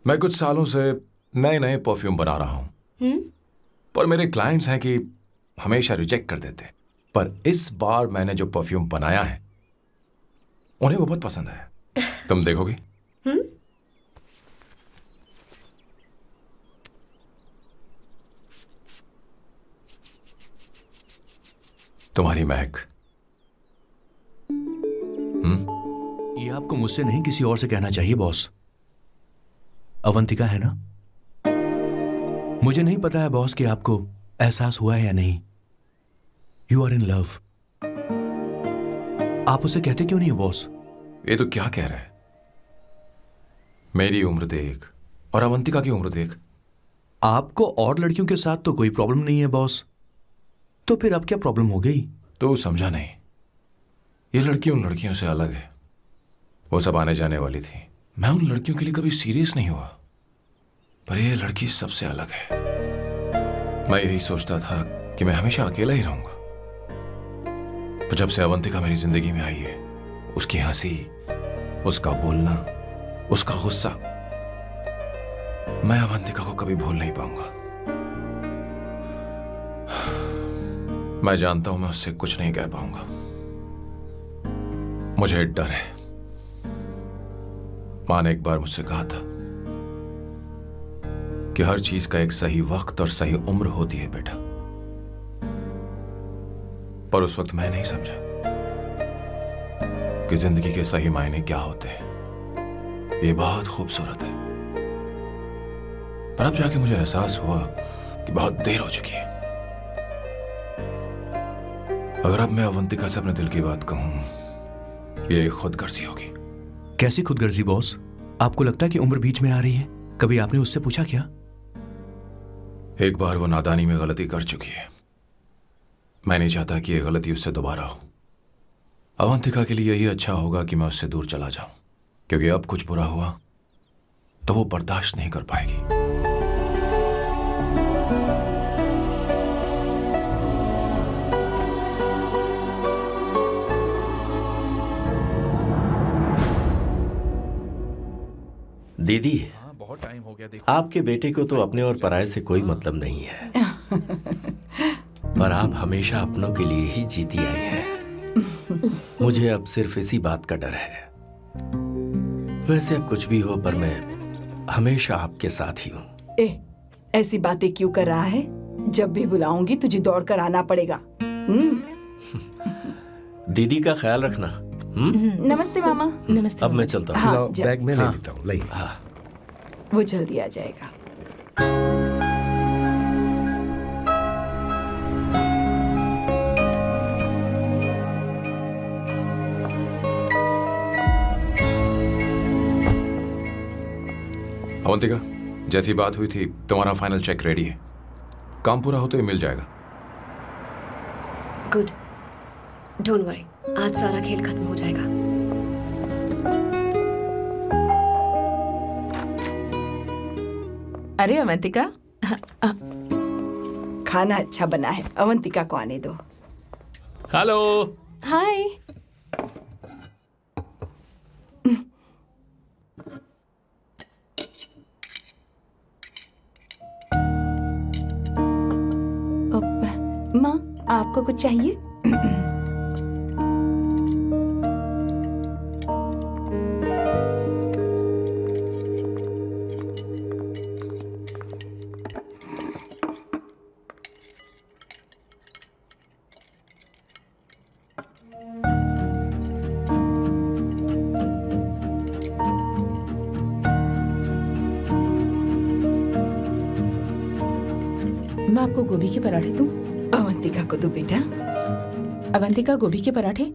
E: मैं कुछ सालों से नए नए परफ्यूम बना रहा हूं, पर मेरे क्लाइंट्स हैं कि हमेशा रिजेक्ट कर देते। पर इस बार मैंने जो परफ्यूम बनाया है उन्हें वो बहुत पसंद है। तुम देखोगी? तुम्हारी महक।
F: ये आपको मुझसे नहीं किसी और से कहना चाहिए बॉस। अवंतिका है ना? मुझे नहीं पता है बॉस कि आपको एहसास हुआ है या नहीं। You are in love. आप उसे कहते क्यों नहीं हो बॉस?
E: ये तो क्या कह रहा है? मेरी उम्र देख और अवंतिका की उम्र देख।
F: आपको और लड़कियों के साथ तो कोई प्रॉब्लम नहीं है बॉस, तो फिर अब क्या प्रॉब्लम हो गई?
E: तो समझा नहीं। ये लड़की उन लड़कियों से अलग है। वो सब आने जाने वाली थी। मैं उन लड़कियों के लिए कभी सीरियस नहीं हुआ, पर ये लड़की सबसे अलग है। मैं यही सोचता था कि मैं हमेशा अकेला ही रहूंगा, पर जब से अवंतिका मेरी जिंदगी में आई है, उसकी हंसी, उसका बोलना, उसका गुस्सा, मैं अवंतिका को कभी भूल नहीं पाऊंगा। मैं जानता हूं मैं उससे कुछ नहीं कह पाऊंगा। मुझे डर है। मां ने एक बार मुझसे कहा था कि हर चीज का एक सही वक्त और सही उम्र होती है बेटा, पर उस वक्त मैं नहीं समझा कि जिंदगी के सही मायने क्या होते हैं। ये बहुत खूबसूरत है, पर अब जाके मुझे एहसास हुआ कि बहुत देर हो चुकी है। अगर अब मैं अवंतिका से अपने दिल की बात कहूं, ये खुदगर्जी होगी।
F: कैसी खुदगर्जी बॉस? आपको लगता है कि उम्र बीच में आ रही है? कभी आपने उससे पूछा क्या?
E: एक बार वो नादानी में गलती कर चुकी है। मैं नहीं चाहता कि ये गलती उससे दोबारा हो। अवंतिका के लिए यही अच्छा होगा कि मैं उससे दूर चला जाऊं, क्योंकि अब कुछ बुरा हुआ तो वो बर्दाश्त नहीं कर पाएगी।
C: दीदी,
D: बहुत टाइम हो गया। देखो
C: आपके बेटे को तो अपने और पराये से कोई मतलब नहीं है, पर आप हमेशा अपनों के लिए ही जीती आई हैं। मुझे अब सिर्फ इसी बात का डर है। वैसे अब कुछ भी हो, पर मैं हमेशा आपके साथ ही हूँ।
H: ऐसी बातें क्यों कर रहा है? जब भी बुलाऊंगी तुझे दौड़कर आना पड़ेगा।
C: दीदी का ख्याल रखना।
H: नमस्ते मामा।
G: नमस्ते।
C: अब मैं चलता हूँ।
H: हाँ,
B: लाओ,
H: जा-
B: बैग में ले लेता हूँ। लाइए।
C: हाँ।
H: वो जल्दी आ जाएगा।
E: अवंतिका, जैसी बात हुई थी तुम्हारा फाइनल चेक रेडी है। काम पूरा होते ही मिल जाएगा।
I: गुड, डोंट वरी, आज सारा खेल खत्म हो जाएगा।
G: अरे अवंतिका,
H: खाना अच्छा बना है, अवंतिका को आने दो।
D: हेलो।
A: हाय।
H: माँ, आपको कुछ चाहिए?
G: मैं आपको गोभी के पराठे दूं?
H: अवंतिका को दो बेटा।
G: अवंतिका, गोभी के पराठे?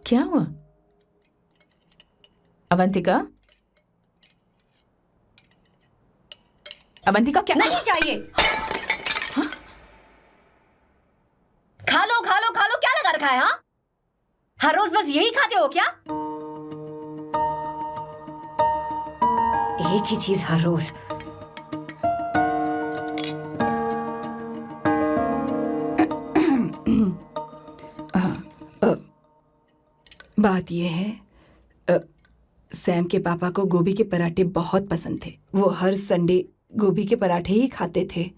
G: क्या हुआ अवंतिका? अवंतिका क्या?
I: नहीं चाहिए। खा लो खा लो खा लो, क्या लगा रखा है? हाँ, हर रोज बस यही खाते हो क्या? एक ही चीज हर रोज।
H: बात यह है, सैम के पापा को गोभी के पराठे बहुत पसंद थे। वो हर संडे गोभी के पराठे ही खाते थे।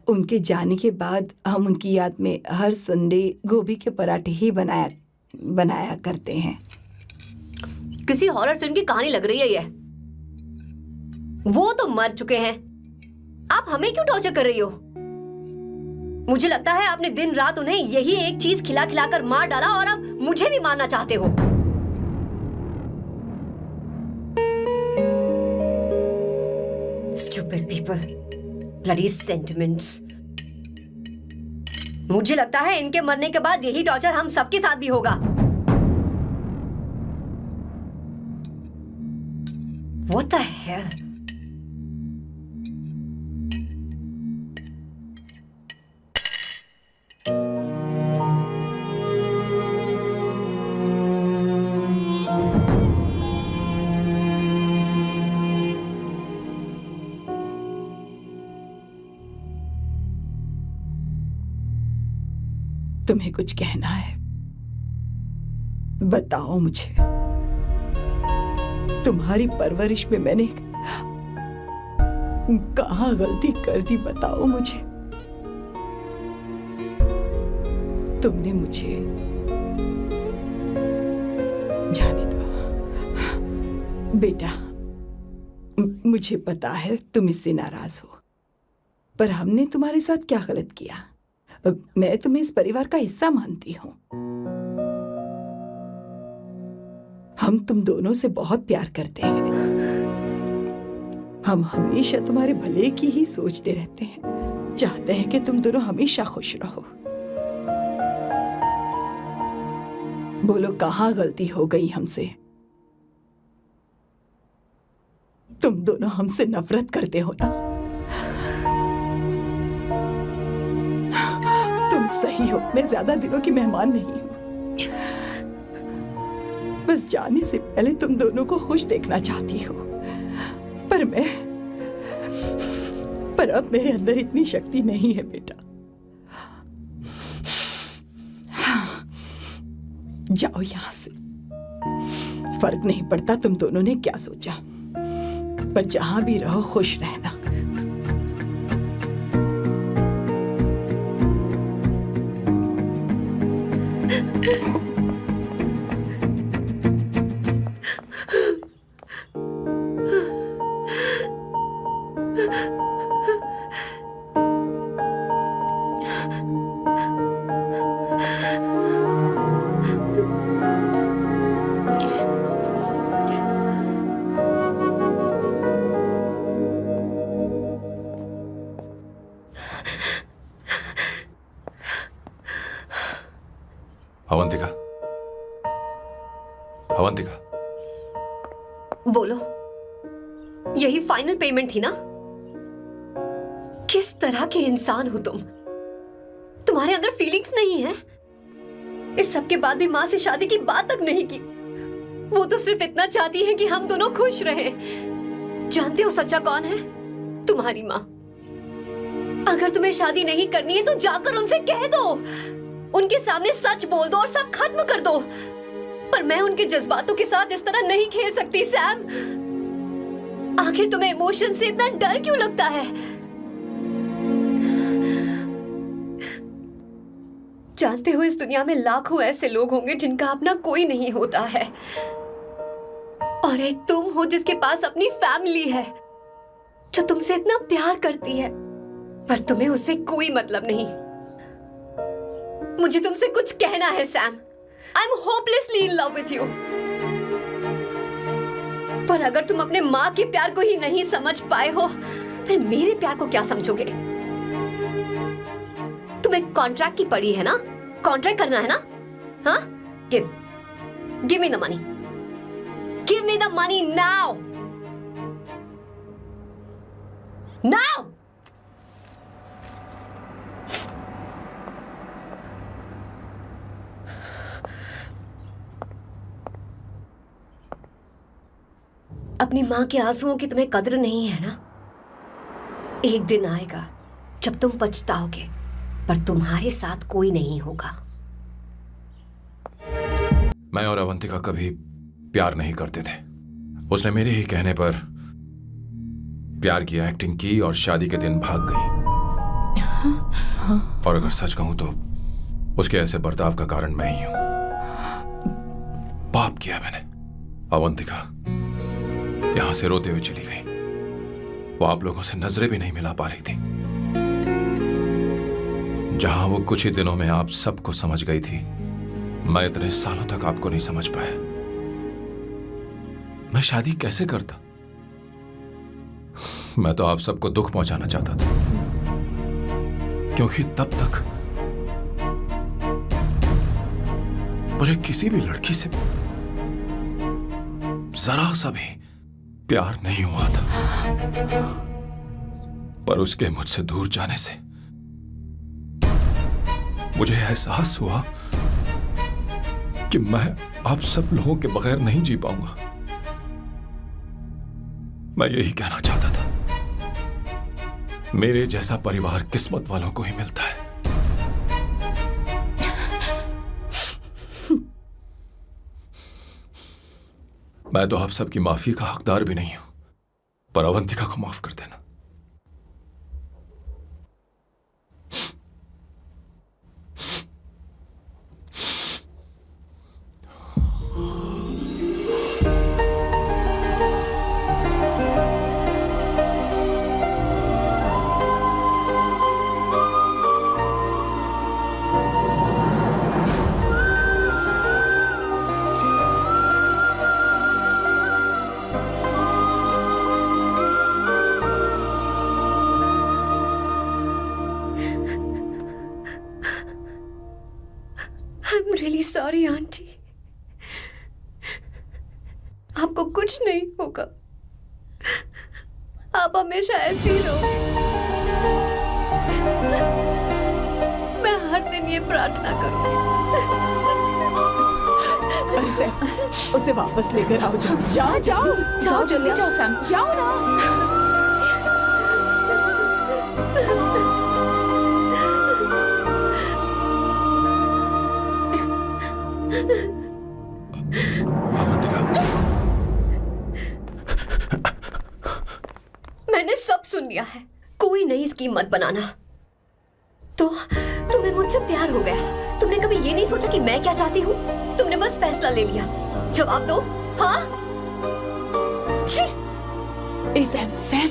H: उनके जाने के बाद हम उनकी याद में हर संडे गोभी के पराठे ही बनाया करते हैं।
I: किसी हॉरर फिल्म की कहानी लग रही है ये। वो तो मर चुके हैं, आप हमें क्यों टॉर्चर कर रही हो? मुझे लगता है आपने दिन रात उन्हें यही एक चीज खिला खिला कर मार डाला और अब मुझे भी मारना चाहते हो। Stupid people, bloody sentiments. मुझे लगता है इनके मरने के बाद यही टॉर्चर हम सबके साथ भी होगा। What the hell?
H: तुम्हें कुछ कहना है? बताओ मुझे। तुम्हारी परवरिश में मैंने कहाँ गलती कर दी, बताओ मुझे। तुमने मुझे जाने दो बेटा। मुझे पता है तुम इससे नाराज हो, पर हमने तुम्हारे साथ क्या गलत किया? मैं तुम्हें इस परिवार का हिस्सा मानती हूँ। हम तुम दोनों से बहुत प्यार करते हैं। हम हमेशा तुम्हारे भले की ही सोचते रहते हैं, चाहते हैं कि तुम दोनों हमेशा खुश रहो। बोलो कहाँ गलती हो गई हमसे? तुम दोनों हमसे नफरत करते हो ना? सही हो, मैं ज्यादा दिनों की मेहमान नहीं हूं। बस जाने से पहले तुम दोनों को खुश देखना चाहती हूँ, पर अब मेरे अंदर इतनी शक्ति नहीं है बेटा। जाओ यहां से। फर्क नहीं पड़ता तुम दोनों ने क्या सोचा, पर जहां भी रहो खुश रहना।
E: अवंतिका,
I: बोलो, यही फाइनल पेमेंट थी ना? किस तरह के इंसान हो तुम? तुम्हारे अंदर फीलिंग्स नहीं है? इस सब के बाद भी माँ से शादी की बात तक नहीं की। वो तो सिर्फ इतना चाहती है कि हम दोनों खुश रहें। जानते हो सच्चा कौन है? तुम्हारी माँ। अगर तुम्हें शादी नहीं करनी है तो जाकर उनसे कह दो, उनके सामने सच बोल दो और सब खत्म कर दो। पर मैं उनके जज्बातों के साथ इस तरह नहीं खेल सकती सैम। आखिर तुम्हें इमोशन से इतना डर क्यों लगता है? जानते हो इस दुनिया में लाखों ऐसे लोग होंगे जिनका अपना कोई नहीं होता है, और एक तुम हो जिसके पास अपनी फैमिली है जो तुमसे इतना प्यार करती है, पर तुम्हें उससे कोई मतलब नहीं। मुझे तुमसे कुछ कहना है Sam. I'm hopelessly in love with you. पर अगर तुम अपने माँ के प्यार को ही नहीं समझ पाए हो, फिर मेरे प्यार को क्या समझोगे? तुम्हें कॉन्ट्रैक्ट की पड़ी है ना? कॉन्ट्रैक्ट करना है ना? हाँ? Give me the money. Give me the money now. Now. अपनी माँ के आंसुओं की तुम्हें कदर नहीं है ना? एक दिन आएगा जब तुम पछताओगे, पर तुम्हारे साथ कोई नहीं होगा।
E: मैं और अवंतिका कभी प्यार नहीं करते थे। उसने मेरे ही कहने पर प्यार की एक्टिंग की और शादी के दिन भाग गई। और अगर सच कहूं तो उसके ऐसे बर्ताव का कारण मैं ही हूं। पाप किया मैंने। अवंतिका यहां से रोते हुए चली गई। वो आप लोगों से नजरें भी नहीं मिला पा रही थी। जहां वो कुछ ही दिनों में आप सबको समझ गई थी, मैं इतने सालों तक आपको नहीं समझ पाया। मैं शादी कैसे करता? मैं तो आप सबको दुख पहुंचाना चाहता था, क्योंकि तब तक मुझे किसी भी लड़की से जरा सा भी प्यार नहीं हुआ था। पर उसके मुझसे दूर जाने से मुझे एहसास हुआ कि मैं आप सब लोगों के बगैर नहीं जी पाऊंगा। मैं यही कहना चाहता था, मेरे जैसा परिवार किस्मत वालों को ही मिलता है। मैं तो आप सबकी माफी का हकदार भी नहीं हूं, पर अवंतिका को माफ कर देना।
I: I'm really sorry, aunty. आपको कुछ नहीं होगा। आप हमेशा ऐसी ही रहो। मैं हर दिन ये प्रार्थना करूंगी।
H: अरे सैम, उसे वापस लेकर आओ। जाओ जाओ जाओ
G: जाओ जल्दी जाओ सैम।
H: जाओ ना।
I: मैंने सब सुन लिया है। कोई नई स्कीम मत बनाना। तो तुम्हें मुझसे प्यार हो गया। तुमने कभी ये नहीं सोचा कि मैं क्या चाहती हूँ? तुमने बस फैसला ले लिया। जवाब दो। हाँ? छी!
H: ए सैम, सैम